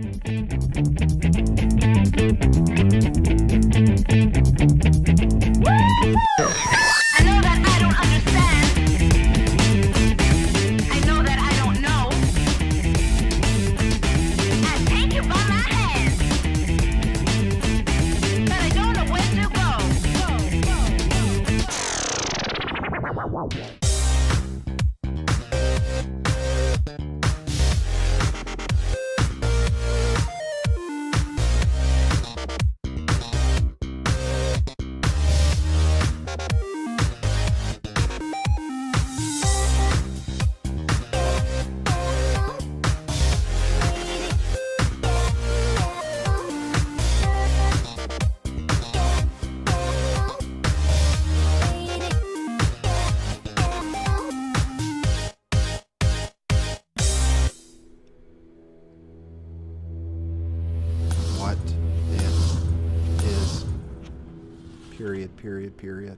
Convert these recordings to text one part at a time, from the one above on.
I know that I don't understand. I know that I don't know. I take you by my hand, but I don't know where to go. What it is. Period.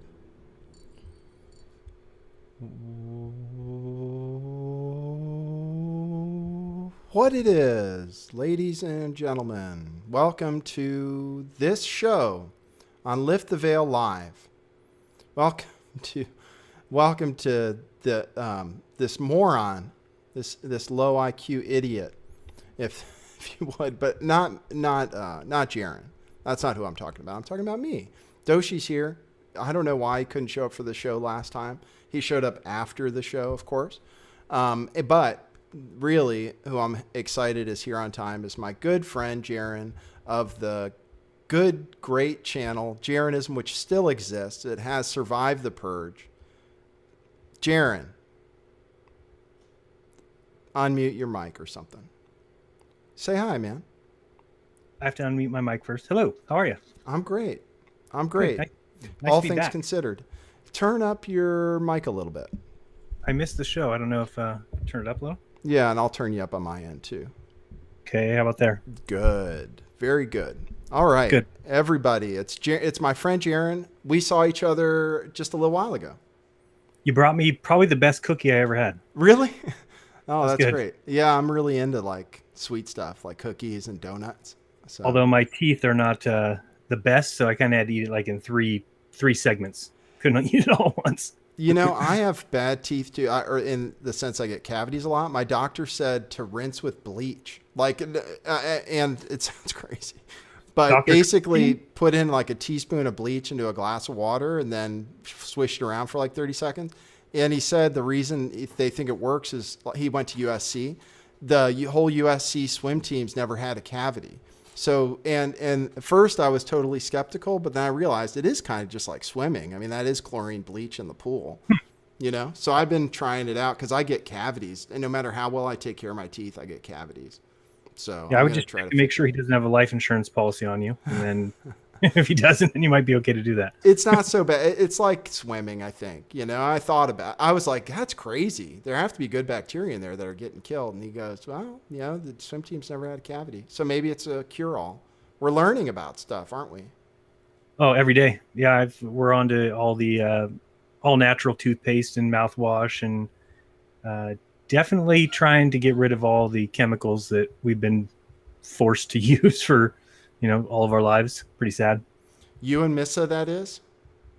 What it is, ladies and gentlemen. Welcome to this show on Lift the Veil Live. Welcome to the this moron, this low IQ idiot, if you would, but not Jaren. That's not who I'm talking about. I'm talking about me. Doshi's here. I don't know why he couldn't show up for the show last time. He showed up after the show, of course. But really, who I'm excited is here on time is my good friend Jeran of the great channel Jeranism, which still exists. It has survived the purge. Jeran, unmute your mic or something. Say hi, man. I have to unmute my mic first. Hello, how are you? I'm great. Nice All to be things back. considered. Turn up your mic a little bit. I missed the show. I don't know if turn it up a little. Yeah, and I'll turn you up on my end too. Okay, how about there? Good. Very good. All right. Good. Everybody, it's my friend Jeran. We saw each other just a little while ago. You brought me probably the best cookie I ever had. Really? Oh, that's good. great. Yeah, I'm really into like sweet stuff like cookies and donuts. So. Although my teeth are not the best, so I kind of had to eat it like in three segments. Couldn't eat it all at once. You know, I have bad teeth too, or in the sense I get cavities a lot. My doctor said to rinse with bleach, like, and it sounds crazy, but basically put in like a teaspoon of bleach into a glass of water and then swish it around for like 30 seconds. And he said the reason if they think it works is he went to USC. The whole USC swim teams never had a cavity. So, and at first I was totally skeptical, but then I realized it is kind of just like swimming. I mean, that is chlorine bleach in the pool, you know? So I've been trying it out because I get cavities, and no matter how well I take care of my teeth, I get cavities. So yeah, I would just try to make sure he doesn't have a life insurance policy on you. And then if he doesn't, then you might be okay to do that. It's not so bad. It's like swimming, I think. You know, I was like, that's crazy. There have to be good bacteria in there that are getting killed. And he goes, well, you know, the swim team's never had a cavity. So maybe it's a cure-all. We're learning about stuff, aren't we? Oh, every day. Yeah, we're on to all the all natural toothpaste and mouthwash, and definitely trying to get rid of all the chemicals that we've been forced to use for, you know, all of our lives. Pretty sad. You and Missa, that is?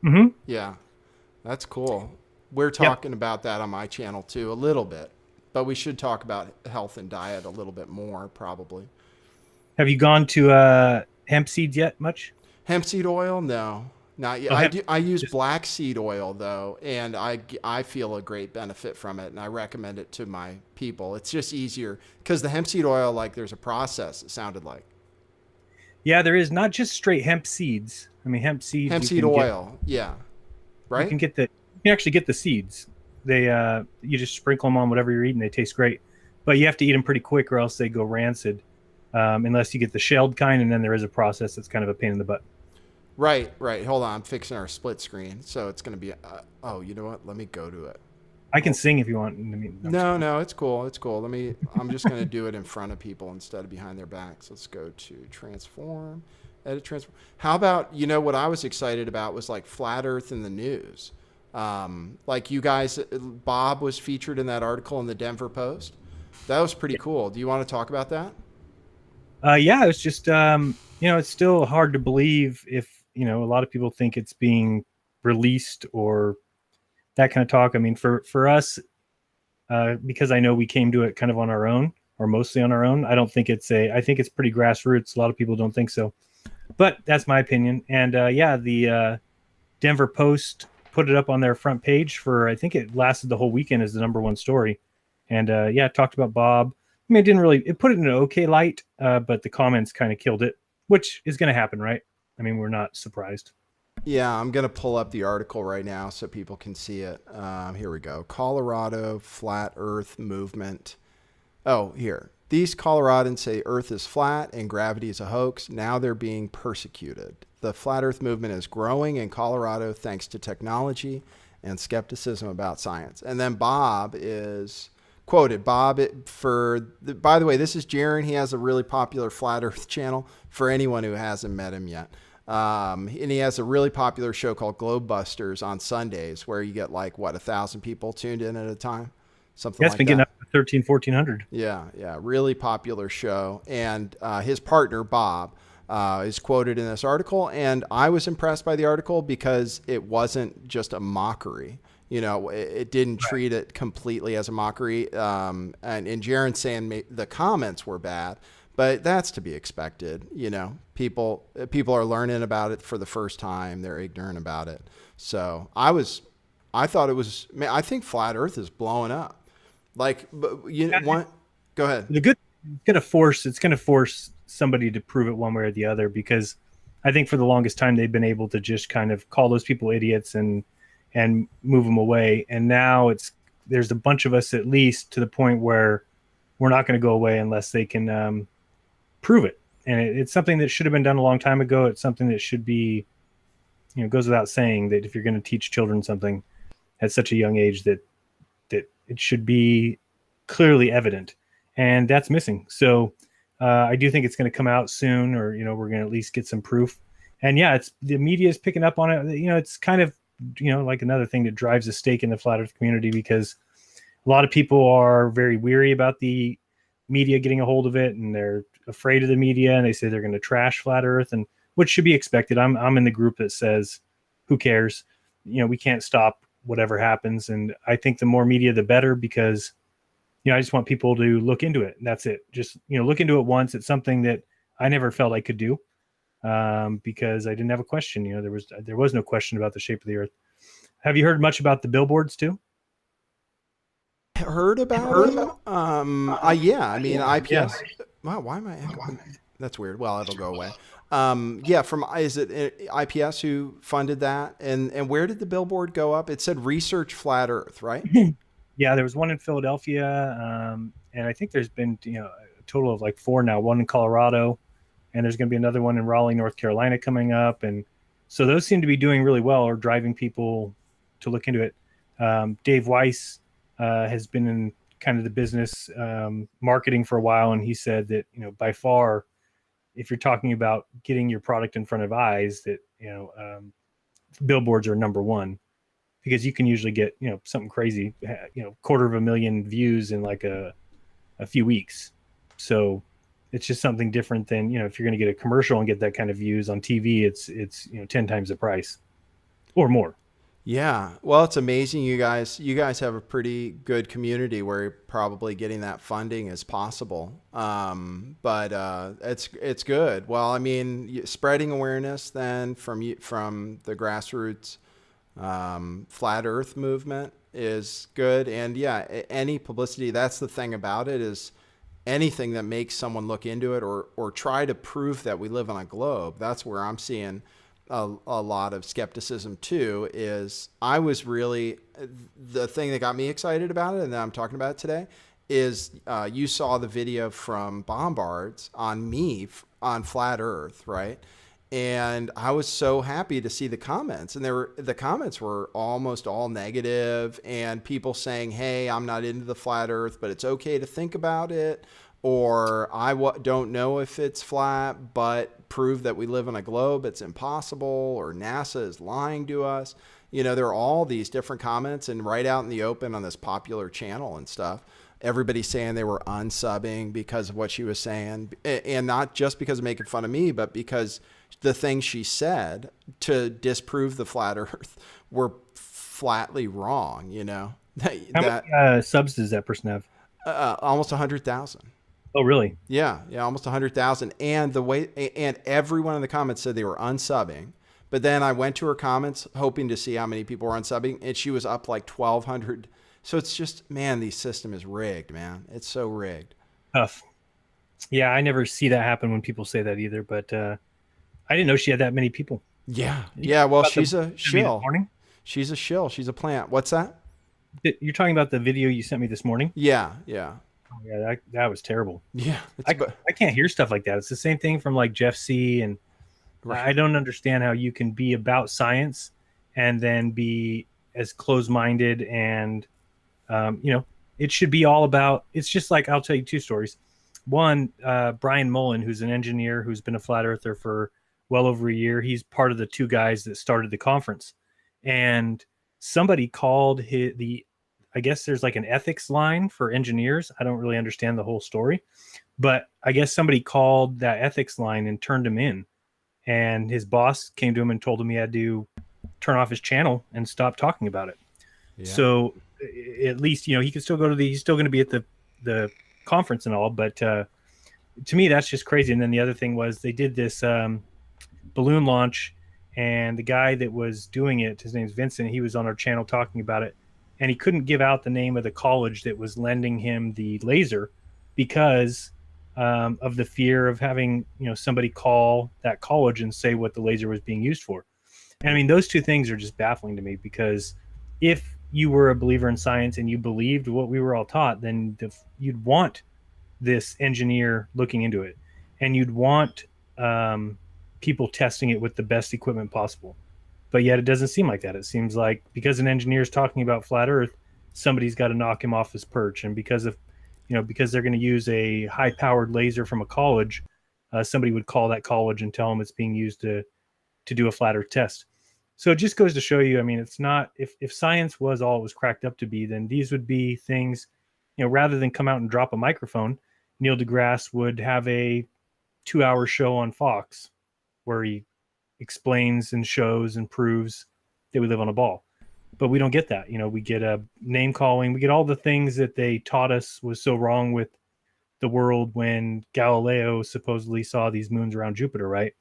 Mm-hmm. Yeah, that's cool. We're talking about that on my channel too, a little bit, but we should talk about health and diet a little bit more, probably. Have you gone to hemp seeds yet much? Hemp seed oil? No, not yet. I use black seed oil though, and I feel a great benefit from it, and I recommend it to my people. It's just easier because the hemp seed oil, like there's a process, it sounded like. Yeah, there is not just straight hemp seeds. I mean, hemp seeds. Hemp seed oil. Yeah. Right. You can actually get the seeds. They you just sprinkle them on whatever you're eating. They taste great, but you have to eat them pretty quick or else they go rancid. Unless you get the shelled kind, and then there is a process that's kind of a pain in the butt. Right. Hold on, I'm fixing our split screen, so it's going to be. Oh, you know what? Let me go to it. I can sing if you want. I mean, no, it's cool. I'm just going to do it in front of people instead of behind their backs. Let's go to transform, edit transform. How about, you know, what I was excited about was like flat Earth in the news. Like you guys, Bob was featured in that article in the Denver Post. That was pretty cool. Do you want to talk about that? Yeah, it's just it's still hard to believe if a lot of people think it's being released or that kind of talk. I mean, for us, because I know we came to it kind of on our own or mostly on our own. I don't think I think it's pretty grassroots. A lot of people don't think so, but that's my opinion. And yeah, the Denver Post put it up on their front page for, I think it lasted the whole weekend as the number one story. And yeah, it talked about Bob. I mean, it put it in an okay light, but the comments kind of killed it, which is going to happen, right? I mean, we're not surprised. Yeah, I'm going to pull up the article right now so people can see it. Here we go. Colorado Flat Earth Movement. Oh, here. These Coloradans say Earth is flat and gravity is a hoax. Now they're being persecuted. The Flat Earth movement is growing in Colorado thanks to technology and skepticism about science. And then Bob is quoted. Bob, by the way, this is Jaron. He has a really popular Flat Earth channel for anyone who hasn't met him yet. And he has a really popular show called Globebusters on Sundays where you get like, 1,000 people tuned in at a time? Something It's like been that. getting up to 13, 1400. Yeah, really popular show. And his partner, Bob, is quoted in this article. And I was impressed by the article because it wasn't just a mockery. It didn't treat it completely as a mockery. And Jerans saying the comments were bad, but that's to be expected. People are learning about it for the first time. They're ignorant about it. So I thought it was, I think Flat Earth is blowing up. Like, go ahead. The good, it's going to force somebody to prove it one way or the other, because I think for the longest time they've been able to just kind of call those people idiots and move them away. And now there's a bunch of us, at least to the point where we're not going to go away unless they can prove it. And it's something that should have been done a long time ago. It's something that should be, goes without saying that if you're going to teach children something at such a young age, that it should be clearly evident, and that's missing. So I do think it's going to come out soon, or we're going to at least get some proof. And yeah, the media is picking up on it. It's kind of like another thing that drives a stake in the flat Earth community, because a lot of people are very weary about the media getting a hold of it, and they're afraid of the media, and they say they're going to trash flat Earth, and which should be expected. I'm in the group that says, who cares? We can't stop whatever happens. And I think the more media, the better, because, I just want people to look into it. That's it. Just, look into it once. It's something that I never felt I could do, because I didn't have a question. There was no question about the shape of the Earth. Have you heard much about the billboards too? Heard about it? Yeah. I mean, IPS. Yeah. Wow, why am I echoing? That's weird. Well, it'll go away. Yeah, is it IPS who funded that? And where did the billboard go up? It said research flat Earth, right? Yeah, there was one in Philadelphia, and I think there's been a total of like 4 now. One in Colorado, and there's going to be another one in Raleigh, North Carolina coming up. And so those seem to be doing really well, or driving people to look into it. Dave Weiss has been in kind of the business marketing for a while, and he said that by far, if you're talking about getting your product in front of eyes, that billboards are number one, because you can usually get something crazy, 250,000 views in like a few weeks. So it's just something different than if you're going to get a commercial and get that kind of views on TV, it's 10 times the price or more. Yeah. Well, it's amazing. You guys have a pretty good community where probably getting that funding is possible. But it's good. Well, I mean, spreading awareness then from the grassroots flat Earth movement is good. And yeah, any publicity, that's the thing about it, is anything that makes someone look into it or try to prove that we live on a globe. That's where I'm seeing a lot of skepticism too. Is I was really, the thing that got me excited about it, and that I'm talking about today, is you saw the video from Bombards on me on flat Earth, right? And I was so happy to see the comments, and the comments were almost all negative, and people saying, "Hey, I'm not into the flat Earth, but it's okay to think about it," or "I don't know if it's flat, but prove that we live on a globe, it's impossible," or "NASA is lying to us." There are all these different comments, and right out in the open on this popular channel and stuff. everybody saying they were unsubbing because of what she was saying, and not just because of making fun of me, but because the things she said to disprove the flat Earth were flatly wrong. You know, How many subs does that person have? almost 100,000. Oh, really? Yeah, almost 100,000. And everyone in the comments said they were unsubbing. But then I went to her comments hoping to see how many people were unsubbing, and she was up like 1,200. So it's just, man, the system is rigged, man. It's so rigged. Tough. Yeah, I never see that happen when people say that either. But I didn't know she had that many people. Yeah. Yeah. Well, she's a shill. Morning? She's a shill. She's a plant. What's that? You're talking about the video you sent me this morning? Yeah. Yeah. Oh, yeah, that was terrible. Yeah. I can't hear stuff like that. It's the same thing from like Jeff C. And Right. I don't understand how you can be about science and then be as close-minded and, it should be all about, it's just like, I'll tell you two stories. One, Brian Mullen, who's an engineer, who's been a flat earther for well over a year. He's part of the two guys that started the conference. And somebody called I guess there's like an ethics line for engineers. I don't really understand the whole story, but I guess somebody called that ethics line and turned him in. And his boss came to him and told him he had to turn off his channel and stop talking about it. Yeah. So at least, he could still he's still going to be at the conference and all, but to me, that's just crazy. And then the other thing was they did this balloon launch, and the guy that was doing it, his name's Vincent, he was on our channel talking about it. And he couldn't give out the name of the college that was lending him the laser because of the fear of having, somebody call that college and say what the laser was being used for. And I mean, those two things are just baffling to me, because if you were a believer in science and you believed what we were all taught, then you'd want this engineer looking into it, and you'd want people testing it with the best equipment possible. But yet it doesn't seem like that. It seems like because an engineer is talking about flat Earth, somebody's got to knock him off his perch. And because they're going to use a high-powered laser from a college, somebody would call that college and tell them it's being used to do a flat Earth test. So it just goes to show you, I mean, it's not, if science was all it was cracked up to be, then these would be things, rather than come out and drop a microphone, Neil deGrasse would have a 2-hour show on Fox where he explains and shows and proves that we live on a ball. But we don't get that. We get a name calling. We get all the things that they taught us was so wrong with the world when Galileo supposedly saw these moons around Jupiter, right?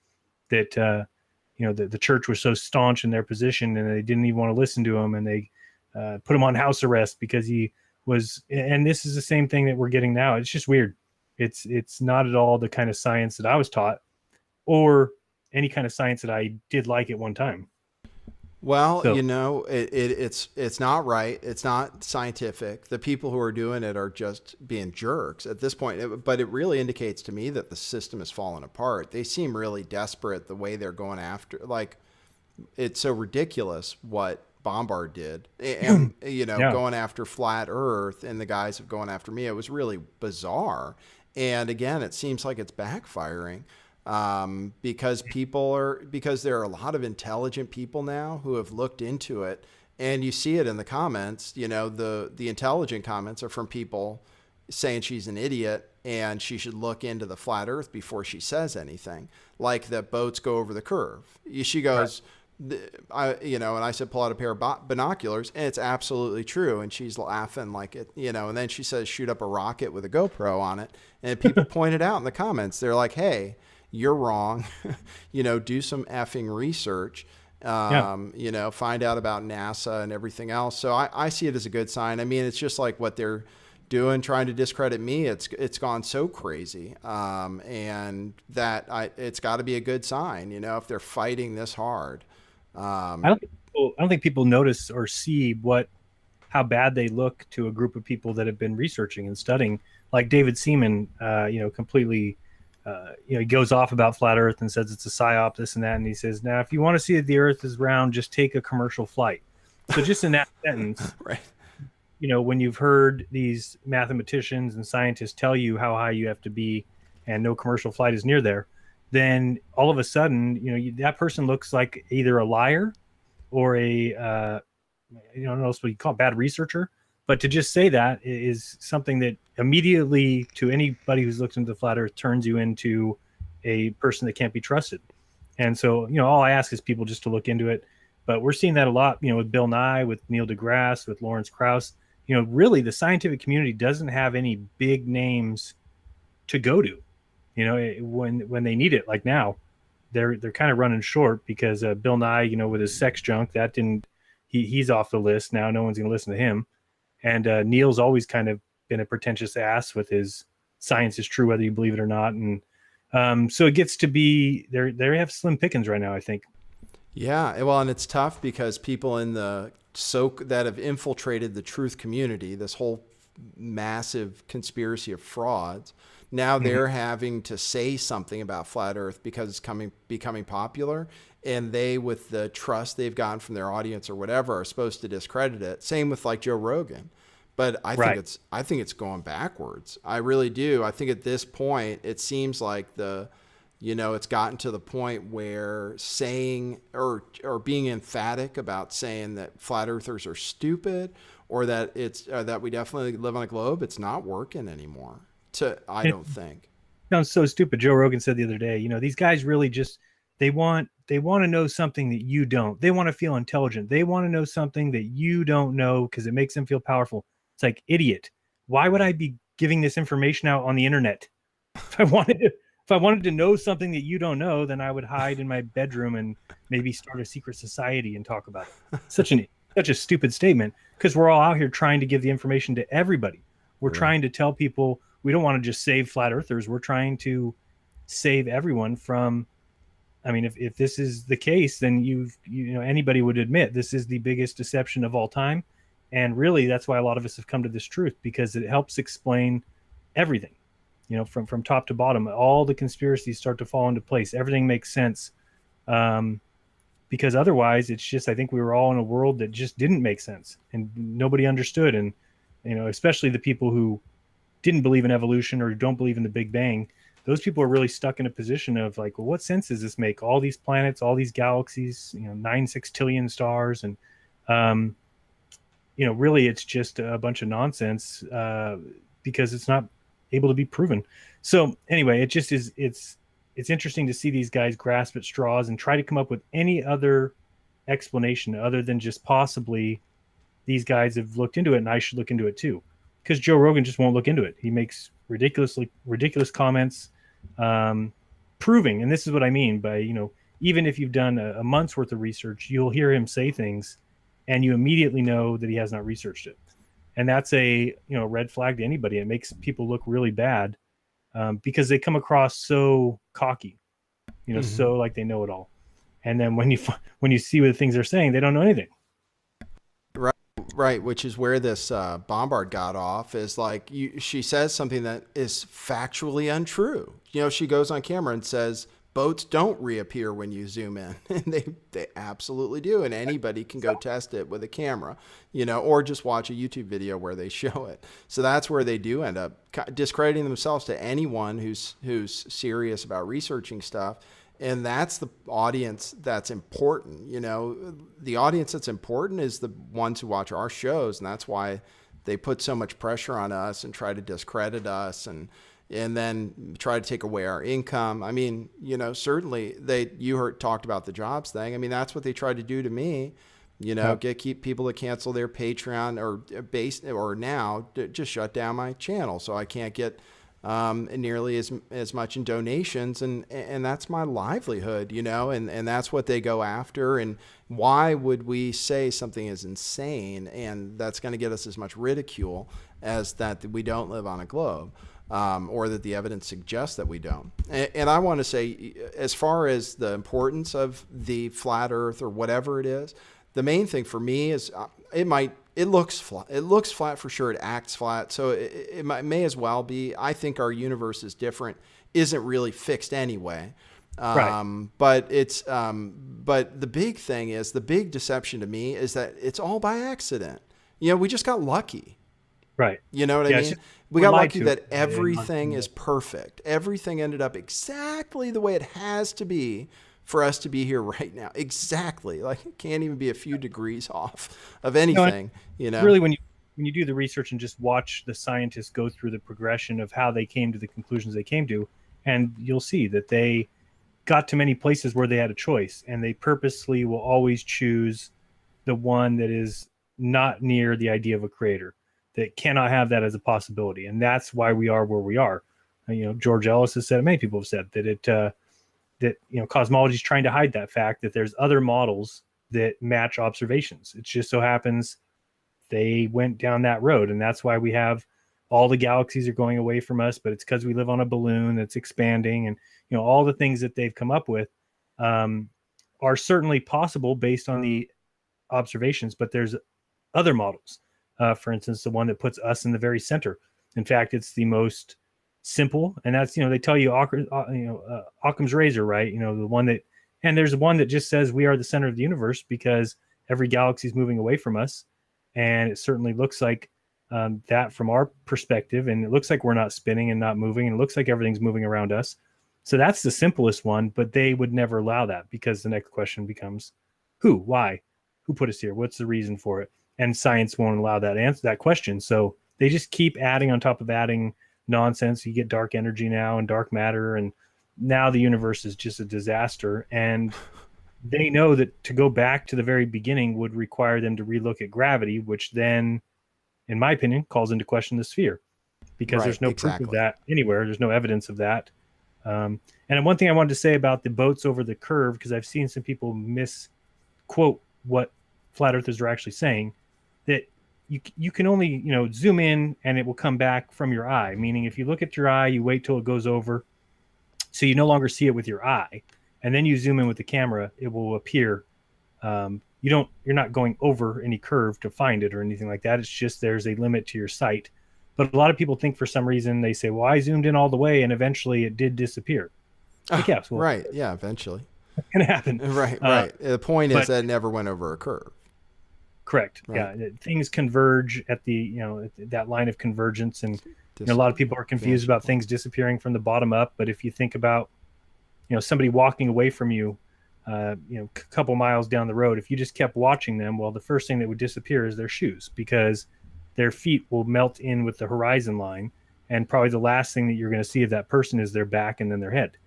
That, the church was so staunch in their position, and they didn't even want to listen to him, and they put him on house arrest because he was, and this is the same thing that we're getting now. It's just weird. It's not at all the kind of science that I was taught, or any kind of science that I did like at one time. Well, so, it's not right. It's not scientific. The people who are doing it are just being jerks at this point. But it really indicates to me that the system has fallen apart. They seem really desperate the way they're going after. Like, it's so ridiculous what Bombard did, and going after flat Earth, and the guys have going after me. It was really bizarre. And again, it seems like it's backfiring. Because there are a lot of intelligent people now who have looked into it, and you see it in the comments. The intelligent comments are from people saying she's an idiot and she should look into the flat Earth before she says anything, like that boats go over the curve. She goes, right. And I said, pull out a pair of binoculars, and it's absolutely true. And she's laughing like it, and then she says, shoot up a rocket with a GoPro on it. And people pointed out in the comments, they're like, hey, you're wrong. Do some effing research, find out about NASA and everything else. So I see it as a good sign. I mean, it's just like what they're doing, trying to discredit me. It's gone so crazy. And that it's got to be a good sign, if they're fighting this hard. I don't think people notice or see how bad they look to a group of people that have been researching and studying, like David Seaman, completely, he goes off about flat Earth and says it's a psyop, this and that. And he says, now, if you want to see that the Earth is round, just take a commercial flight. So just in that sentence, right. When you've heard these mathematicians and scientists tell you how high you have to be and no commercial flight is near there, then all of a sudden, that person looks like either a liar or a, I don't know what you call it, bad researcher. But to just say that is something that immediately, to anybody who's looked into the flat earth, turns you into a person that can't be trusted. And so, all I ask is people just to look into it. But we're seeing that a lot, with Bill Nye, with Neil deGrasse, with Lawrence Krauss. Really the scientific community doesn't have any big names to go to, when they need it. Like now, they're kind of running short because Bill Nye, with his sex junk, that didn't, he's off the list now. No one's going to listen to him. And Neil's always kind of been a pretentious ass with his science is true whether you believe it or not. And so it gets to be they have slim pickings right now, I think. Yeah, well, and it's tough because people that have infiltrated the truth community, this whole massive conspiracy of frauds, now they're having to say something about flat earth because it's becoming popular, and they, with the trust they've gotten from their audience or whatever, are supposed to discredit it. Same with like Joe Rogan. But I think it's going backwards. I really do. I think at this point it seems like it's gotten to the point where saying or being emphatic about saying that flat earthers are stupid, or that that we definitely live on a globe, it's not working anymore. I don't think. Sounds so stupid. Joe Rogan said the other day, these guys really just they want to know something that you don't. They want to feel intelligent. They want to know something that you don't know because it makes them feel powerful. It's like, idiot. Why would I be giving this information out on the internet? If I wanted to know something that you don't know, then I would hide in my bedroom and maybe start a secret society and talk about it. Such a stupid statement, because we're all out here trying to give the information to everybody. We're trying to tell people we don't want to just save flat earthers. We're trying to save everyone from, if this is the case, then anybody would admit this is the biggest deception of all time. And really, that's why a lot of us have come to this truth, because it helps explain everything, from top to bottom. All the conspiracies start to fall into place. Everything makes sense. Because otherwise, it's just, I think we were all in a world that just didn't make sense and nobody understood. And, especially the people who didn't believe in evolution or don't believe in the Big Bang, those people are really stuck in a position of like, well, what sense does this make? All these planets, all these galaxies, 9 sextillion stars. And, really it's just a bunch of nonsense because it's not able to be proven. So anyway, it just is, it's interesting to see these guys grasp at straws and try to come up with any other explanation other than just possibly these guys have looked into it and I should look into it too. Because Joe Rogan just won't look into it. He makes ridiculous comments, proving, and this is what I mean by, even if you've done a month's worth of research, you'll hear him say things and you immediately know that he has not researched it. And that's a red flag to anybody. It makes people look really bad because they come across so cocky, so like they know it all. And then when you see what the things they're saying, they don't know anything. Right, which is where this Bombard got off, is like she says something that is factually untrue. She goes on camera and says boats don't reappear when you zoom in. And they absolutely do. And anybody can go test it with a camera, or just watch a YouTube video where they show it. So that's where they do end up discrediting themselves to anyone who's serious about researching stuff. And that's the audience that's important. The audience that's important is the ones who watch our shows. And that's why they put so much pressure on us and try to discredit us and then try to take away our income. Certainly talked about the jobs thing. That's what they tried to do to me, keep people to cancel their Patreon or now just shut down my channel. So I can't get nearly as much in donations, and that's my livelihood, and that's what they go after. And why would we say something is insane and that's going to get us as much ridicule as that we don't live on a globe, or that the evidence suggests that we don't? And I want to say, as far as the importance of the flat earth or whatever it is, the main thing for me is it looks flat. It looks flat for sure. It acts flat. So it may as well be. I think our universe is different. Isn't really fixed anyway. Right. But the big thing is, the big deception to me is that it's all by accident. We just got lucky. Right. You know what I mean? We got lucky that everything is perfect. Everything ended up exactly the way it has to be for us to be here right now. Exactly. Like, it can't even be a few degrees off of anything, Really, when when you do the research and just watch the scientists go through the progression of how they came to the conclusions they came to, and you'll see that they got to many places where they had a choice, and they purposely will always choose the one that is not near the idea of a creator, that cannot have that as a possibility. And that's why we are where we are. George Ellis has said, many people have said that cosmology is trying to hide that fact that there's other models that match observations. It just so happens they went down that road, and that's why we have all the galaxies are going away from us, but it's because we live on a balloon that's expanding, and all the things that they've come up with are certainly possible based on the observations, but there's other models. For instance, the one that puts us in the very center. In fact, it's the most simple, and that's they tell you Occam's razor, right? The one that, and there's one that just says we are the center of the universe because every galaxy is moving away from us, and it certainly looks like that from our perspective, and it looks like we're not spinning and not moving, and it looks like everything's moving around us. So that's the simplest one, but they would never allow that, because the next question becomes who, why, who put us here, what's the reason for it? And science won't allow that question. So they just keep adding on top of adding nonsense. You get dark energy now and dark matter, and now the universe is just a disaster. And they know that to go back to the very beginning would require them to relook at gravity, which then, in my opinion, calls into question the sphere, because there's no proof of that anywhere. There's no evidence of that. And one thing I wanted to say about the boats over the curve, because I've seen some people misquote what flat earthers are actually saying, that you can only zoom in and it will come back from your eye. Meaning, if you look at your eye, you wait till it goes over, so you no longer see it with your eye, and then you zoom in with the camera, it will appear. You're not going over any curve to find it or anything like that. It's just there's a limit to your sight. But a lot of people think, for some reason, they say, well, I zoomed in all the way and eventually it did disappear. Right. Yeah, eventually. It's going to happen. Right. The point is that it never went over a curve. Correct. Right. Yeah. Things converge at that line of convergence. And a lot of people are confused about things disappearing from the bottom up. But if you think about, somebody walking away from you, a couple miles down the road, if you just kept watching them, well, the first thing that would disappear is their shoes, because their feet will melt in with the horizon line, and probably the last thing that you're going to see of that person is their back and then their head.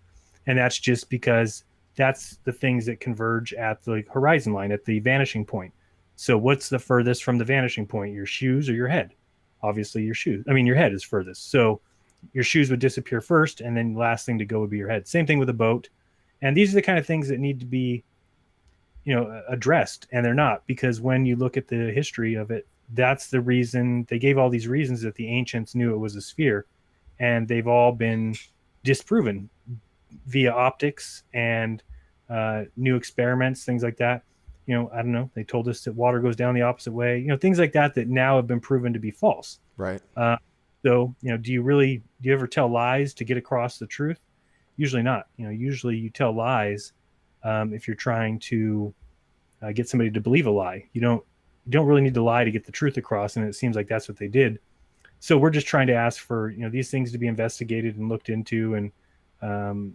And that's just because that's the things that converge at the horizon line, at the vanishing point. So what's the furthest from the vanishing point, your shoes or your head? Obviously your head is furthest. So your shoes would disappear first, and then the last thing to go would be your head. Same thing with a boat. And these are the kind of things that need to be, addressed, and they're not, because when you look at the history of it, that's the reason they gave all these reasons that the ancients knew it was a sphere, and they've all been disproven via optics and new experiments, things like that. I don't know. They told us that water goes down the opposite way. Things like that now have been proven to be false. Right. So, do you ever tell lies to get across the truth? Usually not. Usually you tell lies if you're trying to get somebody to believe a lie. You don't really need to lie to get the truth across, and it seems like that's what they did. So we're just trying to ask for these things to be investigated and looked into, and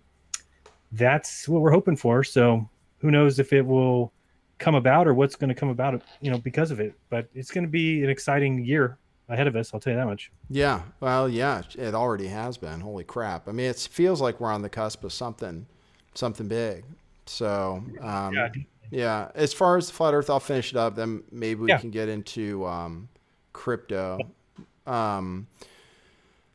that's what we're hoping for. So who knows if it will come about or what's going to come about because of it, but it's going to be an exciting year ahead of us, I'll tell you that much. Yeah. Well, yeah, it already has been. Holy crap. I mean, it feels like we're on the cusp of something big. So, yeah, as far as the flat earth, I'll finish it up. Then maybe we can get into crypto.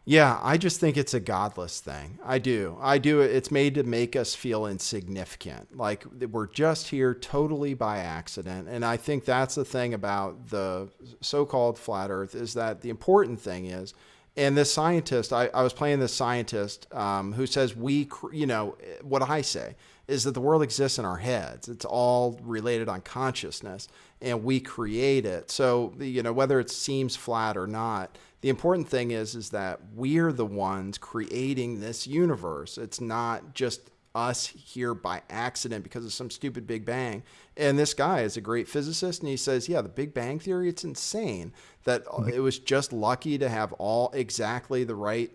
Yeah, I just think it's a godless thing. I do. It's made to make us feel insignificant. Like we're just here totally by accident. And I think that's the thing about the so-called flat earth, is that the important thing is, and this scientist, I was playing this scientist who says what I say is that the world exists in our heads. It's all related on consciousness, and we create it. So, whether it seems flat or not, the important thing is that we're the ones creating this universe. It's not just us here by accident because of some stupid Big Bang. And this guy is a great physicist, and he says, the Big Bang Theory, it's insane that it was just lucky to have all exactly the right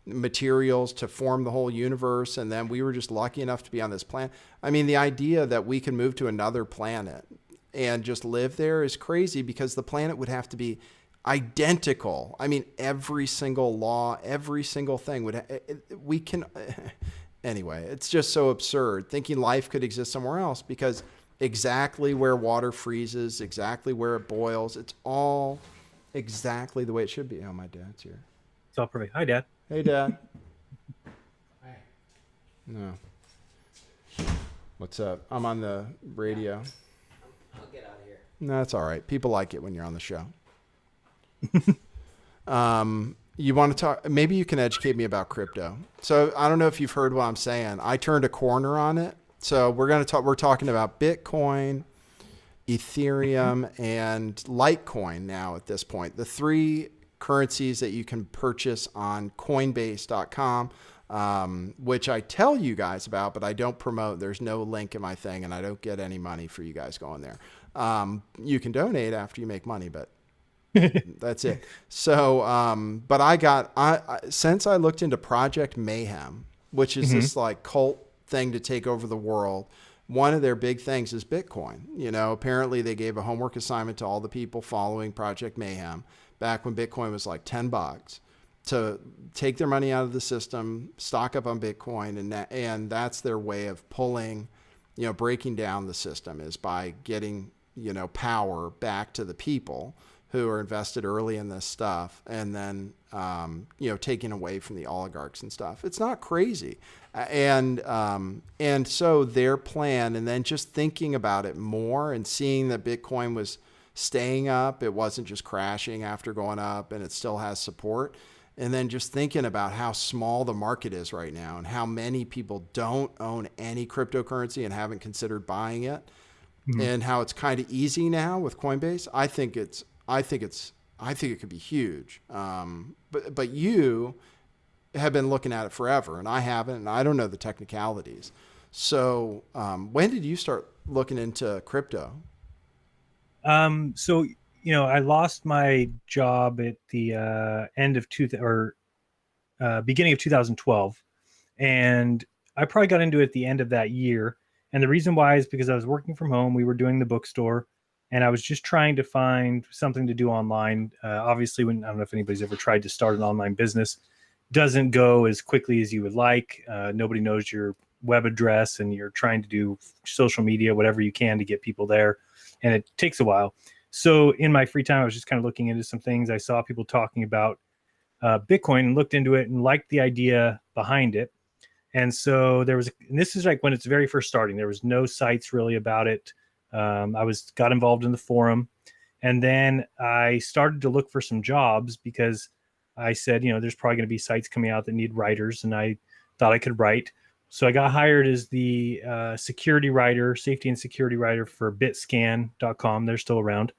materials to form the whole universe, and then we were just lucky enough to be on this planet. I mean, the idea that we can move to another planet and just live there is crazy, because the planet would have to be identical. I mean, every single law, every single thing we can, anyway, it's just so absurd thinking life could exist somewhere else, because exactly where water freezes, exactly where it boils, it's all exactly the way it should be. Oh, my dad's here. It's all perfect. Hi, Dad. Hey, Dad. No. What's up? I'm on the radio. I'll get out of here. No, that's all right. People like it when you're on the show. You want to talk? Maybe you can educate me about crypto. So I don't know if you've heard what I'm saying. I turned a corner on it. So we're talking about Bitcoin, Ethereum, and Litecoin now at this point. The three currencies that you can purchase on Coinbase.com, which I tell you guys about, but I don't promote. There's no link in my thing, and I don't get any money for you guys going there. You can donate after you make money, but that's it. So, but since I looked into Project Mayhem, which is this like cult thing to take over the world, one of their big things is Bitcoin. You know, apparently they gave a homework assignment to all the people following Project Mayhem back when Bitcoin was like $10 to take their money out of the system, stock up on Bitcoin. And that's their way of pulling, you know, breaking down the system, is by getting, you know, power back to the people who are invested early in this stuff, and then, you know, taking away from the oligarchs and stuff. It's not crazy. And so their plan, and then just thinking about it more and seeing that Bitcoin was staying up, it wasn't just crashing after going up, and it still has support. And then just thinking about how small the market is right now and how many people don't own any cryptocurrency and haven't considered buying it, and how it's kind of easy now with Coinbase. I think it could be huge. But you have been looking at it forever, and I haven't, and I don't know the technicalities. So when did you start looking into crypto? So, you know, I lost my job at the end of beginning of 2012, and I probably got into it at the end of that year. And the reason why is because I was working from home. We were doing the bookstore, and I was just trying to find something to do online. Obviously, I don't know if anybody's ever tried to start an online business, doesn't go as quickly as you would like. Nobody knows your web address, and you're trying to do social media, whatever you can to get people there, and it takes a while. So in my free time, I was just kind of looking into some things. I saw people talking about Bitcoin and looked into it and liked the idea behind it. And so and this is like when it's very first starting. There was no sites really about it. I got involved in the forum, and then I started to look for some jobs because I said, you know, there's probably going to be sites coming out that need writers, and I thought I could write. So I got hired as the security writer, safety and security writer for bitscan.com. They're still around.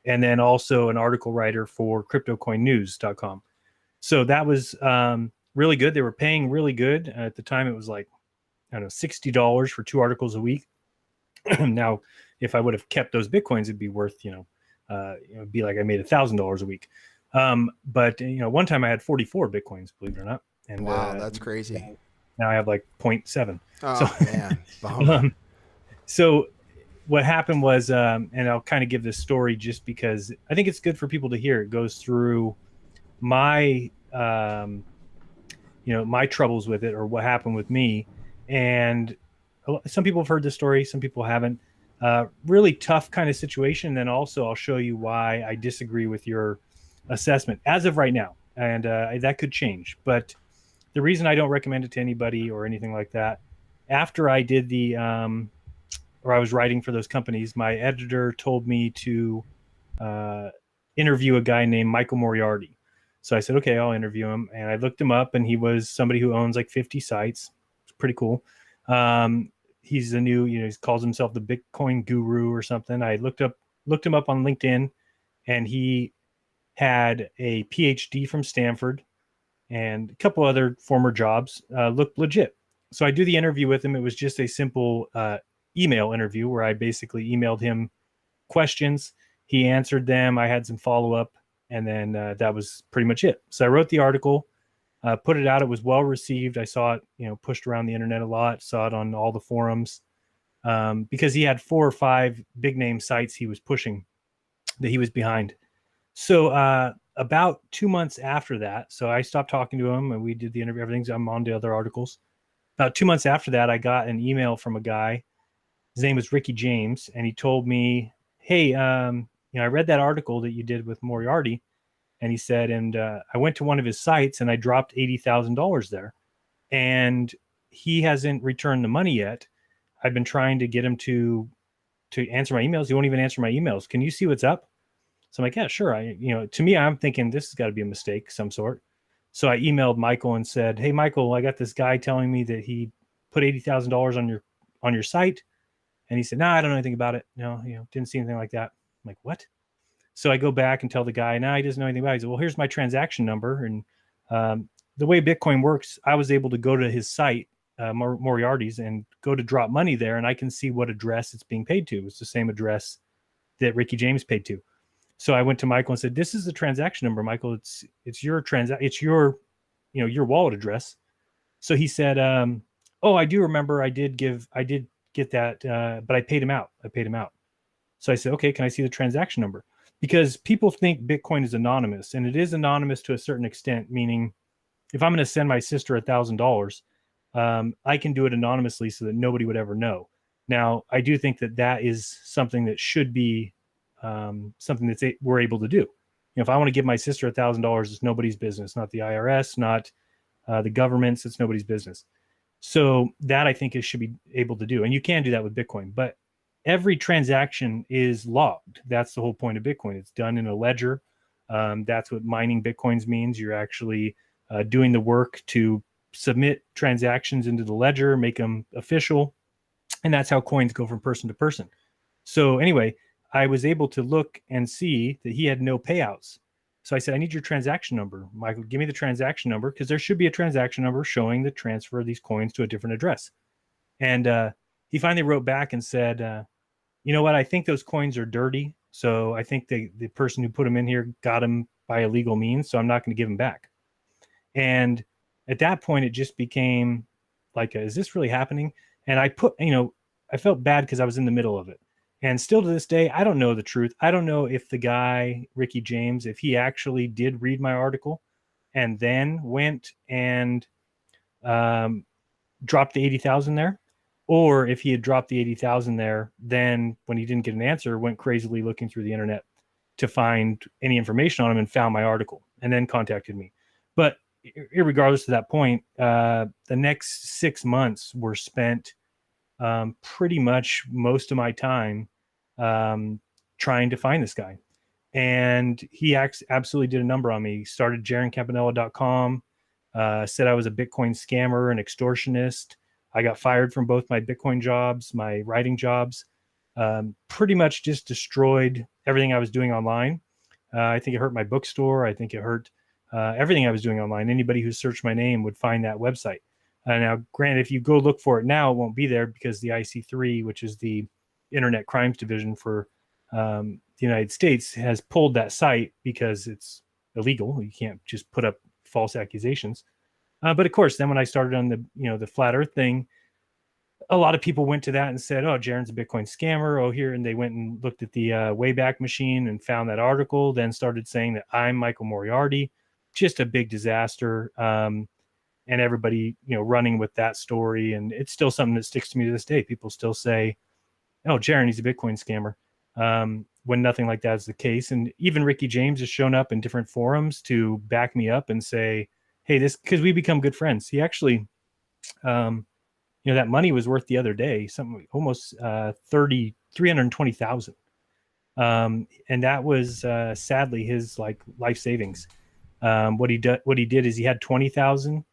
And then also an article writer for cryptocoinnews.com. So that was really good. They were paying really good. At the time, it was like, I don't know, $60 for 2 articles a week. Now, if I would have kept those Bitcoins, it'd be worth, it'd be like I made $1,000 a week. But, you know, one time I had 44 Bitcoins, believe it or not. And wow, that's crazy. Now I have like 0.7. Oh, man. So what happened was, and I'll kind of give this story just because I think it's good for people to hear. It goes through my, my troubles with it, or what happened with me. And some people have heard this story, some people haven't. Really tough kind of situation. And then also I'll show you why I disagree with your assessment as of right now. And that could change. But the reason I don't recommend it to anybody or anything like that, after I did or I was writing for those companies, my editor told me to interview a guy named Michael Moriarty. So I said, okay, I'll interview him. And I looked him up, and he was somebody who owns like 50 sites. It's pretty cool. He's a new, he calls himself the Bitcoin guru or something. I looked him up on LinkedIn, and he had a PhD from Stanford and a couple other former jobs, looked legit. So I do the interview with him. It was just a simple email interview where I basically emailed him questions. He answered them. I had some follow-up, and then that was pretty much it. So I wrote the article, put it out. It was well received. I saw it, pushed around the internet a lot, saw it on all the forums, because he had 4 or 5 big name sites he was pushing that he was behind. So about 2 months after that, so I stopped talking to him and we did the interview, everything's, I'm on to other articles. About 2 months after that, I got an email from a guy. His name was Ricky James, and he told me, "Hey, I read that article that you did with Moriarty," and he said, and I went to one of his sites and I dropped $80,000 there, and he hasn't returned the money yet. I've been trying to get him to answer my emails. He won't even answer my emails. Can you see what's up? So I'm like, yeah, sure. To me, I'm thinking this has got to be a mistake of some sort. So I emailed Michael and said, "Hey, Michael, I got this guy telling me that he put $80,000 on your site." And he said, "No, I don't know anything about it. No, didn't see anything like that." I'm like, "What?" So I go back and tell the guy, "No, he doesn't know anything about it." He said, "Well, here's my transaction number." And the way Bitcoin works, I was able to go to his site, Moriarty's, and go to drop money there, and I can see what address it's being paid to. It's the same address that Ricky James paid to. So I went to Michael and said, "This is the transaction number, Michael. It's your your wallet address." So he said, "Oh, I do remember. I did get that, but I paid him out. So I said, "Okay, can I see the transaction number?" Because people think Bitcoin is anonymous, and it is anonymous to a certain extent, meaning if I'm going to send my sister $1,000, I can do it anonymously so that nobody would ever know. Now, I do think that is something that should be something that we're able to do. If I want to give my sister $1,000, it's nobody's business, not the IRS, not the government's. It's nobody's business. So that I think should be able to do. And you can do that with Bitcoin, but every transaction is logged. That's the whole point of Bitcoin. It's done in a ledger. That's what mining Bitcoins means. You're actually doing the work to submit transactions into the ledger, make them official. And that's how coins go from person to person. So anyway, I was able to look and see that he had no payouts. So I said, "I need your transaction number. Michael, give me the transaction number," because there should be a transaction number showing the transfer of these coins to a different address. And he finally wrote back and said, "You know what? I think those coins are dirty. So I think the person who put them in here got them by illegal means. So I'm not going to give them back." And at that point, it just became like, is this really happening? And I felt bad because I was in the middle of it. And still to this day, I don't know the truth. I don't know if the guy, Ricky James, if he actually did read my article and then went and dropped the 80,000 there, or if he had dropped the 80,000 there, then when he didn't get an answer, went crazily looking through the internet to find any information on him and found my article and then contacted me. But irregardless of that point, the next 6 months were spent pretty much most of my time trying to find this guy. And he absolutely did a number on me. He started JeransCampanella.com, said I was a Bitcoin scammer and extortionist. I got fired from both my Bitcoin jobs, my writing jobs, pretty much just destroyed everything I was doing online. I think it hurt my bookstore. I think it hurt everything I was doing online. Anybody who searched my name would find that website. Now, granted, if you go look for it now, it won't be there because the IC3, which is the Internet Crimes Division for the United States, has pulled that site because it's illegal. You can't just put up false accusations. But of course, then when I started on the flat Earth thing, a lot of people went to that and said, "Oh, Jerans a Bitcoin scammer." Oh, here, and they went and looked at the Wayback Machine and found that article. Then started saying that I'm Michael Moriarty. Just a big disaster. And everybody, running with that story. And it's still something that sticks to me to this day. People still say, "Oh, Jaran, he's a Bitcoin scammer," when nothing like that is the case. And even Ricky James has shown up in different forums to back me up and say, "Hey, because we become good friends." He actually, that money was worth the other day, something almost 320,000. And that was sadly his life savings. What he did is he had 20,000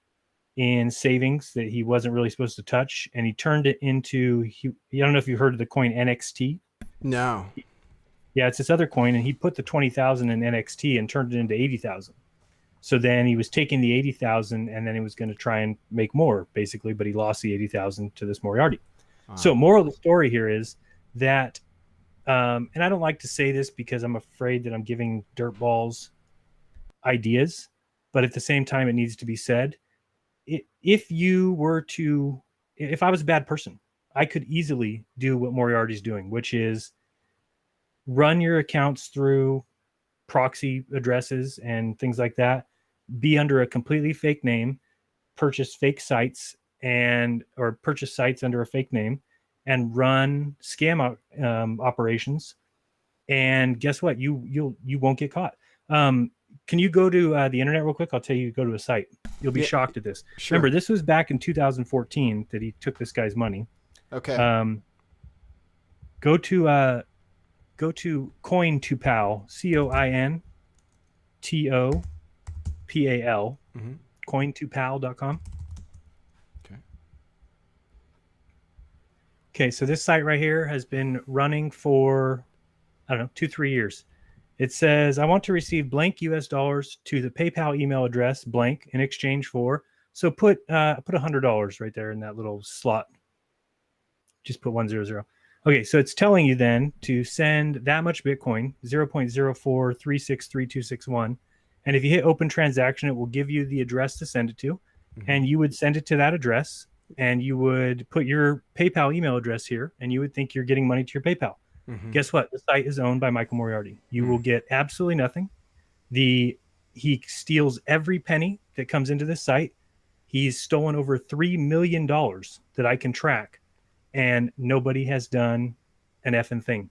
in savings that he wasn't really supposed to touch, and he turned it into I don't know if you heard of the coin NXT. No. Yeah, it's this other coin, and he put the 20,000 in NXT and turned it into 80,000. So then he was taking the 80,000 and then he was going to try and make more, basically, but he lost the 80,000 to this Moriarty. So moral of the story here is that, and I don't like to say this because I'm afraid that I'm giving dirtballs ideas, but at the same time, it needs to be said. If I was a bad person, I could easily do what Moriarty's doing, which is run your accounts through proxy addresses and things like that, be under a completely fake name, purchase fake sites or purchase sites under a fake name, and run scam operations. And guess what? You won't get caught. Can you go to the internet real quick? I'll tell you, go to a site. You'll be shocked at this. Sure. Remember, this was back in 2014 that he took this guy's money. Okay. Go to Coin2Pal, CoinTopal, coin2pal.com. Okay, so this site right here has been running for, I don't know, 2-3 years. It says, I want to receive blank US dollars to the PayPal email address blank in exchange for, so put $100 right there in that little slot. Just put 100. Okay, so it's telling you then to send that much Bitcoin, 0.04363261. And if you hit open transaction, it will give you the address to send it to. And you would send it to that address, and you would put your PayPal email address here, and you would think you're getting money to your PayPal. Guess what? The site is owned by Michael Moriarty. You will get absolutely nothing. He steals every penny that comes into this site. He's stolen over $3 million that I can track, and nobody has done an effing thing.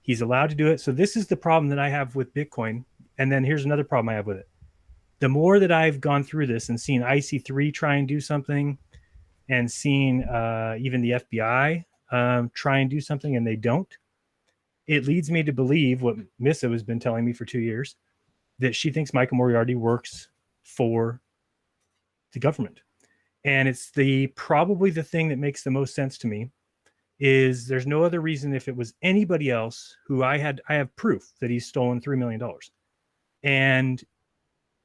He's allowed to do it. So this is the problem that I have with Bitcoin. And then here's another problem I have with it. The more that I've gone through this and seen IC3 try and do something, and seen even the FBI try and do something, and they don't, it leads me to believe what Missa has been telling me for 2 years, that she thinks Michael Moriarty works for the government. And it's probably the thing that makes the most sense to me is there's no other reason. If it was anybody else who I have proof that he's stolen $3 million, and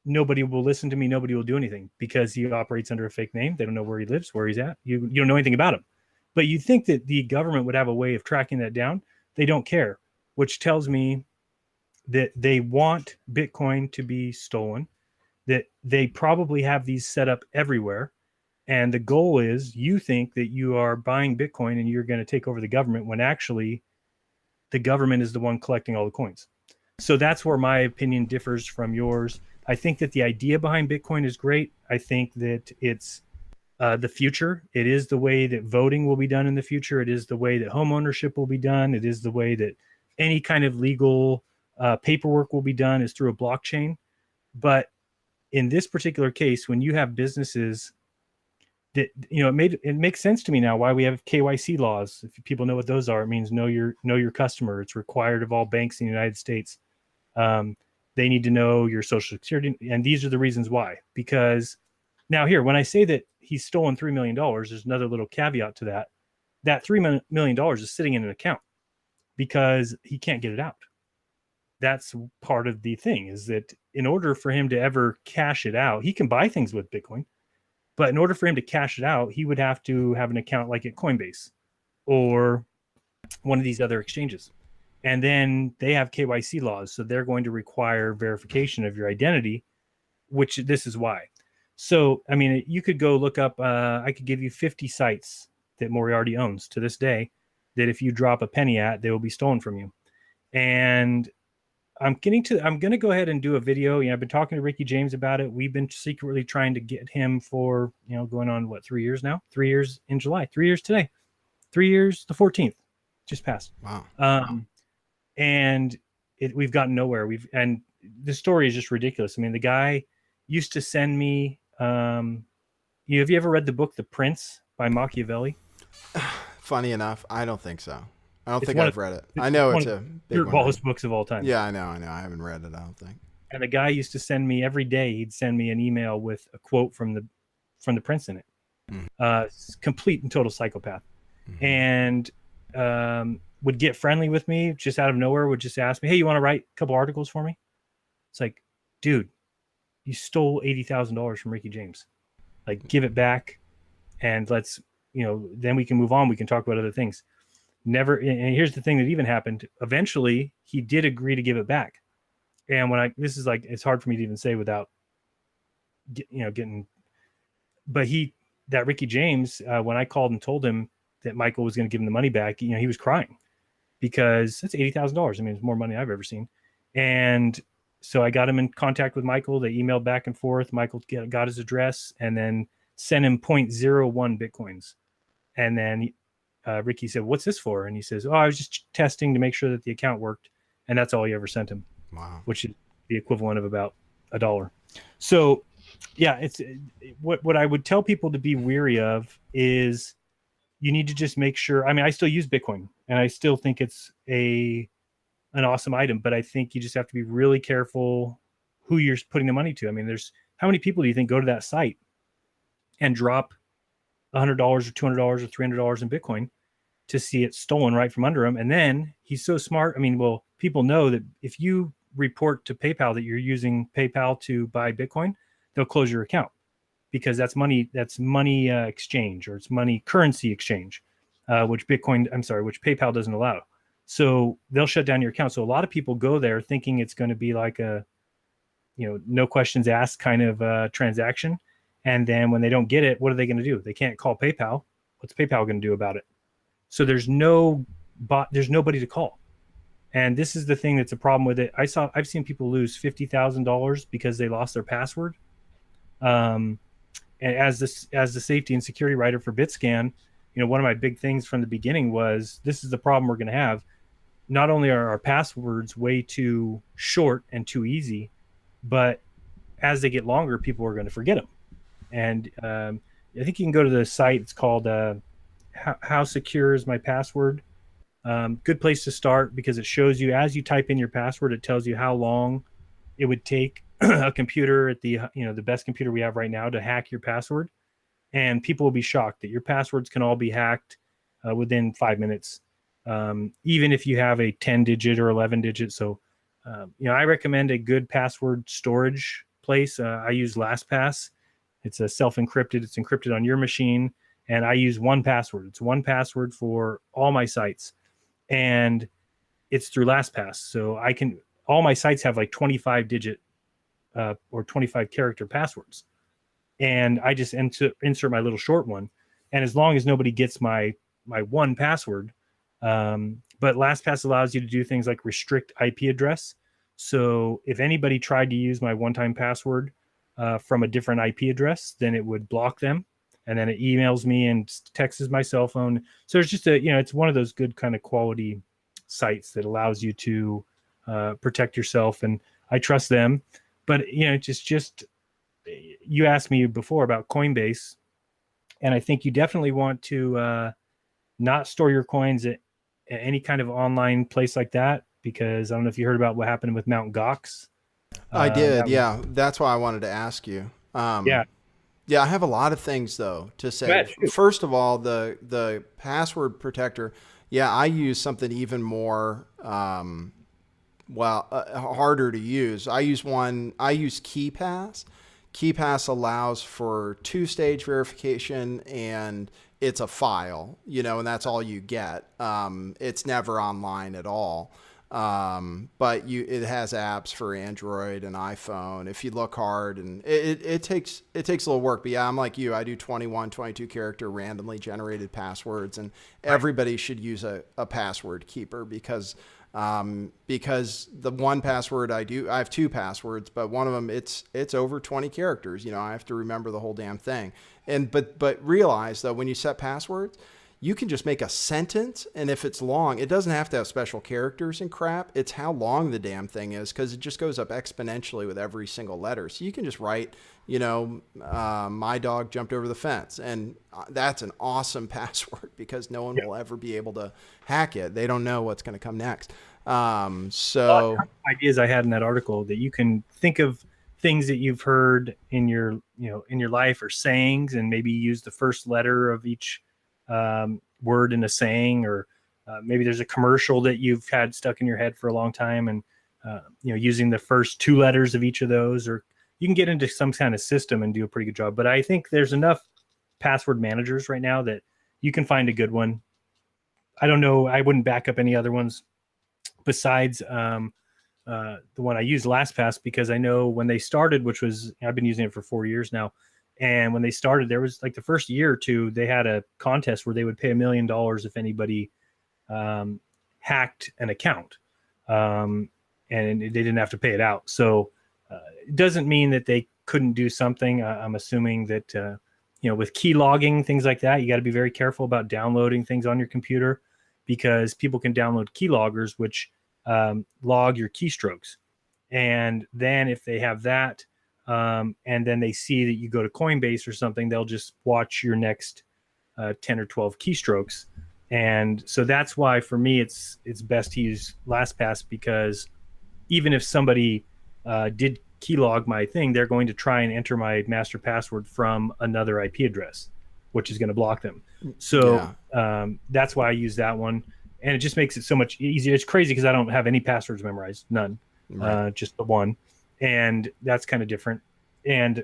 nobody will listen to me. Nobody will do anything because he operates under a fake name. They don't know where he lives, where he's at. You don't know anything about him. But you'd think that the government would have a way of tracking that down. They don't care, which tells me that they want Bitcoin to be stolen, that they probably have these set up everywhere. And the goal is you think that you are buying Bitcoin and you're going to take over the government, when actually the government is the one collecting all the coins. So that's where my opinion differs from yours. I think that the idea behind Bitcoin is great. I think that it's the future. It is the way that voting will be done in the future. It is the way that home ownership will be done. It is the way that any kind of legal paperwork will be done, is through a blockchain. But in this particular case, when you have businesses that, it makes sense to me now why we have KYC laws. If people know what those are, it means know your customer. It's required of all banks in the United States. They need to know your social security. And these are the reasons why. Because now here, when I say that he's stolen $3 million, there's another little caveat to that. That $3 million is sitting in an account because he can't get it out. That's part of the thing, is that in order for him to ever cash it out, he can buy things with Bitcoin. But in order for him to cash it out, he would have to have an account like at Coinbase or one of these other exchanges. And then they have KYC laws. So they're going to require verification of your identity, which this is why. So, I mean, you could go look up, I could give you 50 sites that Moriarty owns to this day, that if you drop a penny at, they will be stolen from you. And I'm going to go ahead and do a video. I've been talking to Ricky James about it. We've been secretly trying to get him for, going on 3 years now, 3 years in July, 3 years today, 3 years, the 14th just passed. Wow. And we've gotten nowhere. And the story is just ridiculous. I mean, the guy used to send me, have you ever read the book, The Prince by Machiavelli? Funny enough, I don't think so. I don't think I've read it. I know it's a big one. Tallest books of all time. Yeah, I know. I haven't read it, I don't think. And the guy used to send me every day. He'd send me an email with a quote from the Prince in it. Complete and total psychopath. And would get friendly with me just out of nowhere. Would just ask me, "Hey, you want to write a couple articles for me?" It's like, dude, you stole $80,000 from Ricky James. Like, give it back, and let's, then we can move on. We can talk about other things. Never. And here's the thing that even happened. Eventually, he did agree to give it back. And this is like, it's hard for me to even say without, getting. But that Ricky James, when I called and told him that Michael was going to give him the money back, he was crying, because that's $80,000. I mean, it's more money I've ever seen. And So I got him in contact with Michael. They emailed back and forth. Michael got his address and then sent him 0.01 Bitcoins. And then Ricky said, "What's this for?" And he says, "Oh, I was just testing to make sure that the account worked." And that's all he ever sent him. Wow. Which is the equivalent of about $1. So yeah, it's what I would tell people to be weary of is you need to just make sure. I mean, I still use Bitcoin and I still think it's an awesome item, but I think you just have to be really careful who you're putting the money to. I mean, how many people do you think go to that site and drop $100 or $200 or $300 in Bitcoin to see it stolen right from under him? And then he's so smart. I mean, well, people know that if you report to PayPal that you're using PayPal to buy Bitcoin, they'll close your account because that's money exchange, or it's money currency exchange, which PayPal doesn't allow. So they'll shut down your account. So a lot of people go there thinking it's going to be like a, no questions asked kind of transaction. And then when they don't get it, what are they going to do? They can't call PayPal. What's PayPal going to do about it? So there's nobody to call. And this is the thing that's a problem with it. I've seen people lose $50,000 because they lost their password. And as the safety and security writer for BitScan, one of my big things from the beginning was, this is the problem we're going to have. Not only are our passwords way too short and too easy, but as they get longer, people are going to forget them. And I think you can go to the site. It's called How Secure Is My Password? Good place to start because it shows you, as you type in your password, it tells you how long it would take a computer at the best computer we have right now to hack your password. And people will be shocked that your passwords can all be hacked within 5 minutes, even if you have a 10-digit or 11-digit. So, I recommend a good password storage place. I use LastPass. It's a self-encrypted. It's encrypted on your machine, and I use 1Password. It's 1Password for all my sites, and it's through LastPass. So all my sites have like 25-digit or 25-character passwords. And I just insert my little short one. And as long as nobody gets my 1Password, but LastPass allows you to do things like restrict IP address. So if anybody tried to use my one-time password from a different IP address, then it would block them. And then it emails me and texts my cell phone. So it's just it's one of those good kind of quality sites that allows you to protect yourself. And I trust them. But, just you asked me before about Coinbase, and I think you definitely want to not store your coins at any kind of online place like that, because I don't know if you heard about what happened with Mt. Gox. I did. Yeah. That's why I wanted to ask you. Yeah, I have a lot of things though to say. First of all, the password protector. Yeah. I use something even more, harder to use. I use KeyPass. KeyPass allows for 2-stage verification, and it's a file, and that's all you get. It's never online at all. But it has apps for Android and iPhone if you look hard, and it takes a little work. But yeah, I'm like you. I do 21, 22 character randomly generated passwords, and everybody should use a password keeper because the 1Password I have 2 passwords, but one of them it's over 20 characters. I have to remember the whole damn thing. And but realize though, when you set passwords, you can just make a sentence, and if it's long, it doesn't have to have special characters and crap. It's how long the damn thing is, because it just goes up exponentially with every single letter. So you can just write, my dog jumped over the fence, and that's an awesome password because no one will ever be able to hack it. They don't know what's going to come next. So ideas I had in that article that you can think of things that you've heard in your life or sayings, and maybe use the first letter of each word in a saying, or maybe there's a commercial that you've had stuck in your head for a long time, and using the first 2 letters of each of those, or you can get into some kind of system and do a pretty good job. But I think there's enough password managers right now that you can find a good one. I don't know. I wouldn't back up any other ones besides the one I use, LastPass, because I know when they started, which was, I've been using it for 4 years now. And when they started, there was like the first year or two, they had a contest where they would pay $1 million if anybody hacked an account. and they didn't have to pay it out. So it doesn't mean that they couldn't do something. I'm assuming that, with key logging, things like that, you got to be very careful about downloading things on your computer, because people can download key loggers, which log your keystrokes. And then if they have that, and then they see that you go to Coinbase or something, they'll just watch your next 10 or 12 keystrokes. And so that's why for me, it's best to use LastPass, because even if somebody did keylog my thing, they're going to try and enter my master password from another IP address, which is going to block them. So that's why I use that one. And it just makes it so much easier. It's crazy because I don't have any passwords memorized, none, just the one. And that's kind of different. And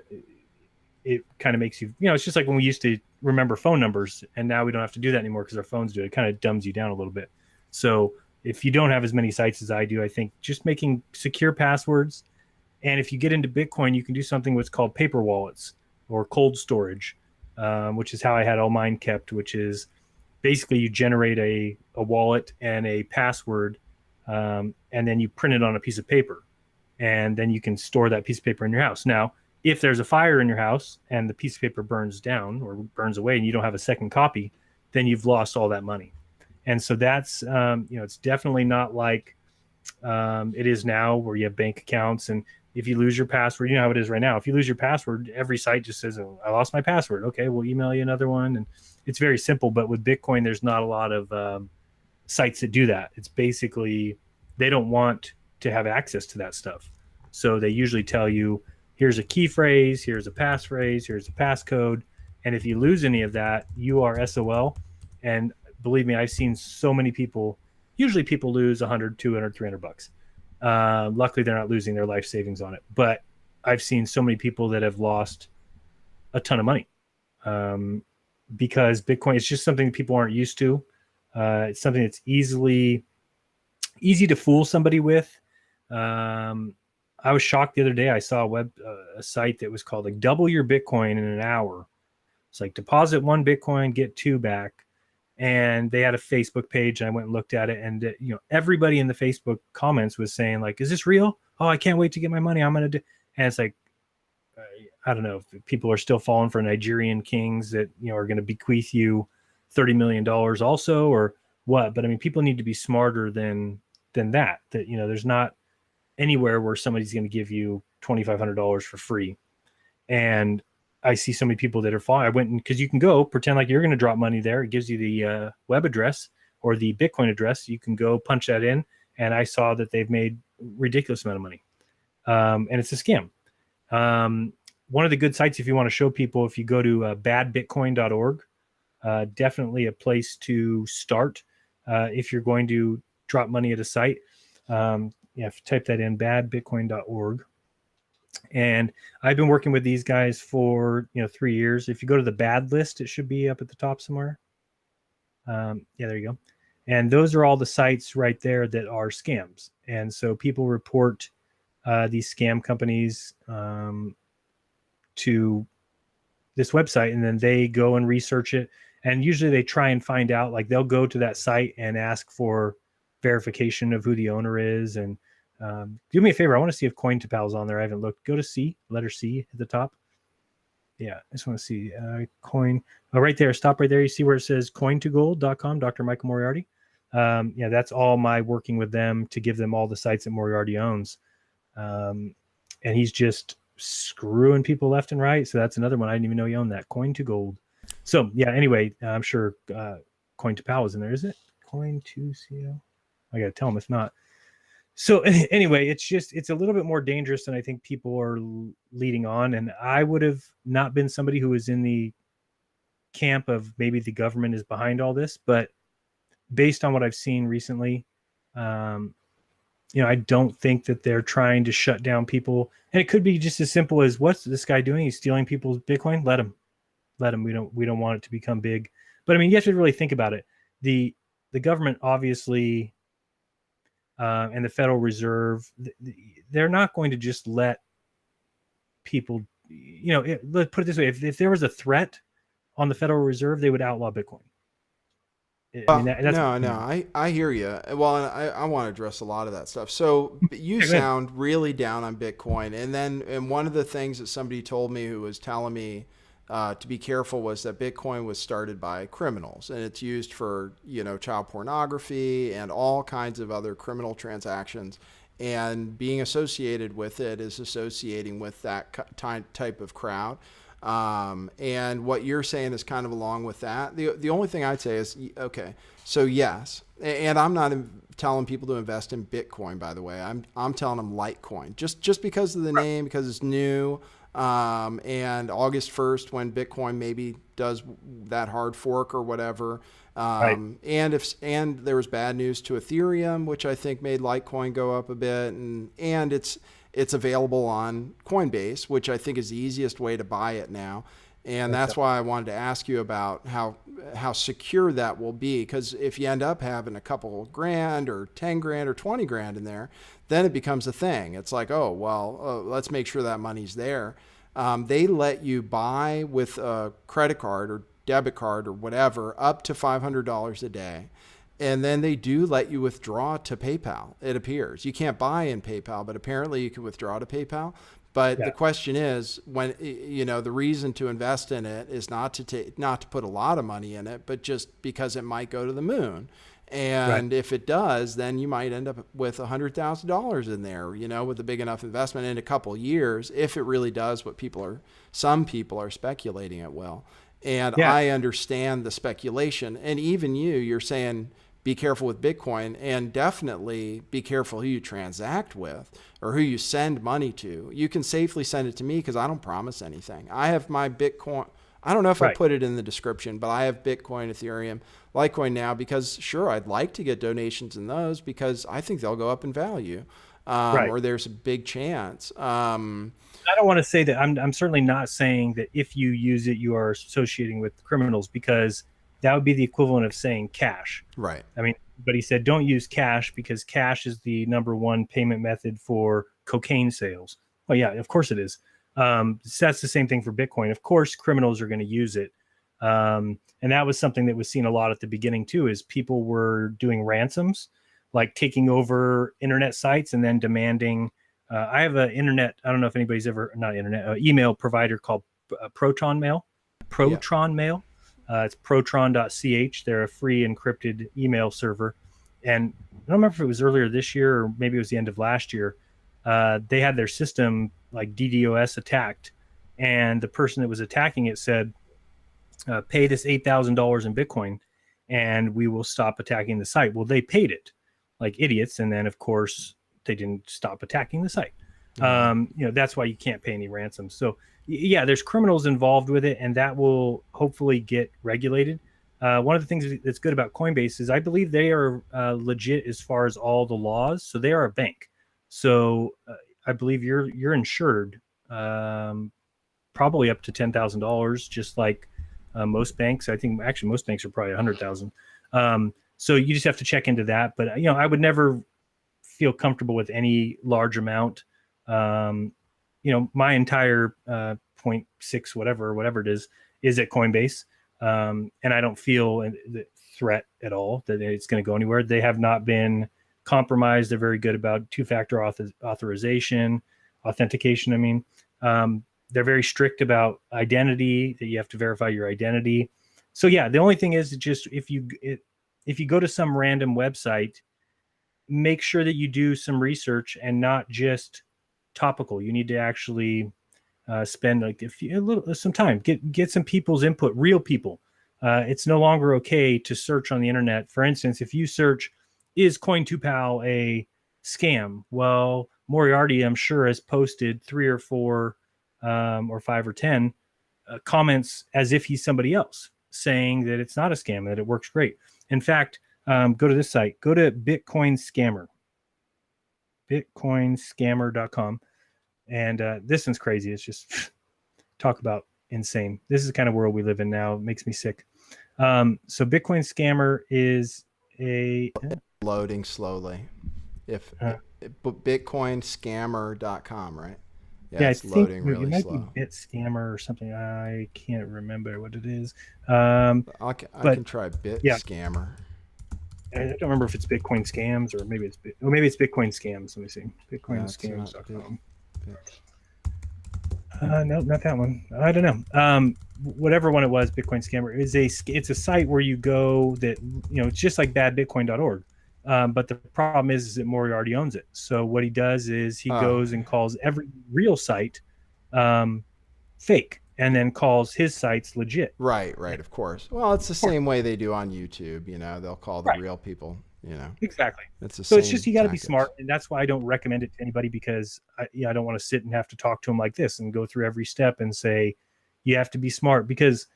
it kind of makes you, it's just like when we used to remember phone numbers, and now we don't have to do that anymore because our phones do it. It kind of dumbs you down a little bit. So if you don't have as many sites as I do, I think just making secure passwords. And if you get into Bitcoin, you can do something what's called paper wallets or cold storage, which is how I had all mine kept, which is basically you generate a wallet and a password, and then you print it on a piece of paper. And then you can store that piece of paper in your house. Now, if there's a fire in your house and the piece of paper burns down or burns away and you don't have a second copy, then you've lost all that money. And so that's, it's definitely not like it is now where you have bank accounts. And if you lose your password, you know how it is right now. If you lose your password, every site just says, "Oh, I lost my password." Okay, we'll email you another one. And it's very simple. But with Bitcoin, there's not a lot of sites that do that. It's basically, they don't want to have access to that stuff. So they usually tell you, here's a key phrase, here's a passphrase, here's a passcode. And if you lose any of that, you are SOL. And believe me, I've seen so many people, usually people lose 100, 200, 300 bucks. Luckily, they're not losing their life savings on it. But I've seen so many people that have lost a ton of money because Bitcoin is just something that people aren't used to. It's something that's easy to fool somebody with. I was shocked the other day. I saw a site that was called like double your Bitcoin in an hour. It's like deposit 1 Bitcoin, get 2 back. And they had a Facebook page, and I went and looked at it. And everybody in the Facebook comments was saying like, "Is this real? Oh, I can't wait to get my money. I'm gonna do." And it's like, I don't know if people are still falling for Nigerian kings that are going to bequeath you $30 million also, or what. But I mean, people need to be smarter than that. That there's not anywhere where somebody's going to give you $2,500 for free. And I see so many people that are falling. I went because you can go pretend like you're going to drop money there. It gives you the web address or the Bitcoin address. You can go punch that in. And I saw that they've made ridiculous amount of money. And it's a scam. One of the good sites, if you want to show people, if you go to badbitcoin.org, definitely a place to start if you're going to drop money at a site. If you type that in, badbitcoin.org. And I've been working with these guys for 3 years. If you go to the bad list, it should be up at the top somewhere. There you go. And those are all the sites right there that are scams. And so people report these scam companies to this website, and then they go and research it. And usually they try and find out, like they'll go to that site and ask for verification of who the owner is. And do me a favor. I want to see if CoinTopal's on there. I haven't looked. Go to C, letter C at the top. Yeah, I just want to see coin. Oh, right there. Stop right there. You see where it says cointogold.com, Dr. Michael Moriarty. That's all my working with them to give them all the sites that Moriarty owns. And he's just screwing people left and right. So that's another one. I didn't even know he owned that. Coin2Gold. So yeah, anyway, I'm sure Coin2Pal is in there. Is it? Coin2CO? I got to tell him if not. So anyway, it's a little bit more dangerous than I think people are leading on. And I would have not been somebody who was in the camp of maybe the government is behind all this, but based on what I've seen recently, I don't think that they're trying to shut down people. And it could be just as simple as, what's this guy doing? He's stealing people's Bitcoin. Let him. We don't want it to become big. But I mean, you have to really think about it. The government obviously, and the Federal Reserve, they're not going to just let people, let's put it this way. If there was a threat on the Federal Reserve, they would outlaw Bitcoin. I mean, that's No, I hear you. Well, and I want to address a lot of that stuff. So you Yeah, go ahead. sound really down on Bitcoin. And one of the things that somebody told me who was telling me to be careful was that Bitcoin was started by criminals and it's used for, child pornography and all kinds of other criminal transactions. And being associated with it is associating with that type of crowd. And what you're saying is kind of along with that. The only thing I'd say is, okay, so yes, and I'm not telling people to invest in Bitcoin, by the way. I'm telling them Litecoin, just because of the name, because it's new. And August 1st, when Bitcoin maybe does that hard fork or whatever. Right. And there was bad news to Ethereum, which I think made Litecoin go up a bit, and it's available on Coinbase, which I think is the easiest way to buy it now. And that's why I wanted to ask you about how secure that will be. Because if you end up having a couple grand or 10 grand or 20 grand in there, then it becomes a thing. It's like, oh, well, let's make sure that money's there. They let you buy with a credit card or debit card or whatever up to $500 a day. And then they do let you withdraw to PayPal, it appears. You can't buy in PayPal, but apparently you can withdraw to PayPal. But the question is, when the reason to invest in it is not to put a lot of money in it, but just because it might go to the moon. And if it does, then you might end up with $100,000 in there, with a big enough investment in a couple years, if it really does what some people are speculating it will. And I understand the speculation. And even you're saying, be careful with Bitcoin, and definitely be careful who you transact with or who you send money to. You can safely send it to me because I don't promise anything. I have my Bitcoin. I don't know if I put it in the description, but I have Bitcoin, Ethereum, Litecoin now because sure, I'd like to get donations in those because I think they'll go up in value, or there's a big chance. I don't want to say that. I'm certainly not saying that if you use it, you are associating with criminals, because that would be the equivalent of saying cash. Right. I mean, but he said don't use cash because cash is the number one payment method for cocaine sales. Well, yeah, of course it is. So that's the same thing for Bitcoin. Of course, criminals are going to use it. And that was something that was seen a lot at the beginning too, is people were doing ransoms, like taking over internet sites and then demanding. I have an internet. I don't know if anybody's ever email provider called Proton Mail. Mail. It's protron.ch. They're a free encrypted email server. And I don't remember if it was earlier this year or maybe it was the end of last year. They had their system like DDoS attacked. And the person that was attacking it said, pay this $8,000 in Bitcoin and we will stop attacking the site. Well, they paid it like idiots. And then, of course, they didn't stop attacking the site. That's why you can't pay any ransom. So yeah, there's criminals involved with it, and that will hopefully get regulated. One of the things that's good about Coinbase is I believe they are legit as far as all the laws. So they are a bank. So I believe you're insured probably up to $10,000, just like most banks. I think actually most banks are probably $100,000. So you just have to check into that. But I would never feel comfortable with any large amount. My entire 0.6 whatever it is at Coinbase. And I don't feel the threat at all that it's going to go anywhere. They have not been compromised. They're very good about two-factor authentication. They're very strict about identity, that you have to verify your identity. So yeah, the only thing is just if you go to some random website, make sure that you do some research and not just topical. You need to actually spend some time, get some people's input, real people. It's no longer okay to search on the internet. For instance, if you search, is Coin2Pal a scam? Well, Moriarty, I'm sure, has posted 3 or 4 or 5 or 10 comments as if he's somebody else, saying that it's not a scam, that it works great. In fact, go to this site, go to Bitcoin Scammer. bitcoinscammer.com. And this one's crazy. It's just talk about insane. This is the kind of world we live in now. It makes me sick. So Bitcoin Scammer is loading slowly. Bitcoinscammer.com, right? Yeah, it's loading really slow. It might be BitScammer or something. I can't remember what it is. I can try BitScammer. I don't remember if it's Bitcoin scams or maybe it's Bitcoin scams. Let me see. Bitcoinscams.com. No, not that one. I don't know. Whatever one it was, Bitcoin scammer it's a site where you go that, it's just like badbitcoin.org. But the problem is that Moriarty owns it. So what he does is he goes and calls every real site fake, and then calls his sites legit. Right, of course. Well, it's the same way they do on YouTube. They'll call the real people. Exactly. It's the so same it's just you got to be tactics. smart, and that's why I don't recommend it to anybody, because I don't want to sit and have to talk to them like this and go through every step and say you have to be smart, because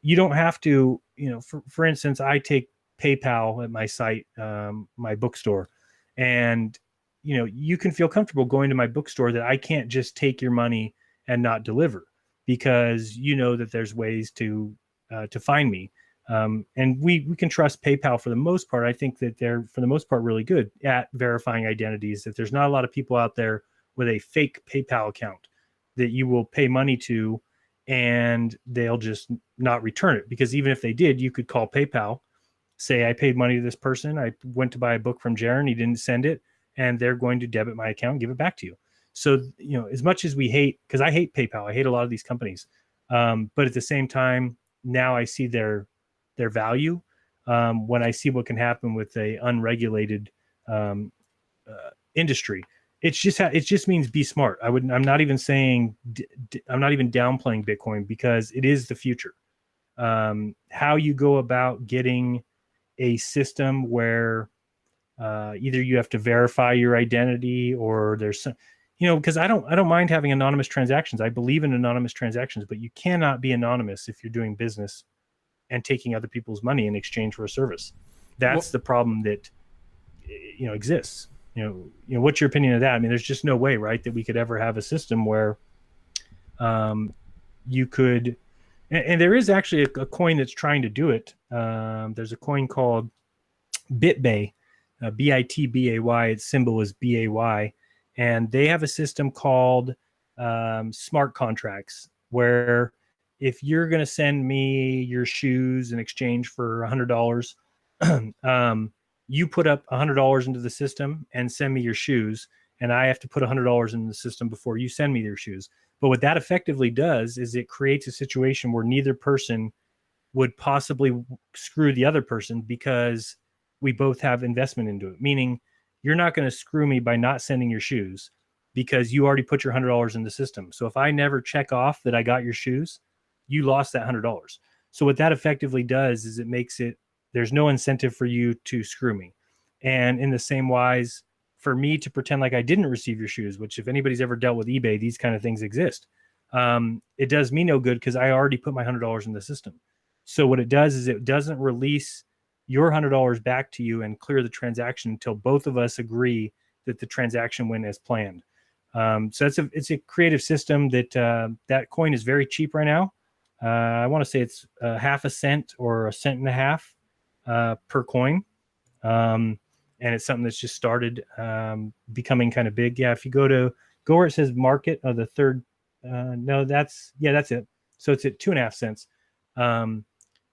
you don't have to. For instance, I take PayPal at my site, my bookstore, and you can feel comfortable going to my bookstore that I can't just take your money and not deliver, because that there's ways to find me. And we can trust PayPal for the most part. I think that they're, for the most part, really good at verifying identities, that there's not a lot of people out there with a fake PayPal account that you will pay money to and they'll just not return it. Because even if they did, you could call PayPal, say, I paid money to this person, I went to buy a book from Jerans, he didn't send it, and they're going to debit my account and give it back to you. So, as much as we hate, because I hate PayPal, I hate a lot of these companies, but at the same time, now I see their value when I see what can happen with a unregulated industry. It just means be smart. I'm not even saying I'm not even downplaying Bitcoin, because it is the future. How you go about getting a system where either you have to verify your identity, or there's some, because I don't mind having anonymous transactions. I believe in anonymous transactions, but you cannot be anonymous if you're doing business and taking other people's money in exchange for a service. That's the problem that exists. What's your opinion of that? I mean, there's just no way, right, that we could ever have a system where you could, and there is actually a coin that's trying to do it. There's a coin called BitBay, BITBAY. Its symbol is BAY, and they have a system called smart contracts, where if you're going to send me your shoes in exchange for $100, you put up $100 into the system and send me your shoes, and I have to put $100 in the system before you send me your shoes. But what that effectively does is it creates a situation where neither person would possibly screw the other person, because we both have investment into it. Meaning, you're not going to screw me by not sending your shoes, because you already put your $100 in the system. So if I never check off that I got your shoes, you lost that $100. So what that effectively does is it makes it, there's no incentive for you to screw me. And in the same wise, for me to pretend like I didn't receive your shoes, which if anybody's ever dealt with eBay, these kind of things exist. It does me no good, because I already put my $100 in the system. So what it does is it doesn't release your $100 back to you and clear the transaction until both of us agree that the transaction went as planned. So it's a creative system that coin is very cheap right now. I want to say it's half a cent or a cent and a half per coin. And it's something that's just started becoming kind of big. Yeah, if you go where it says market, the third, that's it. So it's at 2.5 cents.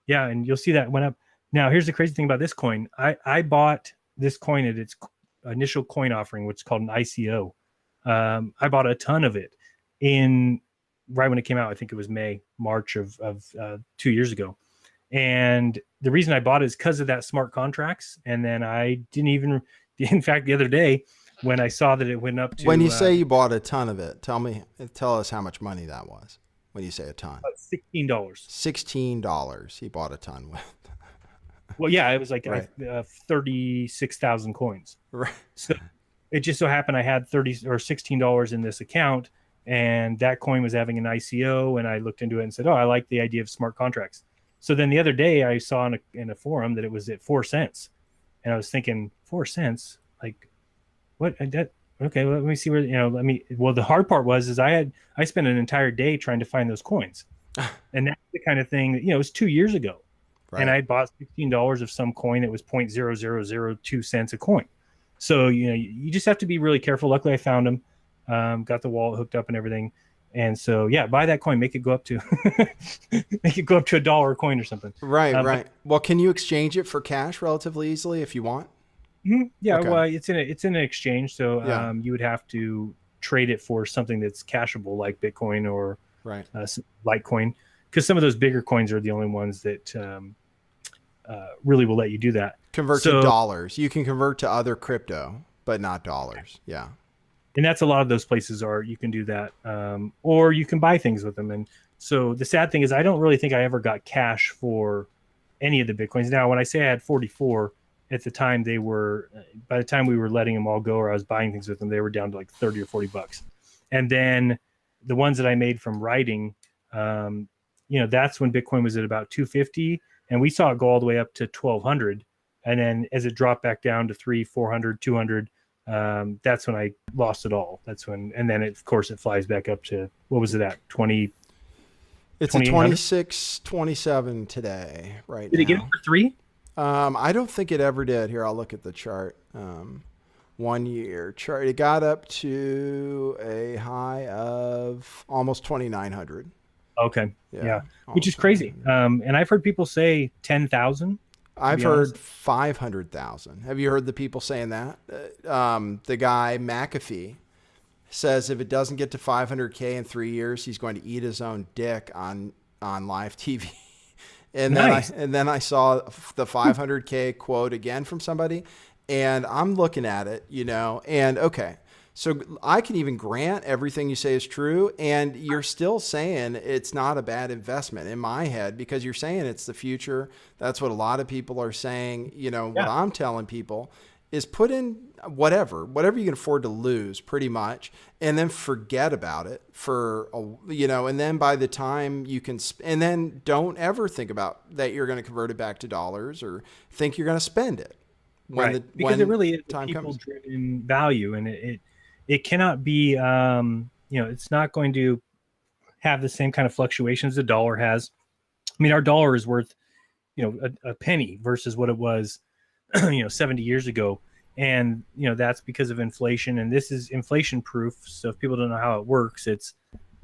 Yeah, and you'll see that went up. Now, here's the crazy thing about this coin. I bought this coin at its initial coin offering, which is called an ICO. I bought a ton of it right when it came out. I think it was March of 2 years ago. And the reason I bought it is because of that smart contracts. And then I didn't even, in fact, the other day when I saw that it went up to. When you say you bought a ton of it, tell us how much money that was. When you say a ton, $16. $16. He bought a ton with. Well, yeah, it was like Right. 36,000 coins. Right. So it just so happened I had $30 or $16 in this account, and that coin was having an ICO, and I looked into it and said, "Oh, I like the idea of smart contracts." So then the other day I saw in a forum that it was at 4 cents, and I was thinking, 4 cents, like what? Okay, let me see where Well, the hard part was I spent an entire day trying to find those coins, and that's the kind of thing that, it was 2 years ago. Right. And I bought $16 of some coin that was 0.0002 cents a coin. So, you just have to be really careful. Luckily, I found them, got the wallet hooked up and everything. And so, yeah, buy that coin, make it go up to make it go up to $1 a coin or something. Right, right. Well, can you exchange it for cash relatively easily if you want? Yeah, Okay. well, it's in an exchange, so Yeah. you would have to trade it for something that's cashable like Bitcoin or Right. Litecoin, because some of those bigger coins are the only ones that really will let you do that. Convert to dollars. You can convert to other crypto, but not dollars. Yeah. And that's a lot of those places are you can do that, or you can buy things with them. And so the sad thing is I don't really think I ever got cash for any of the Bitcoins. Now, when I say I had 44 at the time, they were, by the time we were letting them all go or I was buying things with them, they were down to like 30 or 40 bucks. And then the ones that I made from writing, that's when Bitcoin was at about 250, and we saw it go all the way up to 1200. And then as it dropped back down to 300, 400, 200, that's when I lost it all. That's when, and then of course it flies back up to, what was it at 20? It's a 26, 27 today, right? Did now. it get over 3? I don't think it ever did. Here, I'll look at the chart. 1 year chart. It got up to a high of almost 2,900. Okay. Yeah. Which is almost crazy. And I've heard people say 10,000. I've heard 500,000. Have you heard the people saying that? The guy McAfee says if it doesn't get to 500K in 3 years, he's going to eat his own dick on live TV. And then I saw the 500K quote again from somebody, and I'm looking at it, and okay. So I can even grant everything you say is true, and you're still saying it's not a bad investment in my head because you're saying it's the future. That's what a lot of people are saying. What I'm telling people is put in whatever you can afford to lose pretty much, and then forget about it and then by the time you can, and then don't ever think about that you're going to convert it back to dollars or think you're going to spend it. Because it really is people-driven value, and it cannot be, it's not going to have the same kind of fluctuations the dollar has. I mean, our dollar is worth, a penny versus what it was, 70 years ago. And, that's because of inflation, and this is inflation proof. So if people don't know how it works, and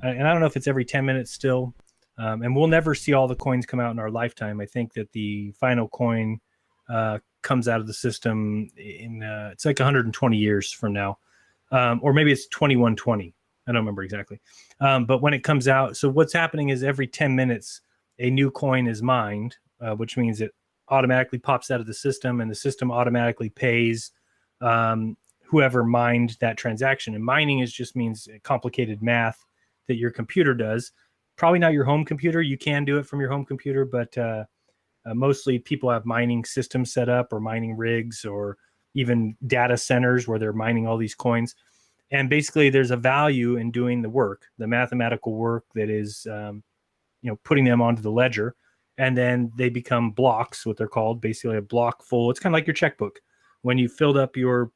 I don't know if it's every 10 minutes still. And we'll never see all the coins come out in our lifetime. I think that the final coin comes out of the system in, it's like 120 years from now. Or maybe it's 2120. I don't remember exactly. But when it comes out, so what's happening is every 10 minutes, a new coin is mined, which means it automatically pops out of the system, and the system automatically pays whoever mined that transaction. And mining just means complicated math that your computer does. Probably not your home computer. You can do it from your home computer, but mostly people have mining systems set up or mining rigs or even data centers where they're mining all these coins. And basically there's a value in doing the work, the mathematical work that is, putting them onto the ledger. And then they become blocks, what they're called, basically a block full. It's kind of like your checkbook. When you filled up your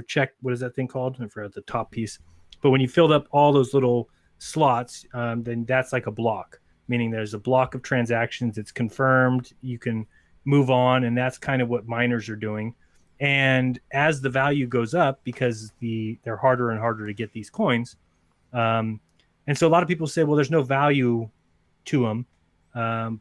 check, what is that thing called? I forgot the top piece. But when you filled up all those little slots, then that's like a block, meaning there's a block of transactions. It's confirmed. You can move on. And that's kind of what miners are doing. And as the value goes up, because they're harder and harder to get these coins. And so a lot of people say, well, there's no value to them.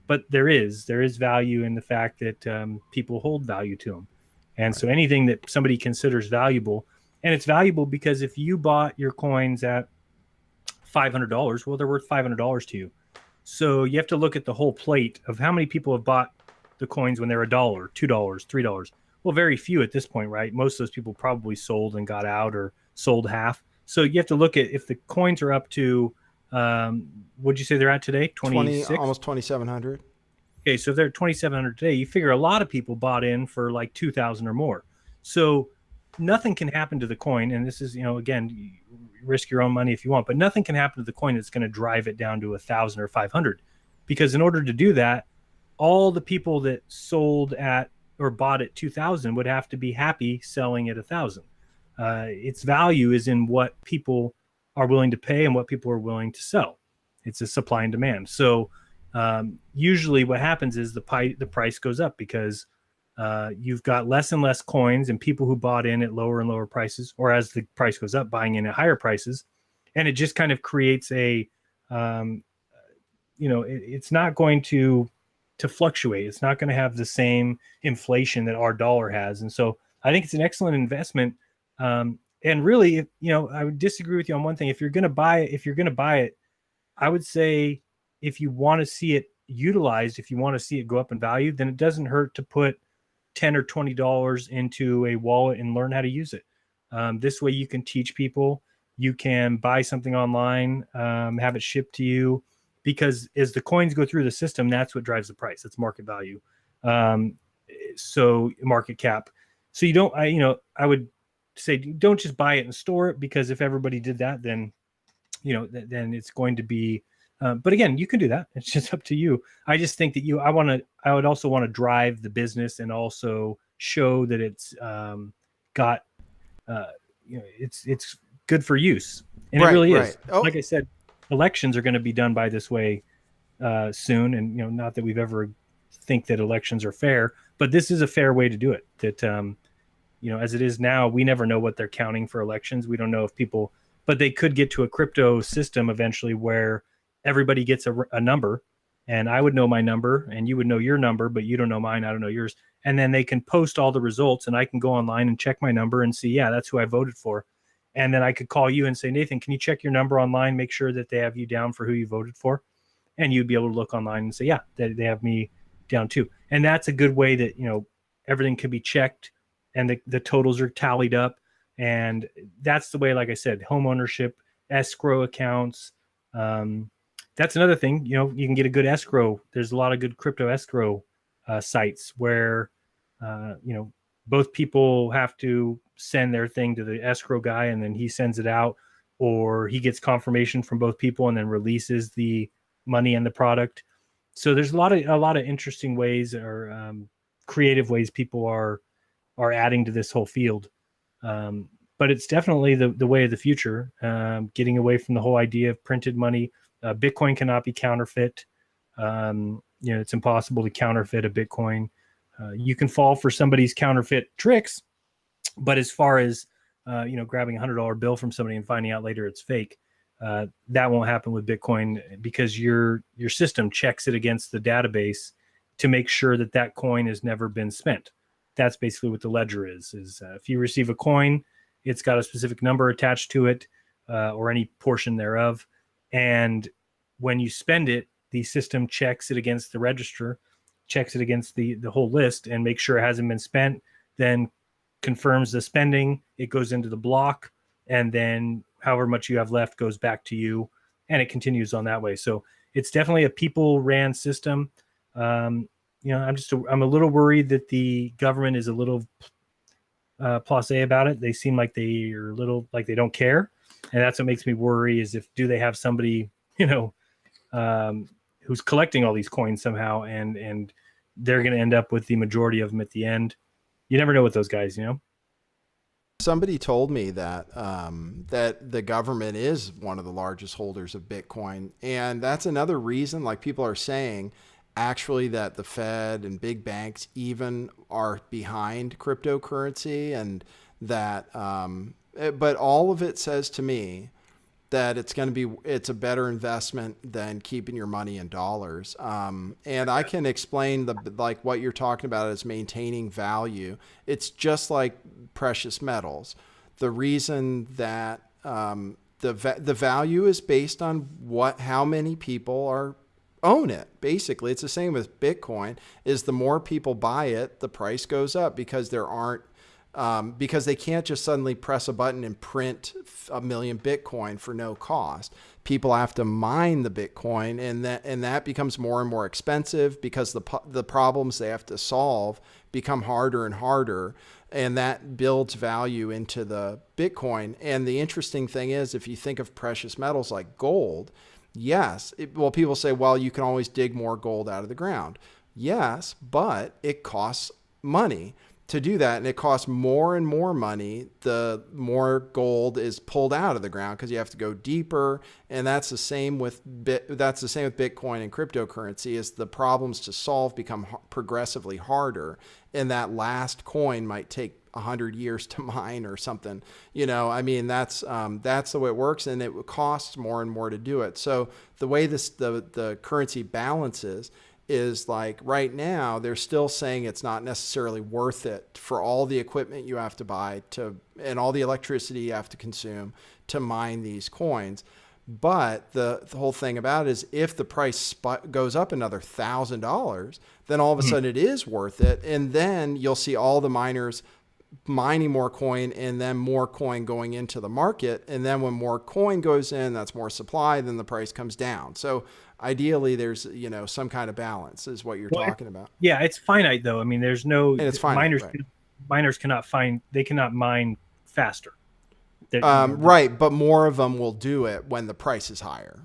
But there is value in the fact that people hold value to them. And so anything that somebody considers valuable, and it's valuable because if you bought your coins at $500, well, they're worth $500 to you. So you have to look at the whole plate of how many people have bought the coins when they're $1, $2, $3. Well, very few at this point, right? Most of those people probably sold and got out or sold half. So you have to look at if the coins are up to, what'd you say they're at today? 26? Almost 2,700. Okay, so if they're 2,700 today, you figure a lot of people bought in for like 2,000 or more. So nothing can happen to the coin. And this is, again, you risk your own money if you want, but nothing can happen to the coin that's going to drive it down to 1,000 or 500. Because in order to do that, all the people that sold at or bought at 2,000 would have to be happy selling at 1,000. Its value is in what people are willing to pay and what people are willing to sell. It's a supply and demand. So usually what happens is the price goes up because you've got less and less coins and people who bought in at lower and lower prices, or as the price goes up, buying in at higher prices. and it just kind of creates a, it's not going to fluctuate. It's not going to have the same inflation that our dollar has. And so I think it's an excellent investment. And really, I would disagree with you on one thing. If you're going to buy it, I would say if you want to see it utilized, if you want to see it go up in value, then it doesn't hurt to put $10 or $20 into a wallet and learn how to use it. This way you can teach people. You can buy something online, have it shipped to you, because as the coins go through the system, that's what drives the price. It's market value. So market cap. So I would say don't just buy it and store it, because if everybody did that, then it's going to be, but again, you can do that. It's just up to you. I just think that I would also want to drive the business and also show that it's got, it's good for use. And it really is. Oh. Like I said, elections are going to be done by this way soon. And, not that we've ever think that elections are fair, but this is a fair way to do it. That, as it is now, we never know what they're counting for elections. We don't know if people, but they could get to a crypto system eventually where everybody gets a number, and I would know my number and you would know your number, but you don't know mine. I don't know yours. And then they can post all the results, and I can go online and check my number and see, yeah, that's who I voted for. And then I could call you and say, Nathan, can you check your number online, make sure that they have you down for who you voted for? And you'd be able to look online and say, yeah, they have me down too. And that's a good way that, everything can be checked and the totals are tallied up. And that's the way, like I said, home ownership, escrow accounts. That's another thing, you can get a good escrow. There's a lot of good crypto escrow sites where, both people have to send their thing to the escrow guy, and then he sends it out, or he gets confirmation from both people and then releases the money and the product. So there's a lot of interesting ways, or creative ways people are adding to this whole field. But it's definitely the way of the future, getting away from the whole idea of printed money. Bitcoin cannot be counterfeit. It's impossible to counterfeit a Bitcoin. You can fall for somebody's counterfeit tricks, but as far as, grabbing $100 bill from somebody and finding out later it's fake, that won't happen with Bitcoin, because your system checks it against the database to make sure that coin has never been spent. That's basically what the ledger is if you receive a coin, it's got a specific number attached to it, or any portion thereof. And when you spend it, the system checks it against the register, checks it against the whole list, and makes sure it hasn't been spent, then confirms the spending. It goes into the block, and then however much you have left goes back to you, and it continues on that way. So it's definitely a people ran system. I'm a little worried that the government is a little blasé about it. They seem like they are a little like they don't care. And that's what makes me worry, is do they have somebody, who's collecting all these coins somehow, and they're going to end up with the majority of them at the end. You never know with those guys, Somebody told me that that the government is one of the largest holders of Bitcoin. And that's another reason, like people are saying, actually, that the Fed and big banks even are behind cryptocurrency, and that, but all of it says to me that it's a better investment than keeping your money in dollars. And I can explain what you're talking about is maintaining value. It's just like precious metals. The reason that the value is based on how many people own it. Basically, it's the same with Bitcoin. Is the more people buy it, the price goes up, because because they can't just suddenly press a button and print 1 million Bitcoin for no cost. People have to mine the Bitcoin, and that becomes more and more expensive, because the problems they have to solve become harder and harder, and that builds value into the Bitcoin. And the interesting thing is, if you think of precious metals like gold, yes, people say, well, you can always dig more gold out of the ground. Yes, but it costs money to do that, and it costs more and more money the more gold is pulled out of the ground, because you have to go deeper. And that's the same with Bitcoin and cryptocurrency. Is the problems to solve become progressively harder, and that last coin might take 100 years to mine or something. I mean, that's the way it works, and it costs more and more to do it. So the way the currency balances is like right now they're still saying it's not necessarily worth it for all the equipment you have to buy and all the electricity you have to consume to mine these coins. But the whole thing about it is if the price goes up another $1,000, then all of a sudden it is worth it. And then you'll see all the miners mining more coin and then more coin going into the market. And then when more coin goes in, that's more supply, then the price comes down. So ideally there's, some kind of balance is what you're talking about. Yeah. It's finite though. I mean, there's no, and it's finite, miners cannot mine faster. Right, but more of them will do it when the price is higher.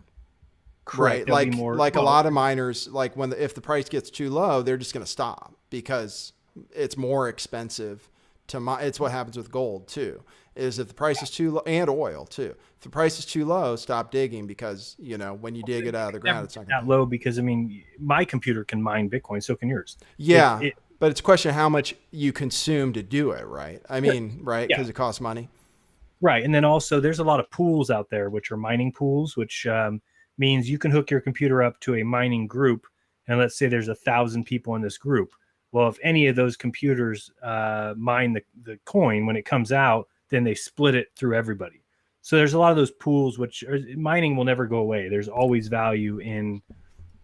Correct. Right, a lot of miners, like if the price gets too low, they're just going to stop because it's more expensive to mine. It's what happens with gold too. Is if the price is too low, and oil too. If the price is too low, stop digging because when you dig it out of the ground, it's not that low. Because I mean, my computer can mine Bitcoin, so can yours. Yeah, but it's a question of how much you consume to do it. Right. I mean, right, because it costs money. Right. And then also there's a lot of pools out there, which are mining pools, which means you can hook your computer up to a mining group. And let's say there's 1,000 people in this group. Well, if any of those computers mine the coin when it comes out, then they split it through everybody. So there's a lot of those pools, which mining will never go away. There's always value in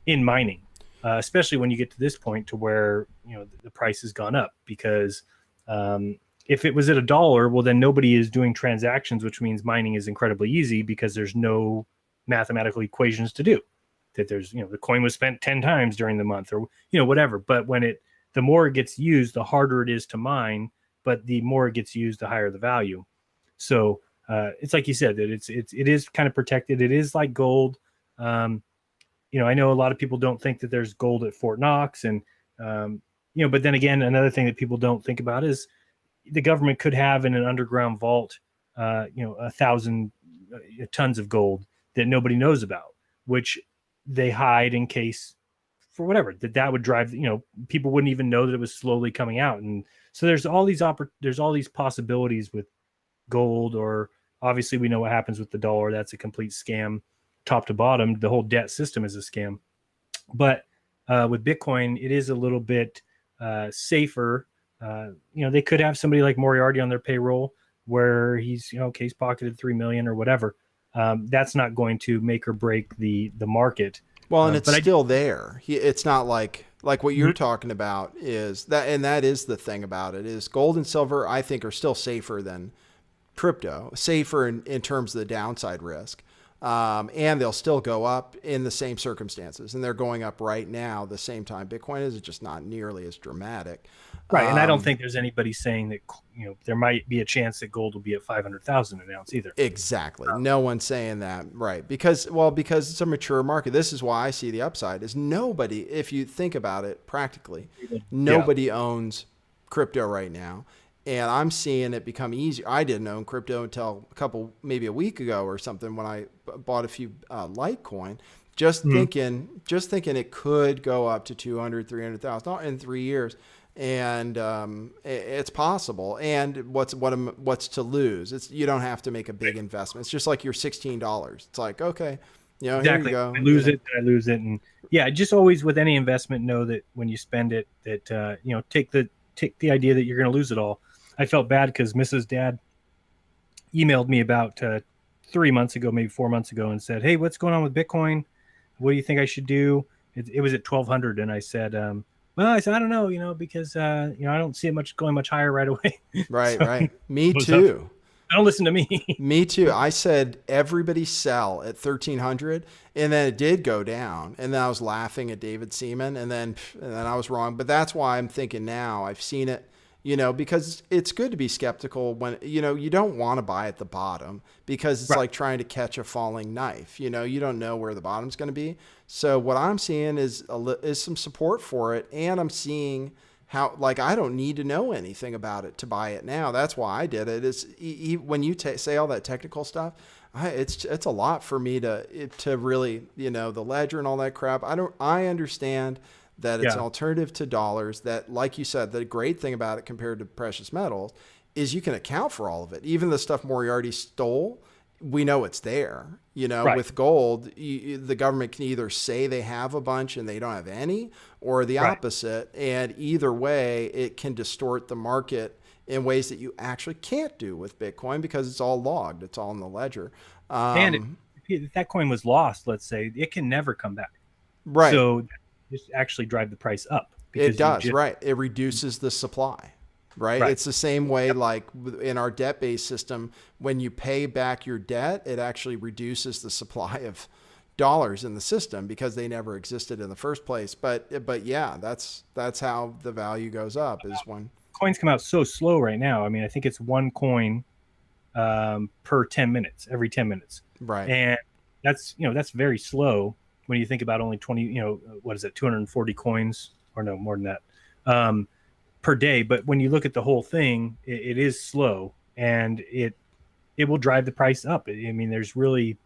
mining, especially when you get to this point to where, the price has gone up because if it was at $1, well, then nobody is doing transactions, which means mining is incredibly easy because there's no mathematical equations to do. That there's, the coin was spent 10 times during the month or, whatever. But the more it gets used, the harder it is to mine. But the more it gets used, the higher the value. So it's like you said that it is kind of protected. It is like gold. I know a lot of people don't think that there's gold at Fort Knox, and but then again, another thing that people don't think about is the government could have in an underground vault, 1,000 tons of gold that nobody knows about, which they hide in case for whatever that would drive, people wouldn't even know that it was slowly coming out. And so there's all these possibilities with gold, or obviously we know what happens with the dollar. That's a complete scam, top to bottom. The whole debt system is a scam. But with Bitcoin, it is a little bit safer. They could have somebody like Moriarty on their payroll where he's case pocketed 3 million or whatever. That's not going to make or break the market. Well, and it's still there. It's not like what you're talking about is that, and that is the thing about it is gold and silver, I think, are still safer than crypto, safer in terms of the downside risk. And they'll still go up in the same circumstances, and they're going up right now the same time Bitcoin is. It's just not nearly as dramatic. Right. And I don't think there's anybody saying that, there might be a chance that gold will be at 500,000 an ounce either. Exactly. No one's saying that. Right. Because it's a mature market. This is why I see the upside is nobody, if you think about it practically, nobody owns crypto right now. And I'm seeing it become easier. I didn't own crypto until maybe a week ago or something when I bought a few Litecoin, just thinking it could go up to 200, 300,000 in 3 years. And it's possible. And what's to lose? You don't have to make a big investment. It's just like your $16. It's like, okay, exactly. Here you go. I lose it. And yeah, just always with any investment, know that when you spend it, that, take the idea that you're going to lose it all. I felt bad because Mrs. Dad emailed me about 3 months ago, maybe 4 months ago, and said, "Hey, what's going on with Bitcoin? What do you think I should do?" It was at 1,200, and I said, I said, I don't know, because I don't see it going much higher right away. Right, so, right. Me too. Don't listen to me. Me too. I said everybody sell at 1,300, and then it did go down, and then I was laughing at David Seaman, and then I was wrong. But that's why I'm thinking now. I've seen it. Because it's good to be skeptical when, you don't want to buy at the bottom because it's like trying to catch a falling knife. You don't know where the bottom's going to be. So what I'm seeing is some support for it. And I'm seeing how, I don't need to know anything about it to buy it now. That's why I did it. Is when you say all that technical stuff, it's a lot for me to really, the ledger and all that crap. I understand that it's an alternative to dollars, that, like you said, the great thing about it compared to precious metals is you can account for all of it. Even the stuff Moriarty stole, we know it's there. You know, Right. with gold, the government can either say they have a bunch and they don't have any, or the Right. opposite. And either way, it can distort the market in ways that you actually can't do with Bitcoin because it's all logged. It's all in the ledger. And if that coin was lost, let's say, it can never come back. Right. So just actually drive the price up. It does, right. It reduces the supply, right? Right. It's the same way like in our debt-based system, when you pay back your debt, it actually reduces the supply of dollars in the system because they never existed in the first place. But yeah, that's how the value goes up is when Coins come out so slow right now. I mean, I think it's one coin per 10 minutes, every 10 minutes. right. And that's very slow when you think about only 20, what is it, 240 coins or no more than that per day. But when you look at the whole thing, it is slow, and it will drive the price up. I mean, there's really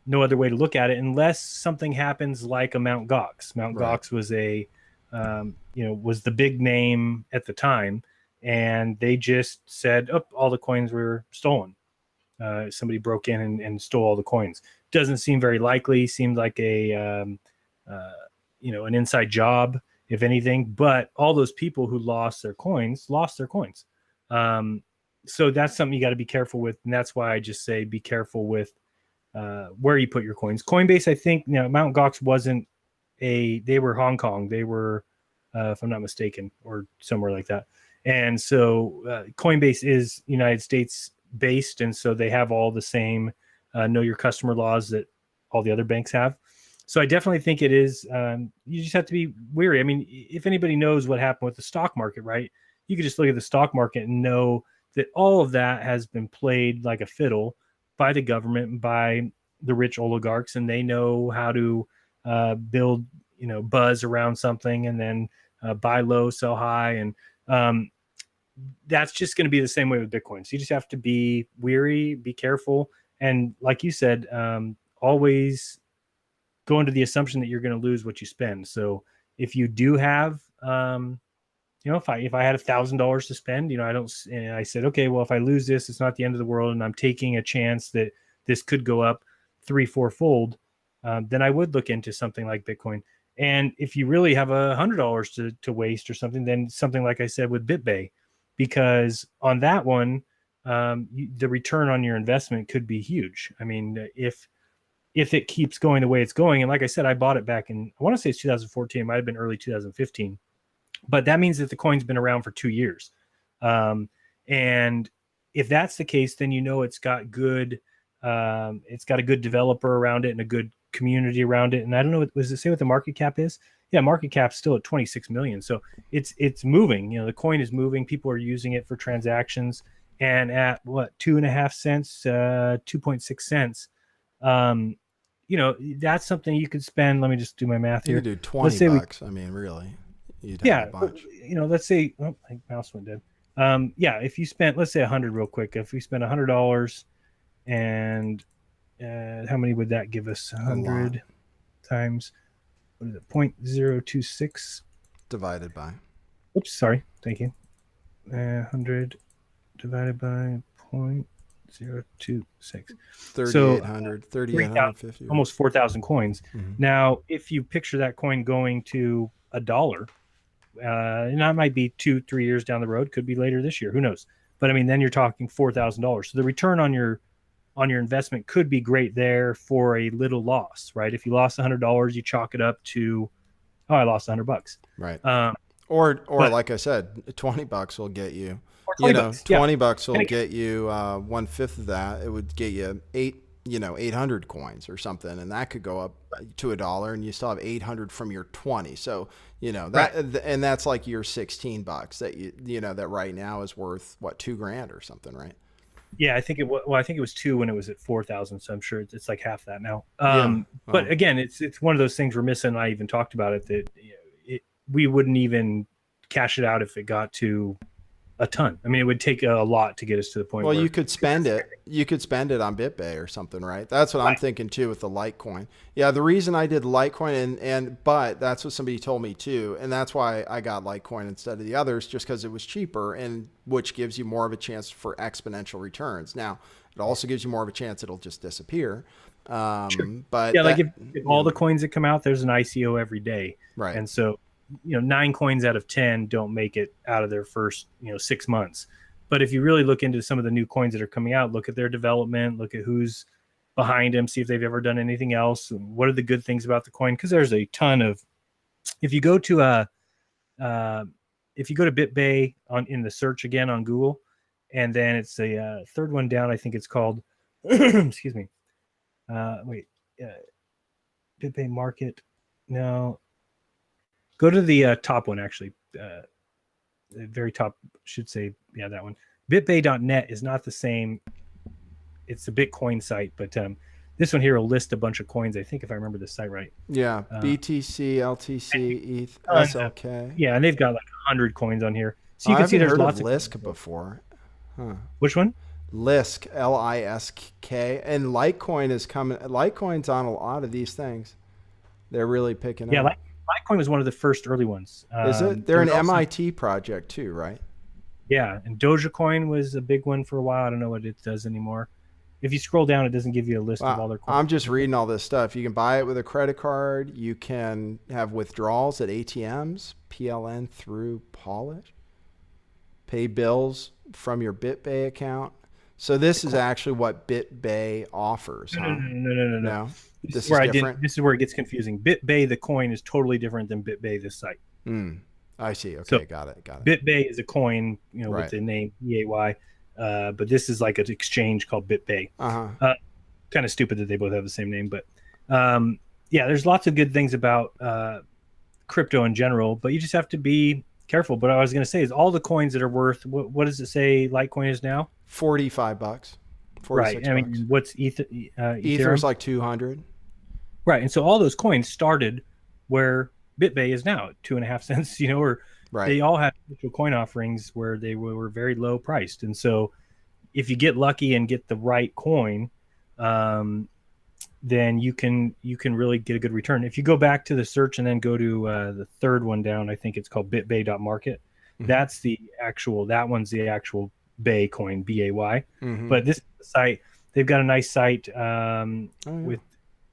no other way to look at it unless something happens like a Mount Gox. Mount Right. Gox was was the big name at the time, and they just said, "Oh, all the coins were stolen." Somebody broke in and stole all the coins. Doesn't seem very likely. Seemed like an inside job, if anything. But all those people who lost their coins. So that's something you got to be careful with, and that's why I just say be careful with where you put your coins. Coinbase, I think, Mount Gox wasn't they were Hong Kong. They were, if I'm not mistaken, or somewhere like that. And so Coinbase is United States based, and so they have all the same know your customer laws that all the other banks have. So I definitely think it is. You just have to be wary. I mean, if anybody knows what happened with the stock market, right? You could just look at the stock market and know that all of that has been played like a fiddle by the government and by the rich oligarchs, and they know how to build, buzz around something and then buy low, sell high, and that's just going to be the same way with Bitcoin. So you just have to be weary, be careful, and like you said, always go into the assumption that you're going to lose what you spend. So if you do have, if I had $1,000 to spend, I said, okay, well, if I lose this, it's not the end of the world, and I'm taking a chance that this could go up 3-4 fold, then I would look into something like Bitcoin. And if you really have $100 to waste or something, then something like I said with BitBay, because on that one, the return on your investment could be huge. I mean, if it keeps going the way it's going, and like I said, I bought it back in, I want to say it's 2014, it might have been early 2015, but that means that the coin's been around for 2 years. And if that's the case, then it's got good, it's got a good developer around it and a good community around it. And I don't know, does it say what the market cap is? Yeah, market cap's still at 26 million. So it's moving. The coin is moving. People are using it for transactions. And at what, 2.5 cents, 2.6 cents, that's something you could spend. Let me just do my math You here. could do 20 bucks. I mean, really, you'd have a bunch. Let's say, my mouse went dead. If you spent, let's say 100 real quick. If we spent $100, and how many would that give us? 100 times, what is it? 0.026 divided by. Oops, sorry. Thank you. 100 divided by 0.026. 3,800, 3,850. Almost 4,000 coins. Mhm. Now, if you picture that coin going to $1, and that might be 2-3 years down the road, could be later this year, who knows? But I mean, then you're talking $4,000. So the return on your investment could be great there for a little loss, right? If you lost $100, you chalk it up to, I lost $100. Right. But like I said, $20 will get you. Or $20, yeah. $20 will get you 1/5 of that. It would get you 800 coins or something, and that could go up to $1, and you still have 800 from your 20. So that, right. And that's like your $16 that that right now is worth what, $2,000 or something, right? Yeah, I think it was. Well, I think it was 2 when it was at 4,000. So I'm sure it's like half that now. But again, it's one of those things we're missing. I even talked about it that we wouldn't even cash it out if it got to a ton. I mean, it would take a lot to get us to the point Well, where you could spend it. You could spend it on BitBay or something, right? That's what I'm thinking too with the Litecoin. Yeah, the reason I did Litecoin but that's what somebody told me too, and that's why I got Litecoin instead of the others, just because it was cheaper and which gives you more of a chance for exponential returns. Now, it also gives you more of a chance it'll just disappear. Sure. But yeah, like if all the coins that come out, there's an ICO every day, right, and so 9 coins out of 10 don't make it out of their first 6 months. But if you really look into some of the new coins that are coming out, look at their development, look at who's behind them, see if they've ever done anything else. What are the good things about the coin? Because there's a ton of. If you go to BitBay in the search again on Google, and then it's a third one down, I think it's called. Excuse me. BitBay Market. No. Go to the top one actually. The very top should say, that one. BitBay.net is not the same. It's a Bitcoin site, but this one here will list a bunch of coins. I think if I remember the site right. Yeah, BTC, LTC, ETH, SLK. Yeah, and they've got like 100 coins on here. So you can see there's lots of Lisk before. Huh. Which one? Lisk, Lisk, and Litecoin is coming. Litecoin's on a lot of these things. They're really picking up. Yeah, Litecoin was one of the first early ones. Is it? They're an MIT project too, right? Yeah, and Dogecoin was a big one for a while. I don't know what it does anymore. If you scroll down, it doesn't give you a list of all their coins. I'm just reading all this stuff. You can buy it with a credit card. You can have withdrawals at ATMs, PLN through Polish. Pay bills from your BitBay account. So this is actually what BitBay offers. No. This is where it gets confusing. BitBay, the coin, is totally different than BitBay, the site. I see. Okay, so got it. BitBay is a coin, with the name BAY, but this is like an exchange called BitBay. Kind of stupid that they both have the same name, but there's lots of good things about crypto in general, but you just have to be careful. But what I was going to say is all the coins that are worth, what does it say Litecoin is now? $45. Right. I mean, what's Ether's like 200. Right. And so all those coins started where BitBay is now at 2.5 cents, they all had initial coin offerings where they were very low priced. And so if you get lucky and get the right coin, then you can really get a good return. If you go back to the search and then go to the third one down, I think it's called bitbay.market. That's that one's the actual Bay coin, BAY. But this is the site. They've got a nice site with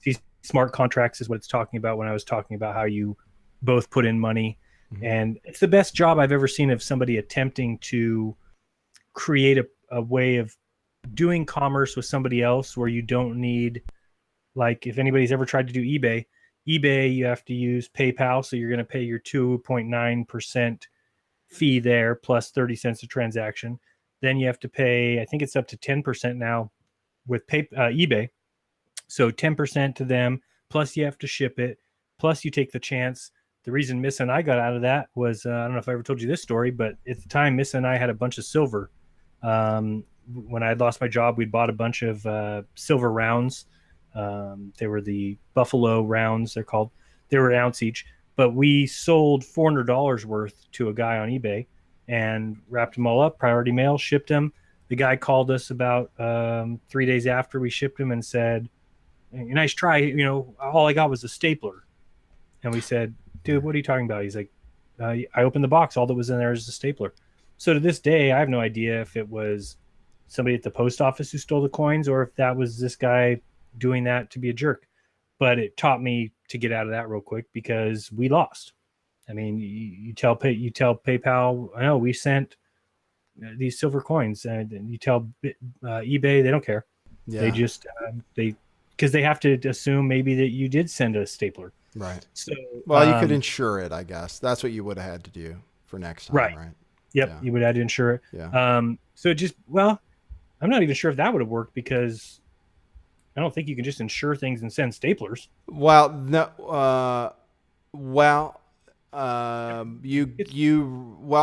these smart contracts is what it's talking about when I was talking about how you both put in money. And it's the best job I've ever seen of somebody attempting to create a way of doing commerce with somebody else where you don't need, like if anybody's ever tried to do eBay, you have to use PayPal. So you're going to pay your 2.9% fee there plus 30 cents a transaction. Then you have to pay, I think it's up to 10% now with eBay. So 10% to them, plus you have to ship it, plus you take the chance. The reason Miss and I got out of that was, I don't know if I ever told you this story, but at the time, Miss and I had a bunch of silver. When I had lost my job, we'd bought a bunch of silver rounds. They were the Buffalo rounds, they're called. They were an ounce each. But we sold $400 worth to a guy on eBay and wrapped them all up, priority mail, shipped them. The guy called us about 3 days after we shipped them and said, nice try. All I got was a stapler. And we said, dude, what are you talking about? He's like, I opened the box. All that was in there is a stapler. So to this day, I have no idea if it was somebody at the post office who stole the coins or if that was this guy doing that to be a jerk. But it taught me to get out of that real quick because we lost. I mean, you tell PayPal, I know we sent these silver coins, and you tell eBay, they don't care. Yeah. They just because they have to assume maybe that you did send a stapler. Right. So you could insure it, I guess. That's what you would have had to do for next time, right? Yep, yeah. You would have to insure it. Yeah. So I'm not even sure if that would have worked because I don't think you can just insure things and send staplers. Well, no.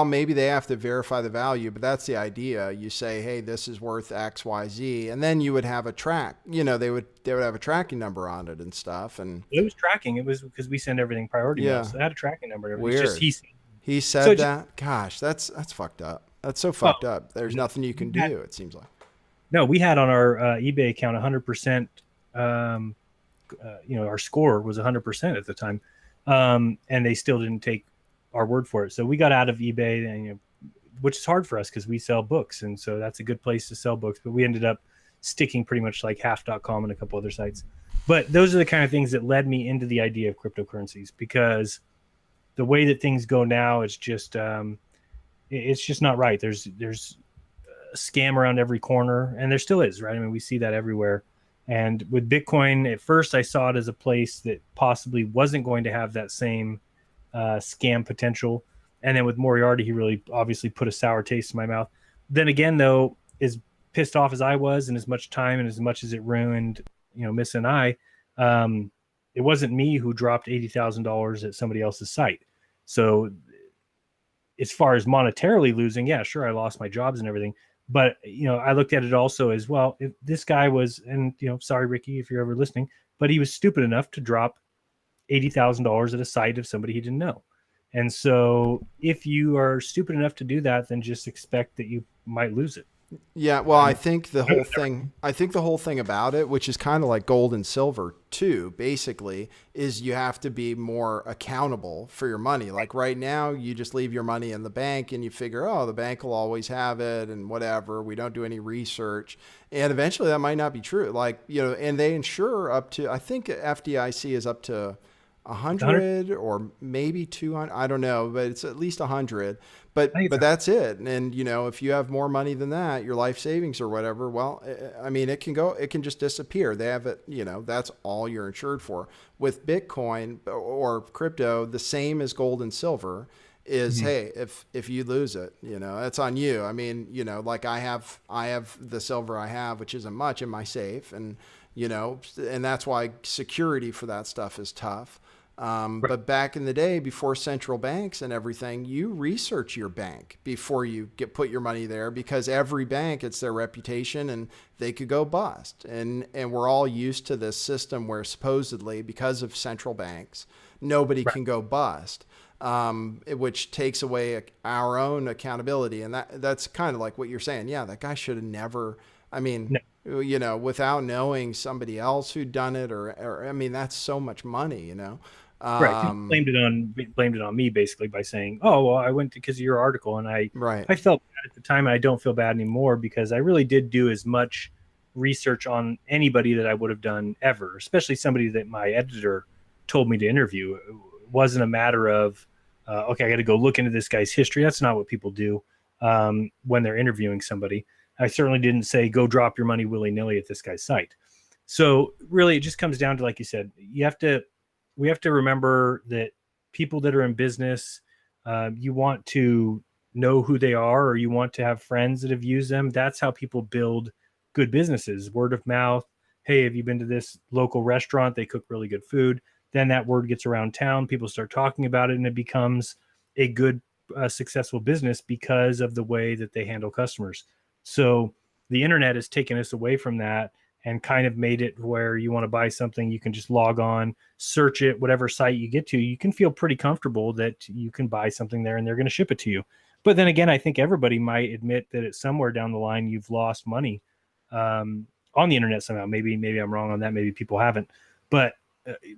Maybe they have to verify the value, but that's the idea. You say, hey, this is worth X, Y, Z, and then you would have a track. They would have a tracking number on it and stuff. And it was tracking. It was because we send everything priority. Yeah. So it had a tracking number. Weird. It's just he said that. Gosh, that's fucked up. That's so Well, fucked up. There's nothing you can do, it seems like. no, we had on our eBay account 100%. Our score was 100% at the time, and they still didn't take our word for it. So we got out of eBay, and which is hard for us because we sell books, and so that's a good place to sell books. But we ended up sticking pretty much like half.com and a couple other sites. But those are the kind of things that led me into the idea of cryptocurrencies, because the way that things go now, it's just not right. There's a scam around every corner, and there still is, right? I mean, we see that everywhere. And with Bitcoin, at first I saw it as a place that possibly wasn't going to have that same scam potential. And then with Moriarty, he really obviously put a sour taste in my mouth. Then again, though, as pissed off as I was, and as much time and as much as it ruined, Miss and I, it wasn't me who dropped $80,000 at somebody else's site. So as far as monetarily losing, yeah, sure, I lost my jobs and everything. But, I looked at it also as, well, if this guy was, and, sorry, Ricky, if you're ever listening, but he was stupid enough to drop $80,000 at a site of somebody he didn't know. And so if you are stupid enough to do that, then just expect that you might lose it. Yeah, well, I think the whole thing about it, which is kind of like gold and silver too, basically, is you have to be more accountable for your money. Like right now, you just leave your money in the bank and you figure, oh, the bank will always have it and whatever. We don't do any research. And eventually that might not be true. Like, and they insure up to, I think FDIC is up to 100 or maybe 200. I don't know, but it's at least 100. But that's it. And if you have more money than that, your life savings or whatever, well, I mean, it can just disappear. They have it, that's all you're insured for. With Bitcoin or crypto, the same as gold and silver is, hey, if you lose it, that's on you. I mean, like I have the silver I have, which isn't much, in my safe, and and that's why security for that stuff is tough. But back in the day, before central banks and everything, you research your bank before you put your money there, because every bank, it's their reputation and they could go bust. And we're all used to this system where supposedly, because of central banks, nobody can go bust, which takes away our own accountability. And that's kind of like what you're saying. Yeah, that guy should have never, I mean, without knowing somebody else who'd done it, or I mean, that's so much money, Right. Blamed it on me, basically, by saying, oh, well, I went because of your article, and I felt bad at the time, and I don't feel bad anymore, because I really did do as much research on anybody that I would have done ever, especially somebody that my editor told me to interview. It wasn't a matter of, okay, I got to go look into this guy's history. That's not what people do when they're interviewing somebody. I certainly didn't say, go drop your money willy-nilly at this guy's site. So really, it just comes down to, like you said, we have to remember that people that are in business, you want to know who they are, or you want to have friends that have used them. That's how people build good businesses. Word of mouth. Hey, have you been to this local restaurant? They cook really good food. Then that word gets around town. People start talking about it, and it becomes a good, successful business because of the way that they handle customers. So the internet has taken us away from that and kind of made it where you want to buy something, you can just log on, search it, whatever site you get to, you can feel pretty comfortable that you can buy something there and they're going to ship it to you. But then again, I think everybody might admit that it's somewhere down the line you've lost money on the internet somehow. Maybe I'm wrong on that. Maybe people haven't. But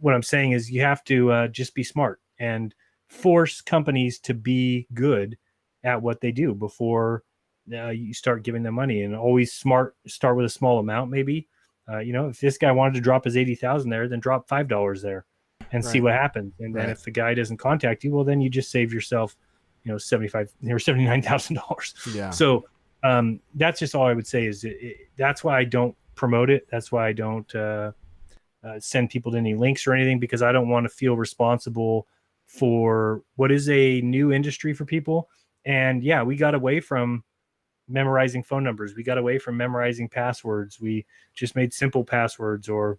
what I'm saying is you have to just be smart and force companies to be good at what they do before you start giving them money. And always start with a small amount, maybe. If this guy wanted to drop his 80,000 there, then drop $5 there and see what happens. And then if the guy doesn't contact you, well, then you just save yourself, $75,000 or $79,000. Yeah. So that's just all I would say is that's why I don't promote it. That's why I don't send people to any links or anything, because I don't want to feel responsible for what is a new industry for people. And yeah, we got away from memorizing phone numbers. We got away from memorizing passwords. We just made simple passwords, or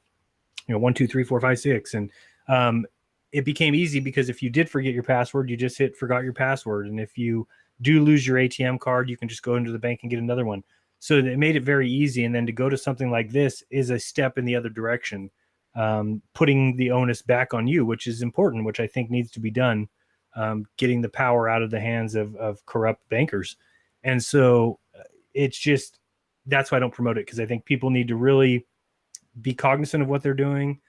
1, 2, 3, 4, 5, 6. And it became easy because if you did forget your password, you just hit forgot your password. And if you do lose your ATM card, you can just go into the bank and get another one. So it made it very easy. And then to go to something like this is a step in the other direction, putting the onus back on you, which is important, which I think needs to be done, getting the power out of the hands of corrupt bankers. And so it's just, that's why I don't promote it, because I think people need to really be cognizant of what they're doing,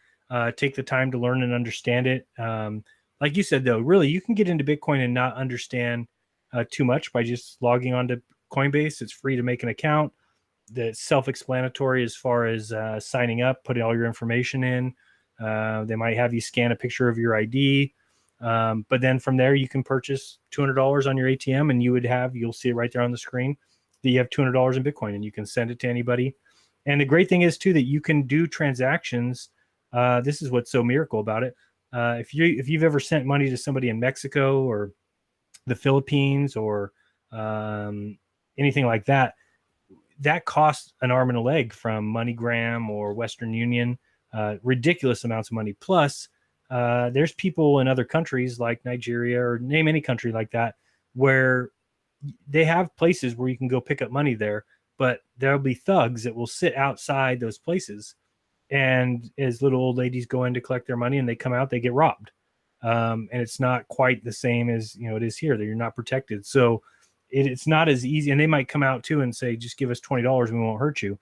take the time to learn and understand it. Like you said, though, really, you can get into Bitcoin and not understand too much by just logging onto Coinbase. It's free to make an account. That's self-explanatory as far as signing up, putting all your information in. They might have you scan a picture of your ID. But then from there, you can purchase $200 on your ATM, and you'll see it right there on the screen that you have $200 in Bitcoin, and you can send it to anybody. And the great thing is too that you can do transactions. This is what's so miracle about it. If you've ever sent money to somebody in Mexico or the Philippines or anything like that, that costs an arm and a leg from MoneyGram or Western Union, ridiculous amounts of money. Plus, there's people in other countries like Nigeria, or name any country like that, where they have places where you can go pick up money there, but there'll be thugs that will sit outside those places. And as little old ladies go in to collect their money and they come out, they get robbed. And it's not quite the same as, it is here, that you're not protected. So it's not as easy. And they might come out too and say, just give us $20 and we won't hurt you.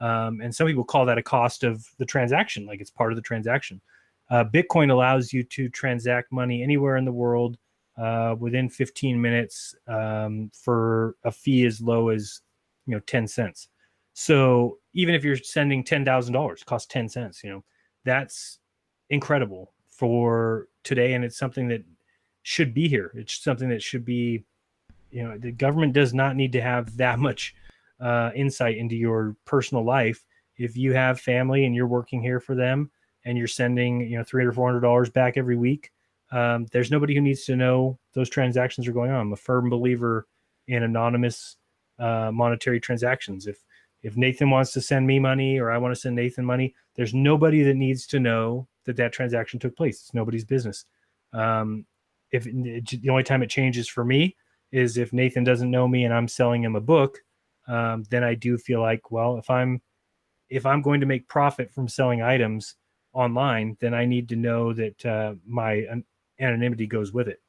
And some people call that a cost of the transaction, like it's part of the transaction. Bitcoin allows you to transact money anywhere in the world within 15 minutes for a fee as low as 10 cents. So even if you're sending $10,000, it costs 10 cents. That's incredible for today, and it's something that should be here. It's something that should be. The government does not need to have that much insight into your personal life. If you have family and you're working here for them, and you're sending $300 or $400 back every week, there's nobody who needs to know those transactions are going on. I'm a firm believer in anonymous monetary transactions. If Nathan wants to send me money, or I want to send Nathan money, there's nobody that needs to know that transaction took place. It's nobody's business. If the only time it changes for me is if Nathan doesn't know me and I'm selling him a book, then I do feel like, well, if I'm going to make profit from selling items online, then I need to know that my anonymity goes with it.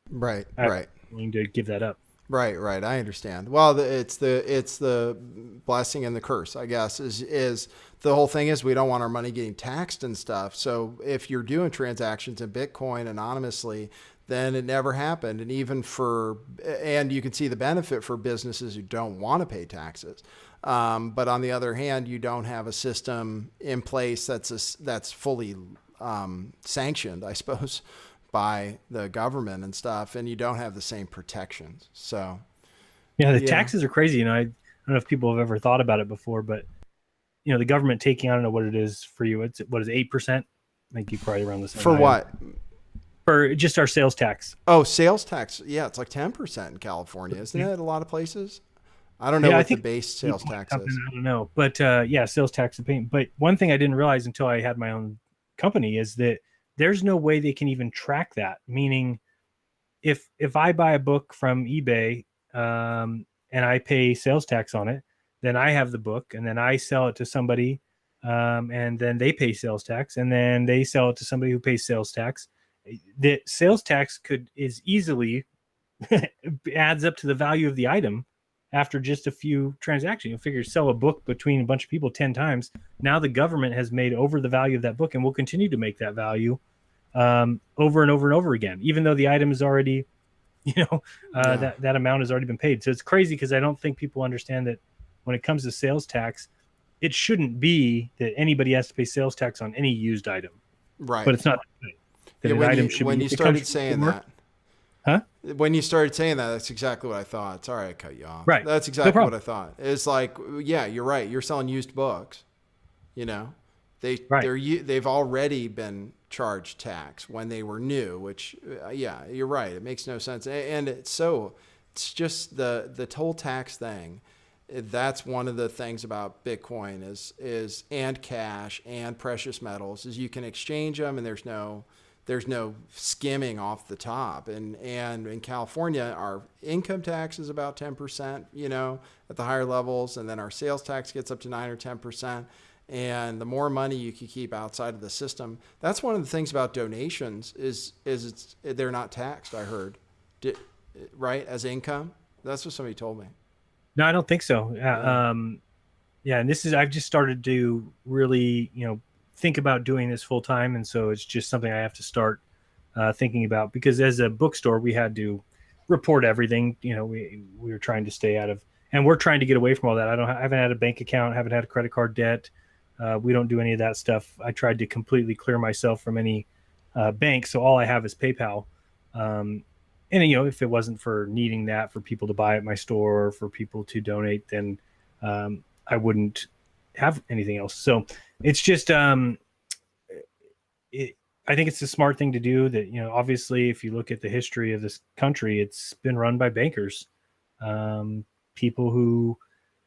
Right. I'm willing to give that up. Right. I understand. Well, it's the blessing and the curse, I guess, is the whole thing is we don't want our money getting taxed and stuff. So if you're doing transactions in Bitcoin anonymously, then it never happened. And and you can see the benefit for businesses who don't want to pay taxes. But on the other hand, you don't have a system in place that's fully sanctioned, I suppose, by the government and stuff, and you don't have the same protections. So, the taxes are crazy. I don't know if people have ever thought about it before, but the government taking, I don't know what it is for you. What is 8%? I think you probably around the same. For what? For just our sales tax. Oh, sales tax. Yeah, it's like 10% in California, isn't it? A lot of places. I don't know what the base sales tax is. I don't know, but sales tax and payment. But one thing I didn't realize until I had my own company is that there's no way they can even track that. Meaning, if I buy a book from eBay and I pay sales tax on it, then I have the book, and then I sell it to somebody, and then they pay sales tax, and then they sell it to somebody who pays sales tax. The sales tax is easily adds up to the value of the item after just a few transactions. You figure sell a book between a bunch of people 10 times. Now the government has made over the value of that book and will continue to make that value over and over and over again, even though the item is already, that amount has already been paid. So it's crazy because I don't think people understand that when it comes to sales tax, it shouldn't be that anybody has to pay sales tax on any used item. Right. But it's not. When you started saying that, that's exactly what I thought. Sorry, I cut you off. Right. That's exactly what I thought. It's like, yeah, you're right. You're selling used books. They've already been charged tax when they were new, which, you're right. It makes no sense. And it's just the toll tax thing. That's one of the things about Bitcoin is and cash and precious metals is you can exchange them and there's no skimming off the top. And in California, our income tax is about 10%, at the higher levels. And then our sales tax gets up to 9 or 10%. And the more money you can keep outside of the system, that's one of the things about donations is they're not taxed, I heard, right? As income. That's what somebody told me. No, I don't think so. Yeah. Yeah, and I've just started to really, think about doing this full time, and so it's just something I have to start thinking about, because as a bookstore, we had to report everything. We were trying to stay out of, and we're trying to get away from all that. I haven't had a bank account, haven't had a credit card debt. We don't do any of that stuff. I tried to completely clear myself from any bank, so all I have is PayPal. And if it wasn't for needing that for people to buy at my store or for people to donate, then I wouldn't have anything else. So it's just I think it's a smart thing to do. That obviously, if you look at the history of this country, it's been run by bankers, people who,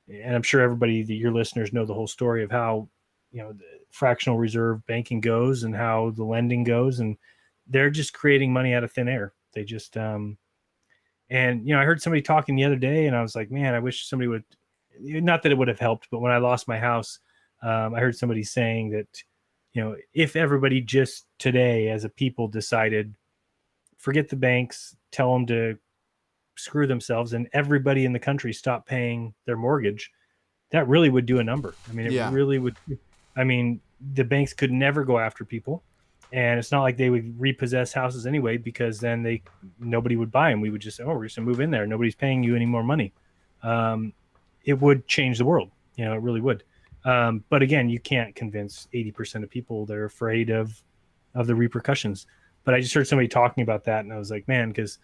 and I'm sure everybody, your listeners, know the whole story of how the fractional reserve banking goes and how the lending goes, and they're just creating money out of thin air. They just and I heard somebody talking the other day, and I was like, man, I wish somebody would. Not that it would have helped, but when I lost my house, I heard somebody saying that if everybody just today as a people decided, forget the banks, tell them to screw themselves, and everybody in the country stop paying their mortgage, that really would do a number. I mean, it really would. I mean, the banks could never go after people, and it's not like they would repossess houses anyway, because then nobody would buy them. We would just say, oh, we're just gonna move in there. Nobody's paying you any more money. It would change the world. It really would. But again, you can't convince 80% of people. They're afraid of the repercussions. But I just heard somebody talking about that, and I was like, man, because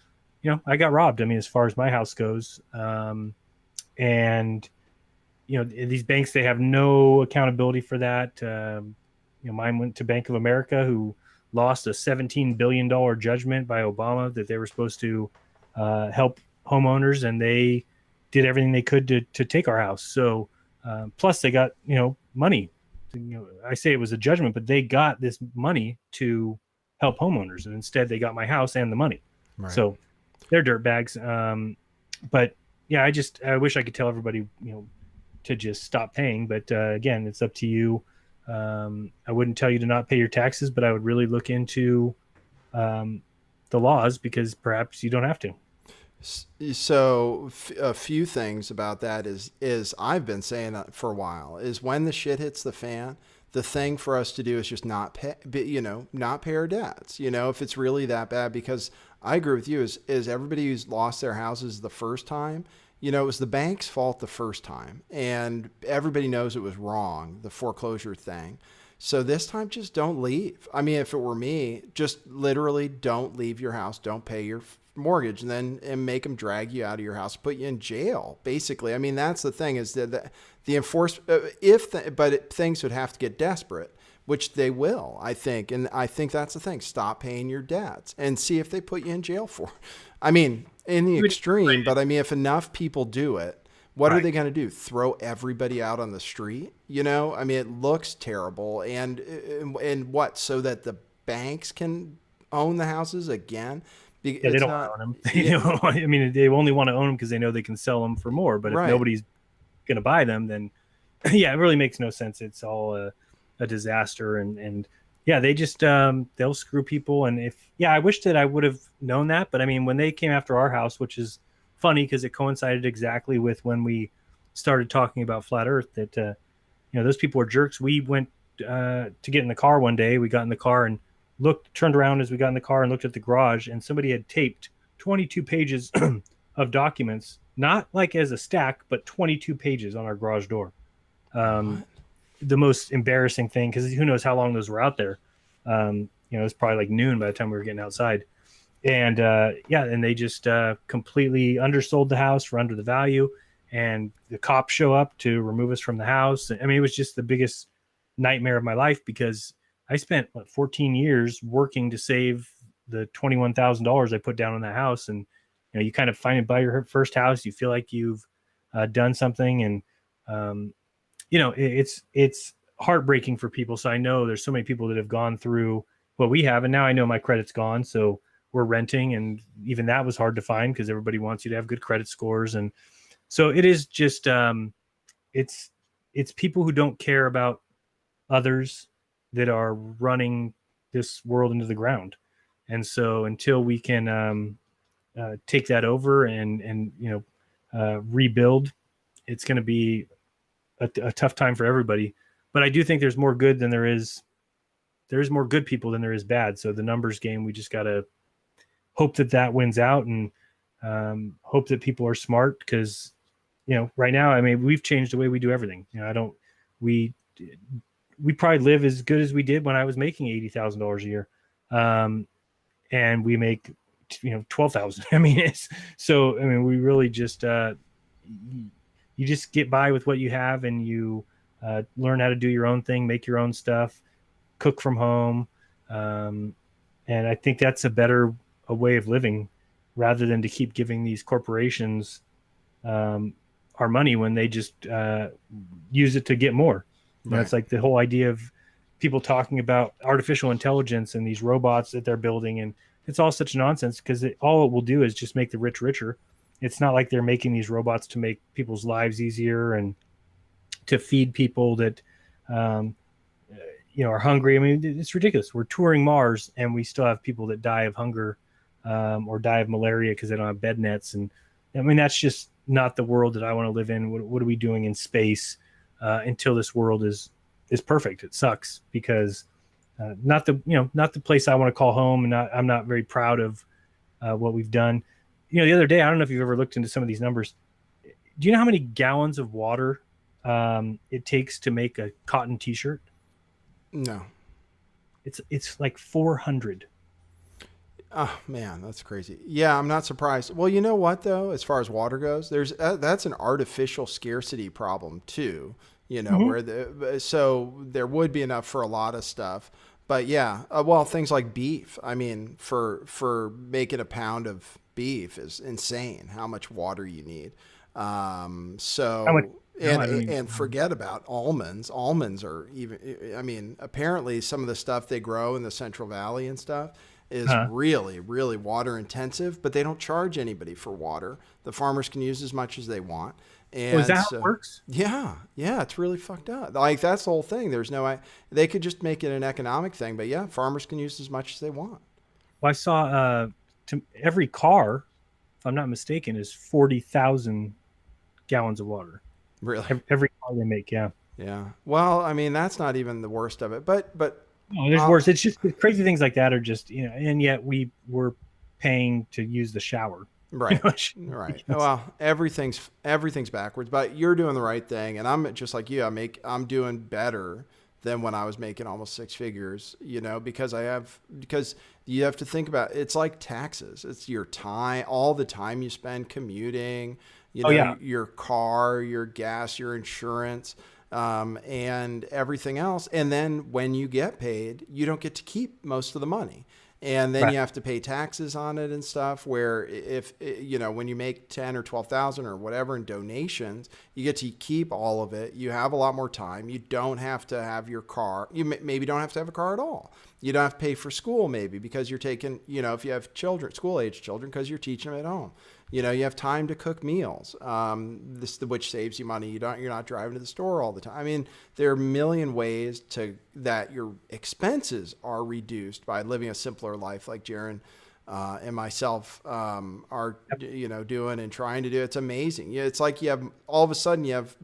I got robbed. I mean, as far as my house goes, and these banks, they have no accountability for that. Mine went to Bank of America, who lost a $17 billion judgment by Obama that they were supposed to help homeowners, and they did everything they could to take our house. So plus they got money. I say it was a judgment, but they got this money to help homeowners, and instead they got my house and the money. Right. So they're dirtbags. But yeah, I wish I could tell everybody to just stop paying, but again, it's up to you. I wouldn't tell you to not pay your taxes, but I would really look into the laws, because perhaps you don't have to. So a few things about that is I've been saying that for a while, is when the shit hits the fan, the thing for us to do is just not pay, not pay our debts, if it's really that bad, because I agree with you, is everybody who's lost their houses the first time, it was the bank's fault the first time, and everybody knows it was wrong, the foreclosure thing. So this time, just don't leave. I mean, if it were me, just literally don't leave your house, don't pay your mortgage, and make them drag you out of your house, put you in jail, basically. I mean, that's the thing, is that the enforcement, things would have to get desperate, which they will, I think. And I think that's the thing. Stop paying your debts and see if they put you in jail for it. I mean, in the extreme, but I mean, if enough people do it, what are they going to do? Throw everybody out on the street? I mean, it looks terrible. And what? So that the banks can own the houses again? Yeah, they don't want to own them. I mean, they only want to own them because they know they can sell them for more. But if nobody's going to buy them, then yeah, it really makes no sense. It's all a disaster. And yeah, they just they'll screw people. And I wish that I would have known that. But I mean, when they came after our house, which is funny because it coincided exactly with when we started talking about flat Earth, that those people were jerks. We went to get in the car one day. We got in the car and turned around as we got in the car and looked at the garage, and somebody had taped 22 pages of documents, not like as a stack, but 22 pages on our garage door. The most embarrassing thing, because who knows how long those were out there. It was probably like noon by the time we were getting outside. And and they just completely undersold the house for under the value, and the cops show up to remove us from the house. I mean, it was just the biggest nightmare of my life, because I spent 14 years working to save the $21,000 I put down on that house. And, you kind of finally buy your first house, you feel like you've done something. And, it's heartbreaking for people. So I know there's so many people that have gone through what we have. And now I know my credit's gone. So we're renting. And even that was hard to find, because everybody wants you to have good credit scores. And so it is just, it's people who don't care about others that are running this world into the ground. And so until we can take that over and rebuild, it's going to be a tough time for everybody. But I do think there's more good than there's more good people than there is bad. So the numbers game, we just got to hope that wins out, and hope that people are smart, because, right now, I mean, we've changed the way we do everything. We probably live as good as we did when I was making $80,000 a year. And we make, 12,000. I mean, we really just, you just get by with what you have, and you learn how to do your own thing, make your own stuff, cook from home. And I think that's a way of living, rather than to keep giving these corporations our money when they just use it to get more. Right. It's like the whole idea of people talking about artificial intelligence and these robots that they're building, and it's all such nonsense, because all it will do is just make the rich richer. It's not like they're making these robots to make people's lives easier and to feed people that are hungry. I mean, it's ridiculous. We're touring Mars, and we still have people that die of hunger or die of malaria because they don't have bed nets. And I mean, that's just not the world that I want to live in. What are we doing in space until this world is perfect? It sucks, because not the place I want to call home, and I'm not very proud of what we've done. The other day, I don't know if you've ever looked into some of these numbers. Do you know how many gallons of water it takes to make a cotton T-shirt? No. It's like 400. Oh man, that's crazy. Yeah, I'm not surprised. Well, you know what though, as far as water goes, that's an artificial scarcity problem too. So there would be enough for a lot of stuff. But yeah, things like beef. I mean, for making a pound of beef is insane how much water you need. And forget about almonds. Almonds are even, I mean, apparently some of the stuff they grow in the Central Valley and stuff is really, really water intensive, but they don't charge anybody for water. The farmers can use as much as they want. And is that how it works? Yeah, it's really fucked up. Like, that's the whole thing. They could just make it an economic thing, but yeah, farmers can use as much as they want. Well, I saw every car, if I'm not mistaken, is 40,000 gallons of water. Really? Every car they make, yeah. Yeah. Well, I mean, that's not even the worst of it, but no, there's worse. It's just crazy things like that are just, and yet we were paying to use the shower. Right. Right. Well, everything's backwards, but you're doing the right thing. And I'm just like you. I'm doing better than when I was making almost six figures, because you have to think about, it's like taxes. It's your time, all the time you spend commuting, your car, your gas, your insurance, and everything else. And then when you get paid, you don't get to keep most of the money. And then you have to pay taxes on it and stuff, where if, when you make 10 or 12,000 or whatever in donations, you get to keep all of it. You have a lot more time. You don't have to have your car. You maybe don't have to have a car at all. You don't have to pay for school, maybe, because you're taking, if you have children, school age children, because you're teaching them at home. You have time to cook meals, which saves you money. You're not driving to the store all the time. I mean, there are a million ways that your expenses are reduced by living a simpler life, like Jaron and myself are, doing and trying to do. It's amazing. It's like all of a sudden you have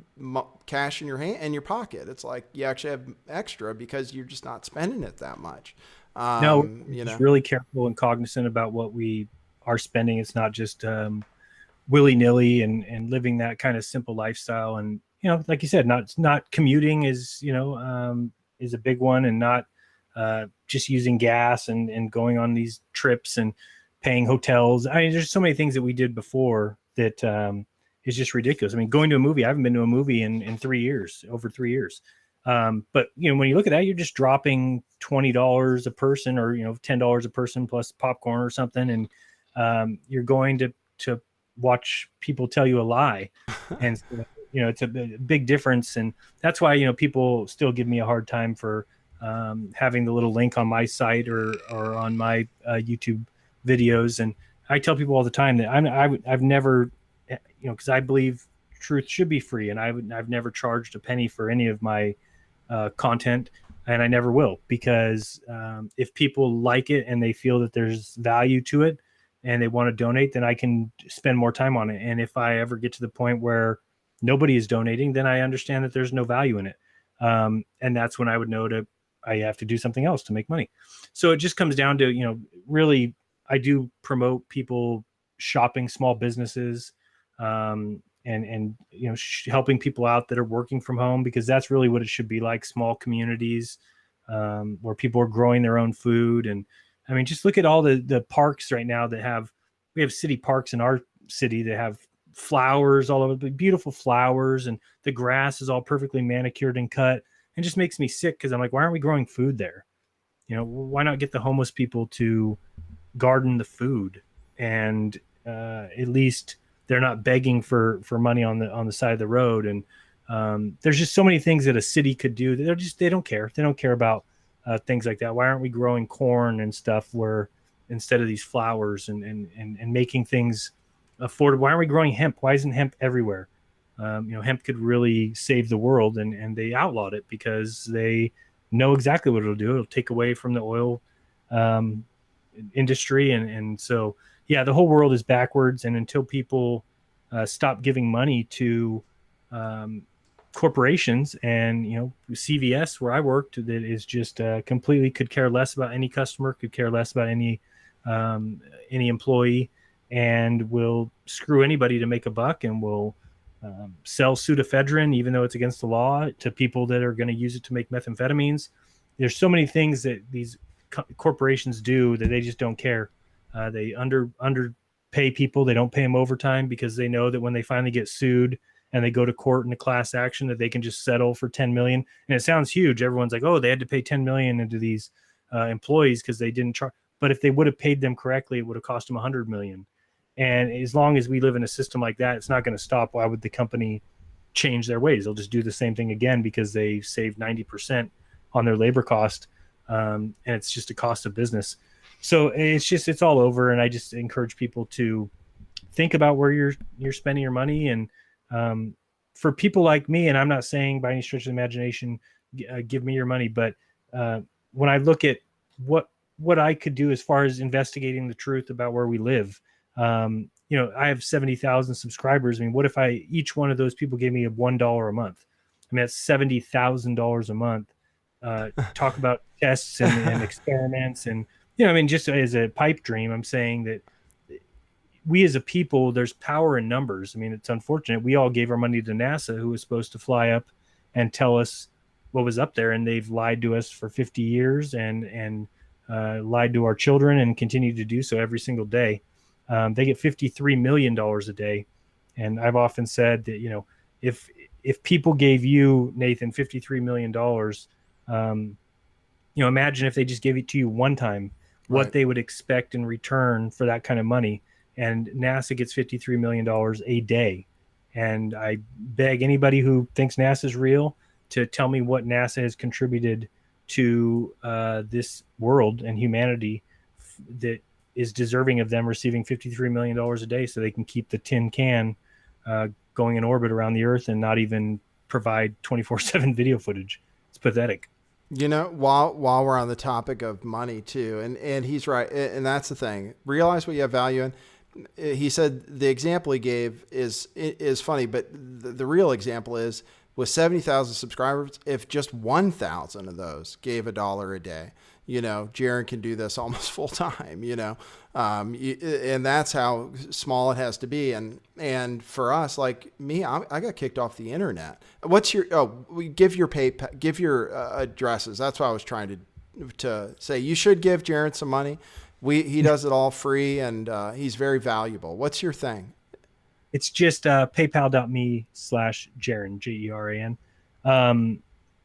cash in your hand and your pocket. It's like you actually have extra because you're just not spending it that much. Just really careful and cognizant about what we are spending. It's not just willy-nilly and living that kind of simple lifestyle. And, like you said, not commuting is a big one, and not just using gas and going on these trips and paying hotels. I mean, there's so many things that we did before that is just ridiculous. I mean, going to a movie, I haven't been to a movie in 3 years, over 3 years. But when you look at that, you're just dropping $20 a person, or $10 a person plus popcorn or something, and you're going to watch people tell you a lie. And it's a big difference. And that's why people still give me a hard time for having the little link on my site or on my YouTube videos. And I tell people all the time that I've never, because I believe truth should be free, and I've never charged a penny for any of my content, and I never will, because if people like it and they feel that there's value to it, and they want to donate, then I can spend more time on it. And if I ever get to the point where nobody is donating, then I understand that there's no value in it. And that's when I would know I have to do something else to make money. So it just comes down to, really, I do promote people shopping small businesses, and helping people out that are working from home, because that's really what it should be like, small communities, where people are growing their own food. And I mean, just look at all the parks right now we have city parks in our city that have flowers all over, beautiful flowers, and the grass is all perfectly manicured and cut. And just makes me sick, because I'm like, why aren't we growing food there? Why not get the homeless people to garden the food, and at least they're not begging for money on the side of the road. And there's just so many things that a city could do. They don't care. They don't care about things like that. Why aren't we growing corn and stuff where instead of these flowers, and making things affordable? Why aren't we growing hemp? Why isn't hemp everywhere? Hemp could really save the world, and they outlawed it because they know exactly what it'll do. It'll take away from the oil industry. And so, yeah, the whole world is backwards. And until people stop giving money to corporations, and CVS, where I worked, that is just completely could care less about any customer, could care less about any employee, and will screw anybody to make a buck, and will sell pseudoephedrine, even though it's against the law, to people that are going to use it to make methamphetamines. There's so many things that these corporations do that they just don't care. They underpay people. They don't pay them overtime, because they know that when they finally get sued and they go to court in a class action, that they can just settle for 10 million. And it sounds huge. Everyone's like, oh, they had to pay 10 million into these employees because they didn't charge. But if they would have paid them correctly, it would have cost them 100 million. And as long as we live in a system like that, it's not going to stop. Why would the company change their ways? They'll just do the same thing again, because they saved 90% on their labor cost. And it's just a cost of business. So it's all over. And I just encourage people to think about where you're spending your money. And for people like me, and I'm not saying by any stretch of the imagination, give me your money, but when I look at what I could do as far as investigating the truth about where we live, I have 70,000 subscribers. I mean, what if each one of those people gave me $1 a month? I mean, that's $70,000 a month. Talk about tests and experiments, and just as a pipe dream, I'm saying that we as a people, there's power in numbers. I mean, it's unfortunate. We all gave our money to NASA, who was supposed to fly up and tell us what was up there, and they've lied to us for 50 years and lied to our children, and continue to do so every single day. They get $53 million a day. And I've often said that, if people gave you, Nathan, $53 million, imagine if they just gave it to you one time, what they would expect in return for that kind of money. And NASA gets $53 million a day. And I beg anybody who thinks NASA is real to tell me what NASA has contributed to this world and humanity that is deserving of them receiving $53 million a day, so they can keep the tin can going in orbit around the Earth and not even provide 24/7 video footage. It's pathetic. While we're on the topic of money too, and he's right, and that's the thing. Realize what you have value in. He said the example he gave is funny, but the real example is with 70,000 subscribers, if just 1,000 of those gave $1 a day, Jaron can do this almost full time, and that's how small it has to be. And for us, like me, I got kicked off the internet. What's give your give your addresses. That's what I was trying to say. You should give Jaron some money. He does it all free, and he's very valuable. What's your thing? It's just paypal.me/Jeran, Jeran.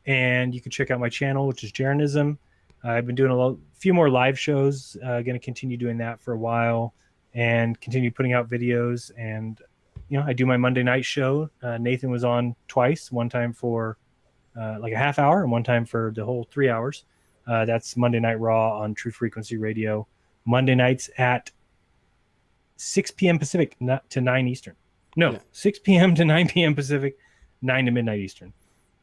And you can check out my channel, which is Jeranism. I've been doing a few more live shows, going to continue doing that for a while and continue putting out videos. And, I do my Monday night show. Nathan was on twice, one time for like a half hour and one time for the whole 3 hours. That's Monday Night Raw on True Frequency Radio. Monday nights at 6 p.m. Pacific to 9 Eastern. No, 6 p.m. to 9 p.m. Pacific, 9 to midnight Eastern.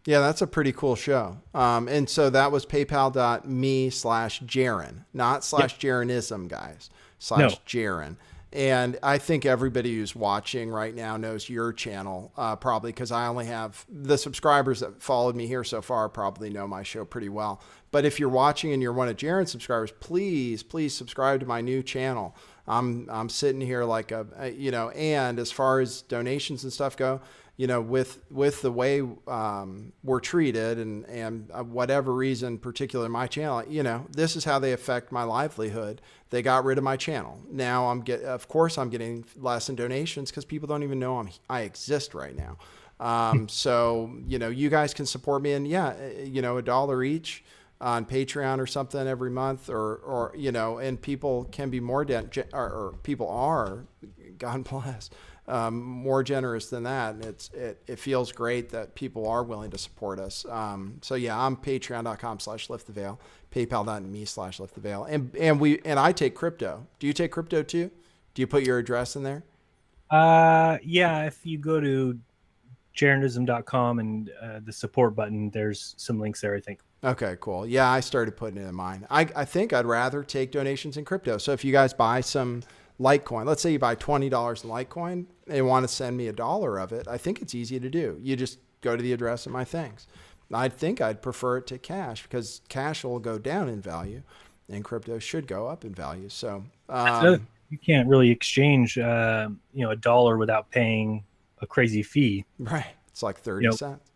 Yeah, that's a pretty cool show. And so that was paypal.me/Jeran, not /Jeranism, guys. patreon.com/Jeran. And I think everybody who's watching right now knows your channel, probably because I only have the subscribers that followed me here so far probably know my show pretty well. But if you're watching and you're one of Jeran's subscribers, please subscribe to my new channel. I'm sitting here like and as far as donations and stuff go, with the way we're treated and whatever reason, particularly my channel, this is how they affect my livelihood. They got rid of my channel. Now I'm getting less in donations because people don't even know I exist right now. So, you guys can support me, and $1 each on Patreon or something every month, or and people can be more or people are, God bless, more generous than that. And it feels great that people are willing to support us. So yeah, I'm patreon.com/lifttheveil, paypal.me/lifttheveil. And I take crypto. Do you take crypto too? Do you put your address in there? Yeah. If you go to Jeranism.com and the support button, there's some links there, I think. Okay, cool. Yeah, I started putting it in mine. I think I'd rather take donations in crypto. So if you guys buy some Litecoin, let's say you buy $20 in Litecoin and want to send me $1 of it, I think it's easy to do. You just go to the address of my things. I think I'd prefer it to cash because cash will go down in value and crypto should go up in value. So you can't really exchange $1 without paying a crazy fee. Right. It's like 30 cents.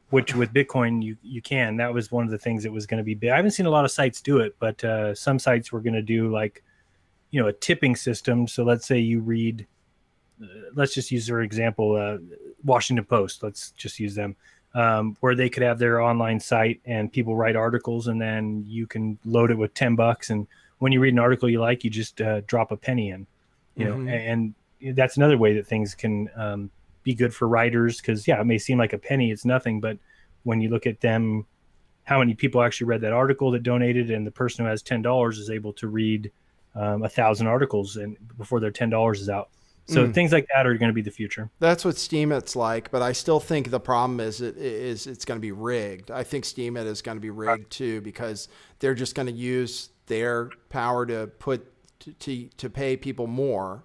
Which with Bitcoin, you can. That was one of the things that was going to be big. I haven't seen a lot of sites do it, but some sites were going to do like, a tipping system. So let's say you read, let's just use their example, Washington Post. Let's just use them, where they could have their online site and people write articles, and then you can load it with $10. And when you read an article you like, you just drop a penny in, and that's another way that things can be good for writers, because it may seem like a penny, it's nothing, but when you look at them, how many people actually read that article that donated, and the person who has $10 is able to read 1,000 articles and before their $10 is out. So things like that are going to be the future. That's what Steemit's like, but I still think the problem is it's going to be rigged. I think Steemit is going to be rigged too, because they're just going to use their power to pay people more,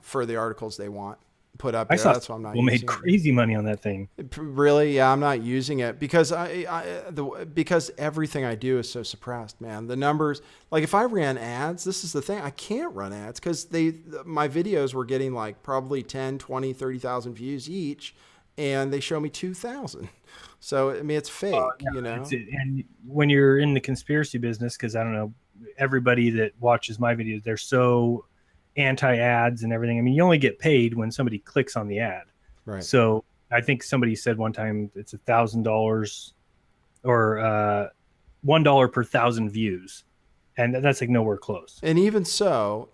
for the articles they want put up there. That's why I'm not. People made crazy money on that thing. Really? Yeah, I'm not using it because because everything I do is so suppressed, man. The numbers, like if I ran ads, this is the thing, I can't run ads because my videos were getting like probably 10, 20, 30,000 views each, and they show me 2,000. So I mean, it's fake, And when you're in the conspiracy business, because I don't know, everybody that watches my videos, they're so anti-ads and everything. I mean, you only get paid when somebody clicks on the ad. Right. So I think somebody said one time it's $1,000 or $1 per 1,000 views, and that's like nowhere close. And even so,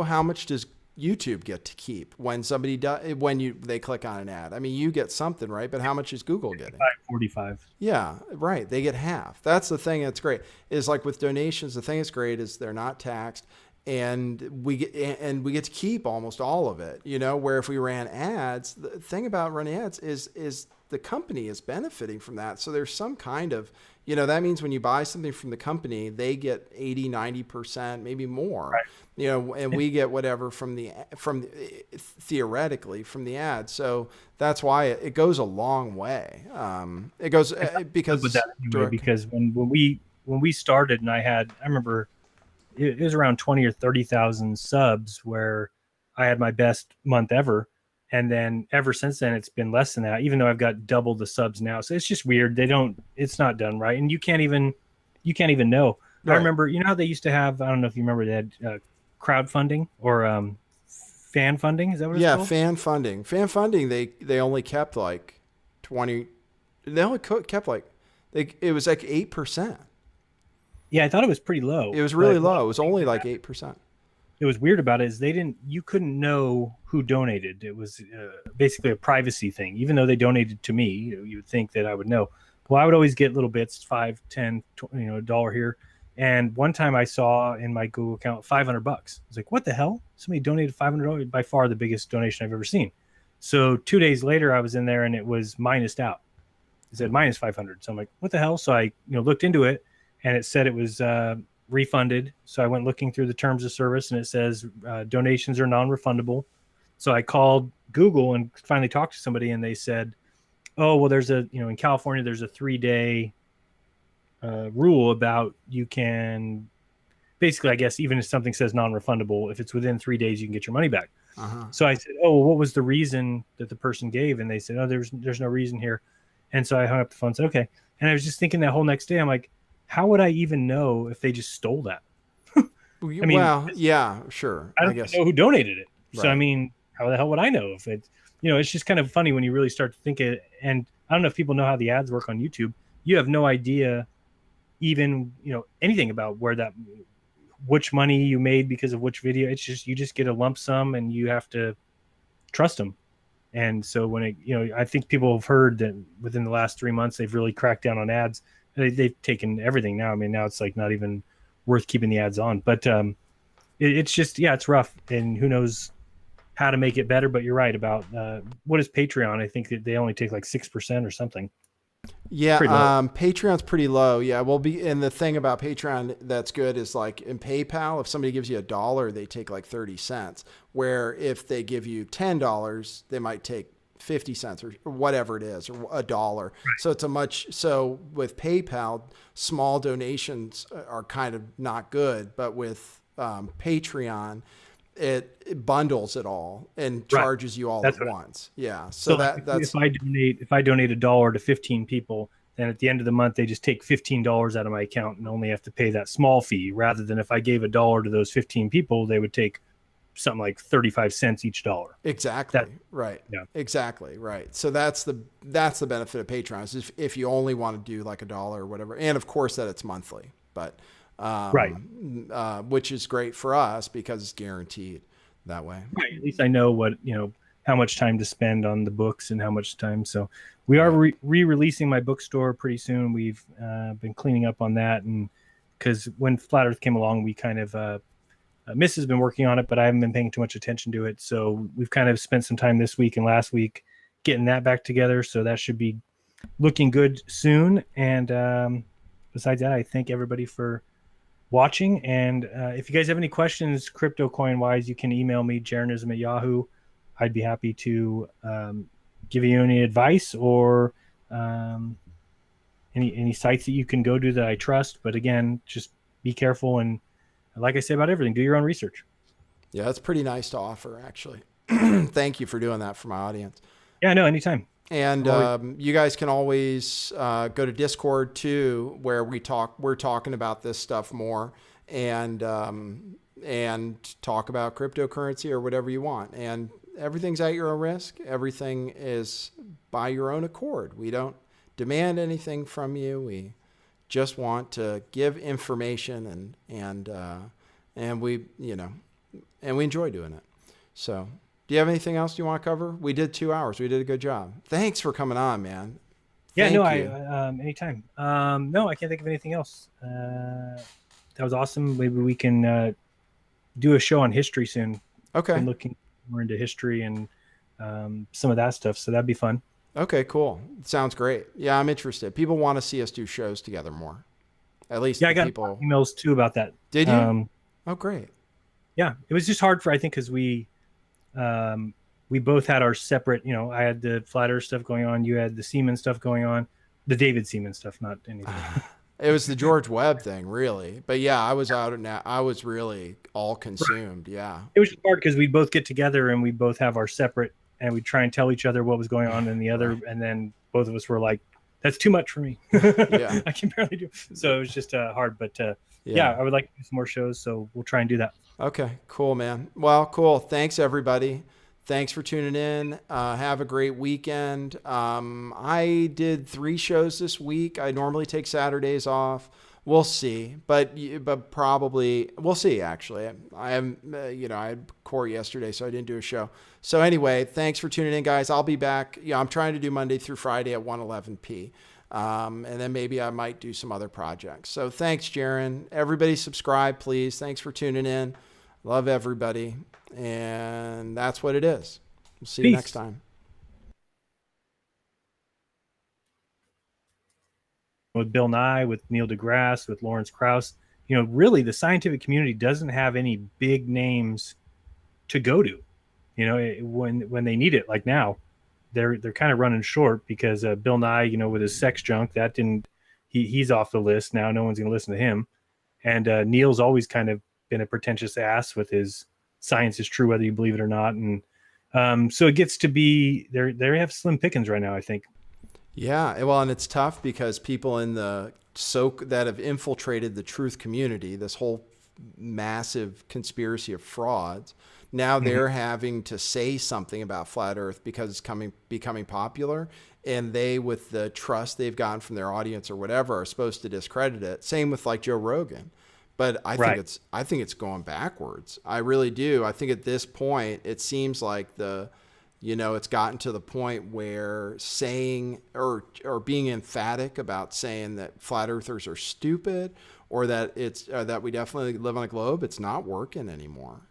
how much does YouTube get to keep when they click on an ad? I mean, you get something, right? But how much is Google getting? 45. Yeah, right. They get half. That's the thing that's great. Is like with donations, the thing that's great is they're not taxed. And we get to keep almost all of it, where if we ran ads, the thing about running ads is the company is benefiting from that. So there's some kind of, that means when you buy something from the company, they get 80, 90%, maybe more, right. And we get whatever theoretically from the ad. So that's why it goes a long way. It goes because when we started, and I remember it was around 20 or 30,000 subs where I had my best month ever. And then ever since then, it's been less than that, even though I've got double the subs now. So it's just weird. It's not done right. And you can't even know. Right. I remember, how they used to have, I don't know if you remember, they had crowdfunding or fan funding. Is that what it's called? Yeah, fan funding. Fan funding, they only kept like 20, they only kept like, it was like 8%. Yeah, I thought it was pretty low. It was really low. It was only like 8%. It was weird about it is you couldn't know who donated. It was basically a privacy thing. Even though they donated to me, you would think that I would know. Well, I would always get little bits, 5, 10, $1 here. And one time I saw in my Google account $500. I was like, what the hell? Somebody donated $500, by far the biggest donation I've ever seen. So 2 days later, I was in there and it was minused out. It said minus 500. So I'm like, what the hell? So I looked into it. And it said it was refunded. So I went looking through the terms of service, and it says donations are non-refundable. So I called Google and finally talked to somebody, and they said, "Oh, well, there's in California, there's a 3-day rule about you can basically, I guess, even if something says non-refundable, if it's within 3 days, you can get your money back." So I said, "Oh, well, what was the reason that the person gave?" And they said, "Oh, there's no reason here." And so I hung up the phone and said, "Okay." And I was just thinking that whole next day, I'm like, how would I even know if they just stole that? I mean, well, yeah, sure. I don't guess know who donated it. So, I Right. mean, how the hell would I know if it's, it's just kind of funny when you really start to think it. And I don't know if people know how the ads work on YouTube. You have no idea even, anything about which money you made because of which video. It's just, you just get a lump sum and you have to trust them. And so when I think people have heard that within the last 3 months, they've really cracked down on ads. They've taken everything now. I mean, now it's like not even worth keeping the ads on, but it's just, yeah, it's rough, and who knows how to make it better. But you're right about what is Patreon? I think that they only take like 6% or something. Yeah, Pretty low. Patreon's pretty low. Yeah, and the thing about Patreon that's good is like in PayPal, if somebody gives you $1, they take like 30 cents. Where if they give you $10, they might take 50 cents or whatever it is, or $1. Right. So with PayPal, small donations are kind of not good, but with Patreon, it bundles it all and charges you all at once. Yeah. So that's if I donate $1 to 15 people, then at the end of the month they just take $15 out of my account and only have to pay that small fee, rather than if I gave $1 to those 15 people, they would take something like 35 cents each dollar. Exactly. Right. Yeah. Exactly. Right. So that's the benefit of Patreon is if you only want to do like $1 or whatever. And of course that it's monthly, but which is great for us because it's guaranteed that way. Right. At least I know how much time to spend on the books and how much time. So we are re-releasing my bookstore pretty soon. We've been cleaning up on that, and because when Flat Earth came along, we kind of Miss has been working on it, but I haven't been paying too much attention to it. So we've kind of spent some time this week and last week getting that back together. So that should be looking good soon. And besides that, I thank everybody for watching. And if you guys have any questions, crypto coin wise, you can email me, Jeranism at Yahoo. I'd be happy to give you any advice or any sites that you can go to that I trust. But again, just be careful, and like I say about everything, do your own research. Yeah, that's pretty nice to offer, actually. Thank you for doing that for my audience. Yeah, no, anytime. And you guys can always go to Discord too, where we're talking about this stuff more, and talk about cryptocurrency or whatever you want. And everything's at your own risk. Everything is by your own accord. We don't demand anything from you. We just want to give information, and we enjoy doing it. So, do you have anything else you want to cover? We did 2 hours. We did a good job. Thanks for coming on, man. Thank you. Anytime. No, I can't think of anything else. That was awesome. Maybe we can do a show on history soon. Okay. I'm looking more into history and some of that stuff, so that'd be fun. Okay, cool. Sounds great. Yeah, I'm interested. People want to see us do shows together more. At least I got emails too about that. Did you? Oh, great. Yeah, it was just hard I think, because we both had our separate, I had the Flat Earth stuff going on. You had the Seaman stuff going on, the David Seaman stuff, not anything. It was the George Webb thing, really. But yeah, I was I was really all consumed. Right. Yeah. It was hard because we both get together and we both have our separate, and we try and tell each other what was going on in the other. Right. And then both of us were like, that's too much for me. Yeah. I can barely do it. So it was just hard, but yeah, I would like to do some more shows. So we'll try and do that. Okay, cool, man. Well, cool. Thanks everybody. Thanks for tuning in. Have a great weekend. I did 3 shows this week. I normally take Saturdays off. We'll see, but probably we'll see. Actually, I am. I had court yesterday, so I didn't do a show. So anyway, thanks for tuning in, guys. I'll be back. Yeah, I'm trying to do Monday through Friday at 1:11 p. And then maybe I might do some other projects. So thanks, Jaron. Everybody subscribe, please. Thanks for tuning in. Love everybody. And that's what it is. We'll see you next time. With Bill Nye, with Neil deGrasse, with Lawrence Krauss, really the scientific community doesn't have any big names to go to, when they need it. Like now, they're kind of running short because Bill Nye, with his sex junk, that didn't. He's off the list now. No one's going to listen to him. And Neil's always kind of been a pretentious ass with his science is true whether you believe it or not. And so it gets to be they have slim pickings right now, I think. Yeah, well, and it's tough because people in the that have infiltrated the truth community, this whole massive conspiracy of frauds, now they're having to say something about flat Earth because it's becoming popular, and they, with the trust they've gotten from their audience or whatever, are supposed to discredit it. Same with like Joe Rogan. But I think it's going backwards. I really do. I think at this point, it seems like it's gotten to the point where saying or being emphatic about saying that flat earthers are stupid or that that we definitely live on a globe, it's not working anymore.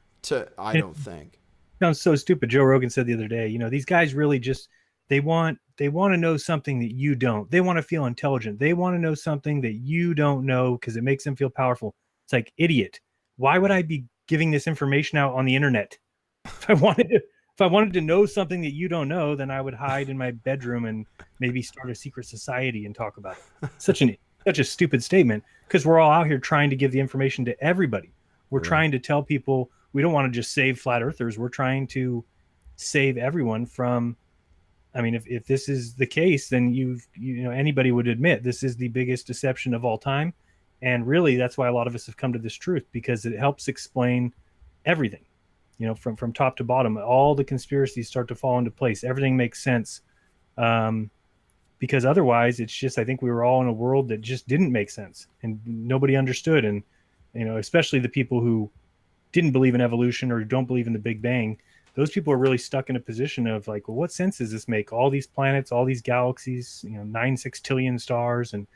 I don't think. Sounds so stupid. Joe Rogan said the other day, these guys really just they want to know something that you don't. They want to feel intelligent. They want to know something that you don't know because it makes them feel powerful. It's like, idiot. Why would I be giving this information out on the internet? If I wanted to know something that you don't know, then I would hide in my bedroom and maybe start a secret society and talk about it. Such a stupid statement, because we're all out here trying to give the information to everybody. We're trying to tell people we don't want to just save flat earthers. We're trying to save everyone from. I mean, if this is the case, then anybody would admit this is the biggest deception of all time. And really, that's why a lot of us have come to this truth, because it helps explain everything, from top to bottom. All the conspiracies start to fall into place. Everything makes sense. Because otherwise, it's just, I think we were all in a world that just didn't make sense and nobody understood. And, especially the people who didn't believe in evolution or don't believe in the Big Bang, those people are really stuck in a position of like, well, what sense does this make? All these planets, all these galaxies, 9 sextillion stars. And,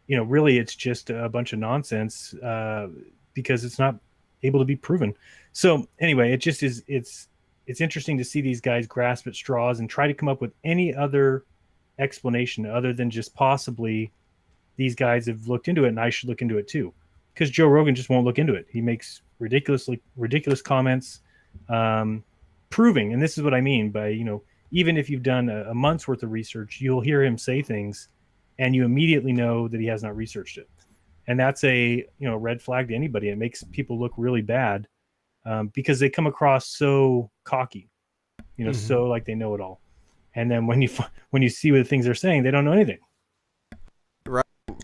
really it's just a bunch of nonsense because it's not able to be proven. So anyway, it just is, it's interesting to see these guys grasp at straws and try to come up with any other explanation other than just possibly these guys have looked into it and I should look into it too. Because Joe Rogan just won't look into it. He makes ridiculous comments, proving, and this is what I mean by, even if you've done a month's worth of research, you'll hear him say things and you immediately know that he has not researched it. And that's a red flag to anybody. It makes people look really bad because they come across so cocky, so like they know it all. And then when you see what the things they're saying, they don't know anything.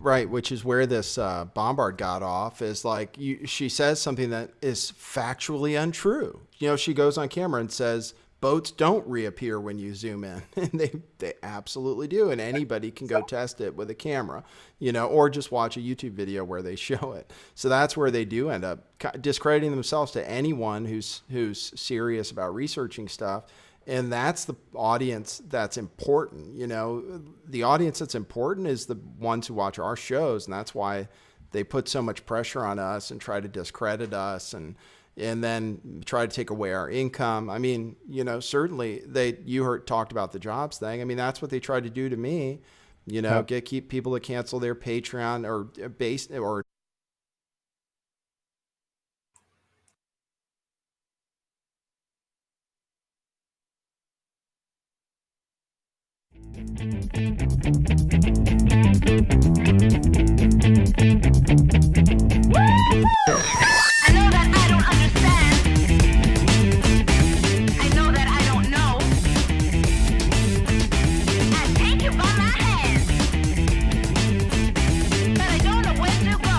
Right, which is where this Bombard got off, is like she says something that is factually untrue. She goes on camera and says boats don't reappear when you zoom in. And they absolutely do. And anybody can go test it with a camera, or just watch a YouTube video where they show it. So that's where they do end up discrediting themselves to anyone who's serious about researching stuff. And that's the audience that's important. The audience that's important is the ones who watch our shows. And that's why they put so much pressure on us and try to discredit us and then try to take away our income. I mean, certainly talked about the jobs thing. I mean, that's what they tried to do to me, keep people to cancel their Patreon or base or I know that I don't understand. I know that I don't know. I take you by my hand, but I don't know where to go.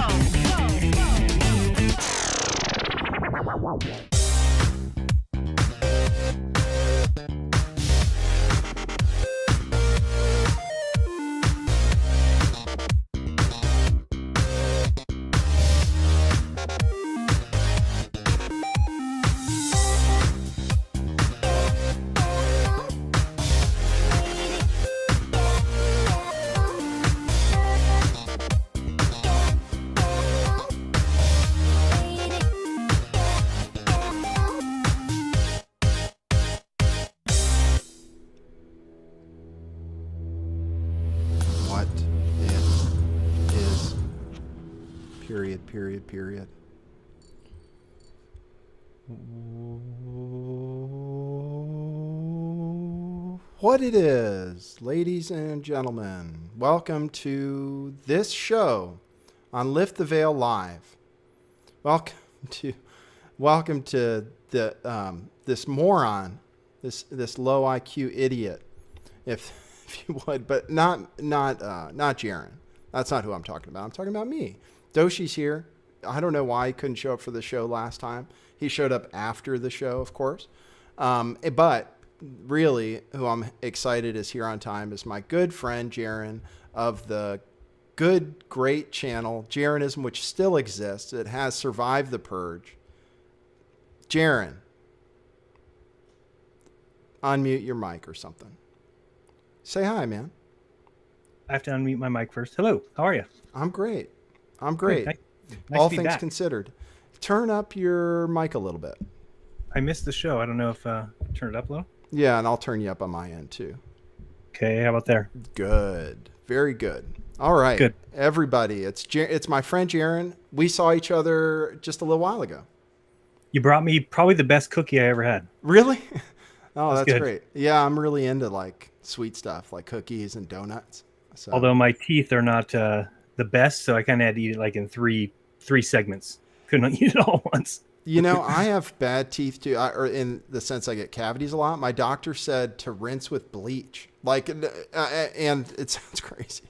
Period, period, period. What it is, ladies and gentlemen, welcome to this show on Lift the Veil Live. Welcome to the this moron, this low IQ idiot, if you would, but not Jaren. That's not who I'm talking about. I'm talking about me. Doshi's here. I don't know why he couldn't show up for the show last time. He showed up after the show, of course. But really, who I'm excited is here on time is my good friend Jeran of the great channel Jeranism, which still exists. It has survived the purge. Jeran, unmute your mic or something. Say hi, man. I have to unmute my mic first. Hello, how are you? I'm great. I'm great. Nice All to be things back. considered. Turn up your mic a little bit. I missed the show. I don't know if turn it up low. Yeah, and I'll turn you up on my end too. Okay, how about there? Good. Very good. All right. Good. Everybody, it's my friend Jeran. We saw each other just a little while ago. You brought me probably the best cookie I ever had. Really? Oh, that's good. great. Yeah, I'm really into like sweet stuff like cookies and donuts. So. Although my teeth are not the best, so I kind of had to eat it like in three segments. Couldn't eat it all once. You know, I have bad teeth too, or in the sense I get cavities a lot. My doctor said to rinse with bleach, like, and it sounds crazy,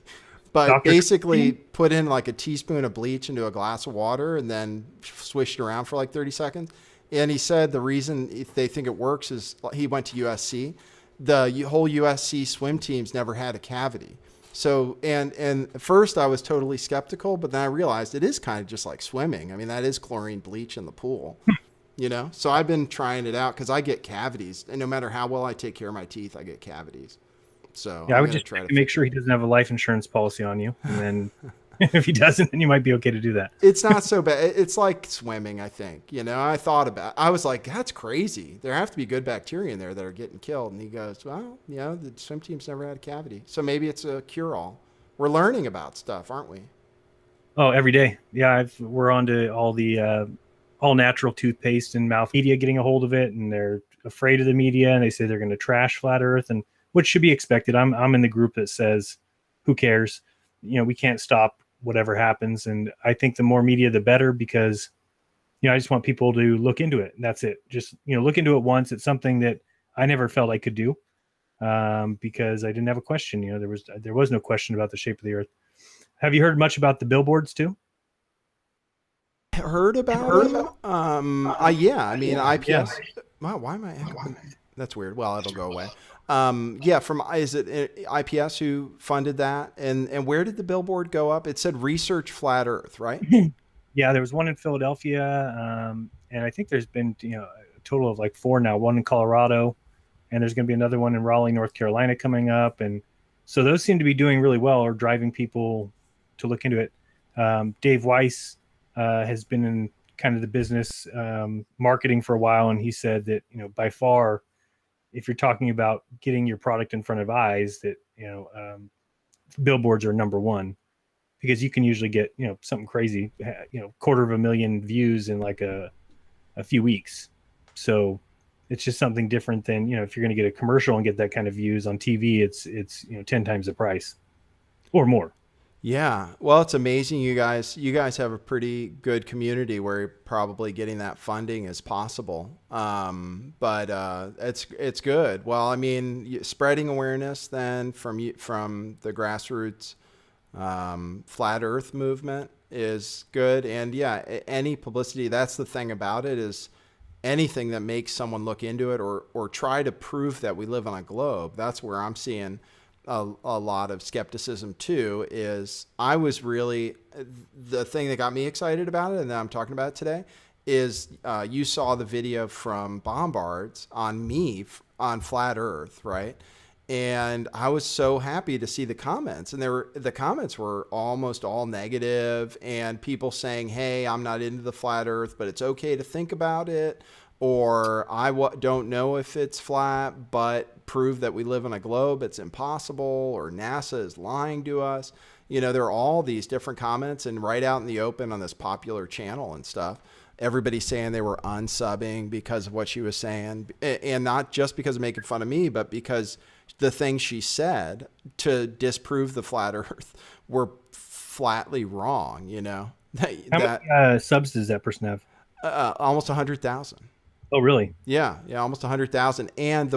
but basically put in like a teaspoon of bleach into a glass of water and then swish it around for like 30 seconds. And he said the reason if they think it works is he went to USC. The whole USC swim teams never had a cavity. So, and at first I was totally skeptical, but then I realized it is kind of just like swimming. I mean, that is chlorine bleach in the pool, you know? So I've been trying it out because I get cavities, and no matter how well I take care of my teeth, I get cavities. So yeah, I would just try to make sure he doesn't have a life insurance policy on you. And then if he doesn't, then you might be okay to do that. It's not so bad. It's like swimming, I think. You know, I was like, that's crazy. There have to be good bacteria in there that are getting killed. And he goes, well, you know, the swim team's never had a cavity. So maybe it's a cure-all. We're learning about stuff, aren't we? Oh, every day. Yeah, we're on to all the all natural toothpaste and mouth media getting a hold of it. And they're afraid of the media. And they say they're going to trash Flat Earth, and which should be expected. I'm in the group that says, who cares? You know, we can't stop whatever happens. And I think the more media, the better, because, you know, I just want people to look into it. And that's it. Just, you know, look into it once. It's something that I never felt I could do because I didn't have a question. You know, there was no question about the shape of the earth. Have you heard much about the billboards too? Heard about them? Yeah. I mean, IPS. Wow, why am I echoing? That's weird. Well, it'll go away. Yeah, is it IPS who funded that? And where did the billboard go up? It said research flat Earth, right? Yeah, there was one in Philadelphia, and I think there's been, you know, a total of like 4 now. One in Colorado, and there's going to be another one in Raleigh, North Carolina coming up, and so those seem to be doing really well, or driving people to look into it. Dave Weiss has been in kind of the business marketing for a while, and he said that, you know, by far, if you're talking about getting your product in front of eyes, that, you know, billboards are number one, because you can usually get, you know, something crazy, you know, 250,000 views in like a few weeks. So it's just something different than, you know, if you're going to get a commercial and get that kind of views on TV, it's, you know, 10 times the price or more. Yeah. Well, it's amazing. You guys have a pretty good community where you're probably getting that funding as possible. But it's good. Well, I mean, spreading awareness then from the grassroots flat Earth movement is good. And yeah, any publicity, that's the thing about it, is anything that makes someone look into it or try to prove that we live on a globe. That's where I'm seeing a lot of skepticism too. Is I was really, the thing that got me excited about it, and that I'm talking about today, is you saw the video from Bombards on me on Flat Earth, right? And I was so happy to see the comments, and the comments were almost all negative, and people saying, hey, I'm not into the flat Earth, but it's okay to think about it, or I don't know if it's flat, but prove that we live on a globe, it's impossible, or NASA is lying to us. You know, there are all these different comments, and right out in the open on this popular channel and stuff, everybody's saying they were unsubbing because of what she was saying, and not just because of making fun of me, but because the things she said to disprove the flat earth were flatly wrong, you know. How many subs does that person have? Almost 100,000. Oh, really? Yeah, almost 100,000. And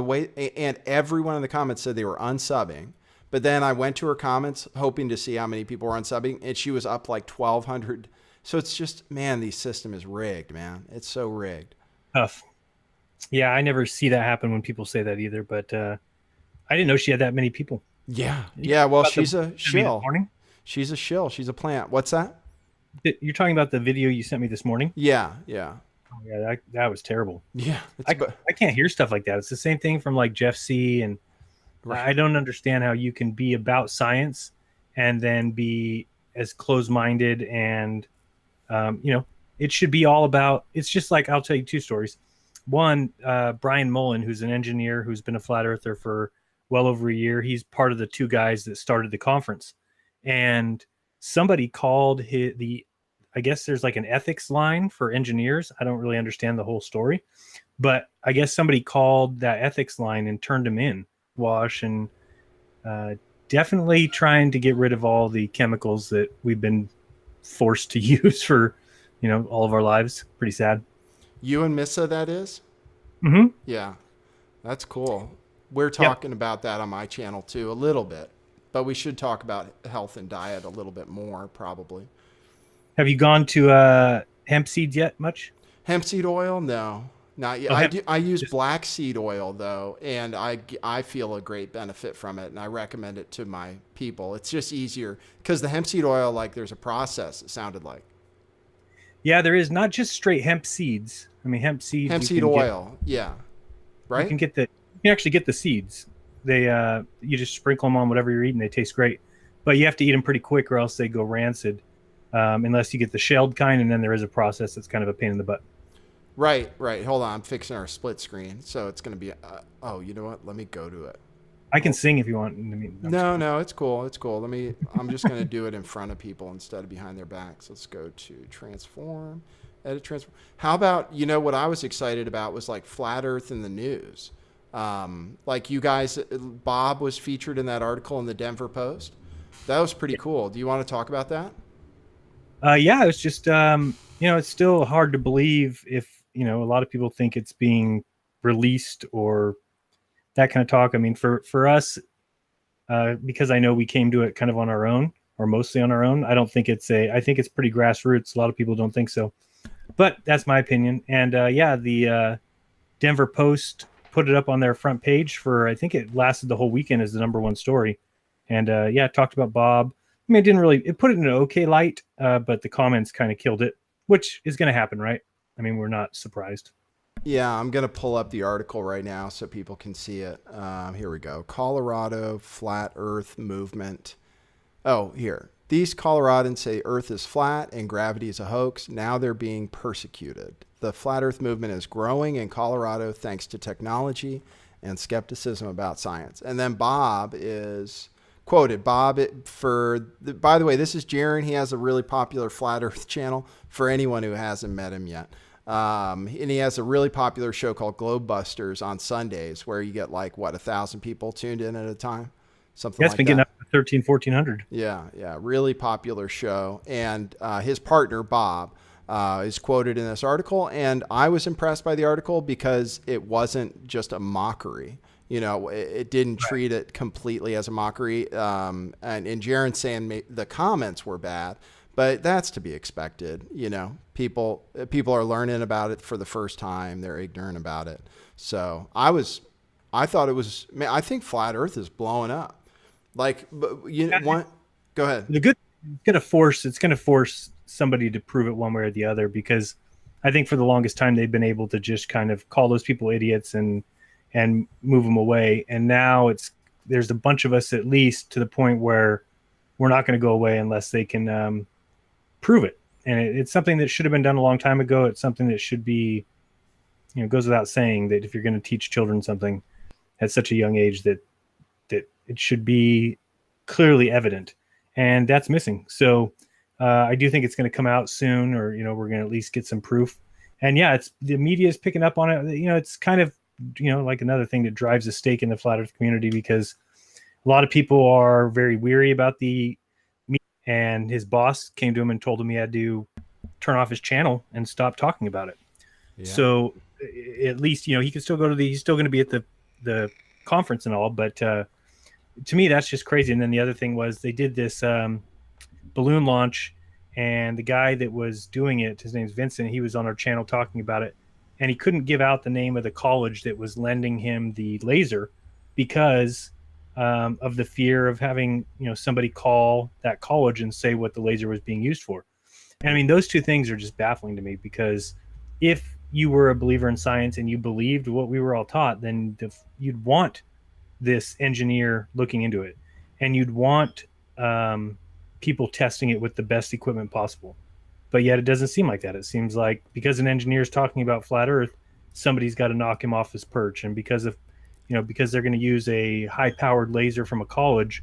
everyone in the comments said they were unsubbing. But then I went to her comments hoping to see how many people were unsubbing, and she was up like 1,200. So it's just, man, the system is rigged, man. It's so rigged. Tough. Yeah, I never see that happen when people say that either. But I didn't know she had that many people. Yeah. Well, she's a shill. She's a shill. She's a plant. What's that? You're talking about the video you sent me this morning? Yeah. Oh, yeah, that was terrible. Yeah. I can't hear stuff like that. It's the same thing from like Jeff C. And right. I don't understand how you can be about science and then be as closed-minded and, it should be all about, it's just like, I'll tell you two stories. One, Brian Mullen, who's an engineer who's been a flat earther for well over a year. He's part of the two guys that started the conference. And somebody called I guess there's like an ethics line for engineers. I don't really understand the whole story, but I guess somebody called that ethics line and turned him in, wash, and definitely trying to get rid of all the chemicals that we've been forced to use for, all of our lives. Pretty sad. You and Missa, that is? Mm-hmm. Yeah, that's cool. We're talking about that on my channel too, a little bit, but we should talk about health and diet a little bit more probably. Have you gone to hemp seeds yet much? Hemp seed oil? No, not yet. I use black seed oil though, and I feel a great benefit from it, and I recommend it to my people. It's just easier because the hemp seed oil, like there's a process, it sounded like. Yeah, there is, not just straight hemp seeds. I mean, hemp seeds. Hemp seed oil, yeah. Right? You can actually get the seeds. They you just sprinkle them on whatever you're eating. They taste great, but you have to eat them pretty quick or else they go rancid. Unless you get the shelled kind, and then there is a process that's kind of a pain in the butt. Right. Hold on, I'm fixing our split screen, so it's going to be. Oh, you know what? Let me go to it. I can sing if you want. No, it's cool. I'm just going to do it in front of people instead of behind their backs. Let's go to transform, edit transform. How about, what I was excited about was like flat Earth in the news. Like you guys, Bob was featured in that article in the Denver Post. That was pretty cool. Do you want to talk about that? Yeah, it's just, it's still hard to believe if, a lot of people think it's being released or that kind of talk. I mean, for us, because I know we came to it kind of on our own or mostly on our own, I think it's pretty grassroots. A lot of people don't think so, but that's my opinion. And the Denver Post put it up on their front page I think it lasted the whole weekend as the #1 story. And talked about Bob. I mean, it put it in an okay light, but the comments kind of killed it, which is going to happen, right? I mean, we're not surprised. Yeah, I'm going to pull up the article right now so people can see it. Here we go. Colorado Flat Earth Movement. Oh, here. These Coloradans say Earth is flat and gravity is a hoax. Now they're being persecuted. The Flat Earth Movement is growing in Colorado thanks to technology and skepticism about science. And then Bob is quoted. By the way, this is Jeran. He has a really popular flat Earth channel for anyone who hasn't met him yet. And he has a really popular show called Globebusters on Sundays where you get 1,000 people tuned in at a time. Something like that. It's been getting up to 1,400. Yeah. Really popular show. And his partner, Bob, is quoted in this article. And I was impressed by the article because it wasn't just a mockery. It didn't treat it completely as a mockery. And Jerans saying the comments were bad, but that's to be expected. People are learning about it for the first time. They're ignorant about it. So I thought it was, man, I think flat Earth is blowing up. Go ahead. It's going to force somebody to prove it one way or the other, because I think for the longest time they've been able to just kind of call those people idiots and move them away. And now there's a bunch of us, at least to the point where we're not going to go away unless they can prove it. And it's something that should have been done a long time ago. It's something that should be, goes without saying that if you're going to teach children something at such a young age, that it should be clearly evident. and that's missing. So I do think it's going to come out soon, or we're going to at least get some proof. And yeah, it's the media is picking up on it. It's kind of like another thing that drives a stake in the flat Earth community, because a lot of people are very weary about the media. And his boss came to him and told him he had to turn off his channel and stop talking about it. Yeah. So at least he can still go to he's still going to be at the conference and all, but to me that's just crazy. And then the other thing was they did this balloon launch, and the guy that was doing it, his name's Vincent, he was on our channel talking about it, and he couldn't give out the name of the college that was lending him the laser because of the fear of having somebody call that college and say what the laser was being used for. And I mean, those two things are just baffling to me, because if you were a believer in science and you believed what we were all taught, then you'd want this engineer looking into it, and you'd want people testing it with the best equipment possible. But yet it doesn't seem like that. It seems like because an engineer is talking about flat Earth, somebody's got to knock him off his perch. And because they're going to use a high-powered laser from a college,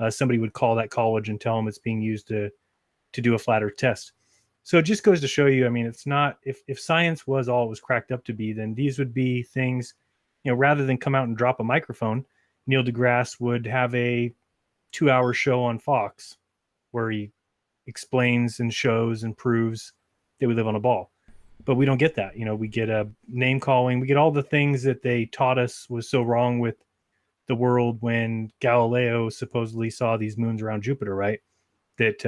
somebody would call that college and tell them it's being used to do a flat Earth test. So it just goes to show you, I mean, it's not, if science was all it was cracked up to be, then these would be things, rather than come out and drop a microphone, Neil deGrasse would have a 2-hour show on Fox where he explains and shows and proves that we live on a ball. But we don't get that. We get a name calling, we get all the things that they taught us was so wrong with the world when Galileo supposedly saw these moons around Jupiter, right? That,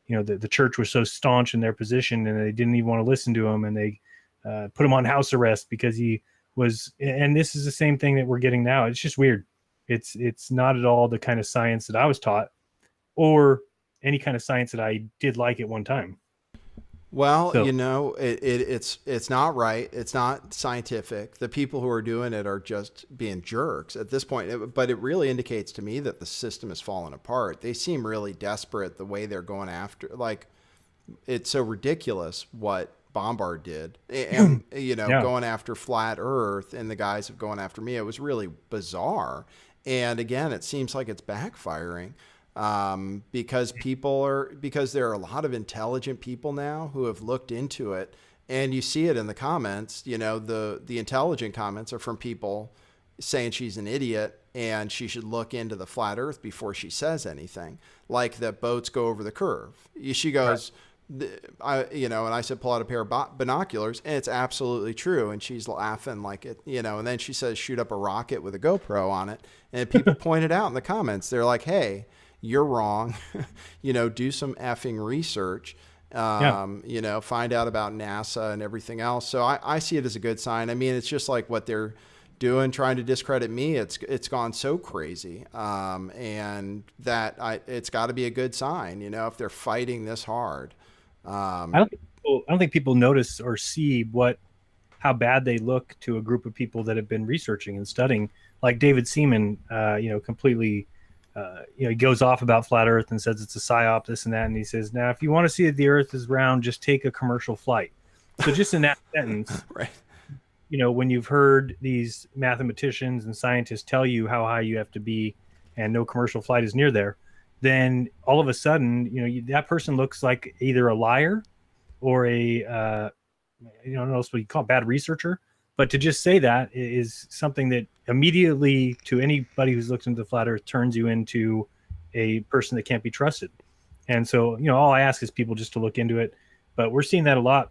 the church was so staunch in their position, and they didn't even want to listen to him, and they put him on house arrest because he was. And this is the same thing that we're getting now. It's just weird. It's not at all the kind of science that I was taught, or any kind of science that I did like at one time. Well, so, it's not right. It's not scientific. The people who are doing it are just being jerks at this point. But it really indicates to me that the system is falling apart. They seem really desperate the way they're going after. Like, it's so ridiculous what Bombard did, and going after flat Earth and the guys of going after me. It was really bizarre. And again, it seems like it's backfiring. Because there are a lot of intelligent people now who have looked into it, and you see it in the comments. The intelligent comments are from people saying she's an idiot and she should look into the flat Earth before she says anything, like that boats go over the curve. She goes, right. And I said, pull out a pair of binoculars, and it's absolutely true. And she's laughing like it, and then she says, shoot up a rocket with a GoPro on it. And people pointed out in the comments, they're like, hey, you're wrong. Do some effing research, find out about NASA and everything else. So I see it as a good sign. I mean, it's just like what they're doing, trying to discredit me. It's gone so crazy. And that it's got to be a good sign, if they're fighting this hard. I don't think people notice or see how bad they look to a group of people that have been researching and studying, like David Seaman, completely, he goes off about flat Earth and says it's a psyop, this and that. And he says, now, if you want to see that the Earth is round, just take a commercial flight. So just in that sentence, right. When you've heard these mathematicians and scientists tell you how high you have to be and no commercial flight is near there, then all of a sudden, that person looks like either a liar or a, I don't know what you call it, bad researcher. But to just say that is something that immediately, to anybody who's looked into the flat Earth, turns you into a person that can't be trusted. And so, all I ask is people just to look into it. But we're seeing that a lot,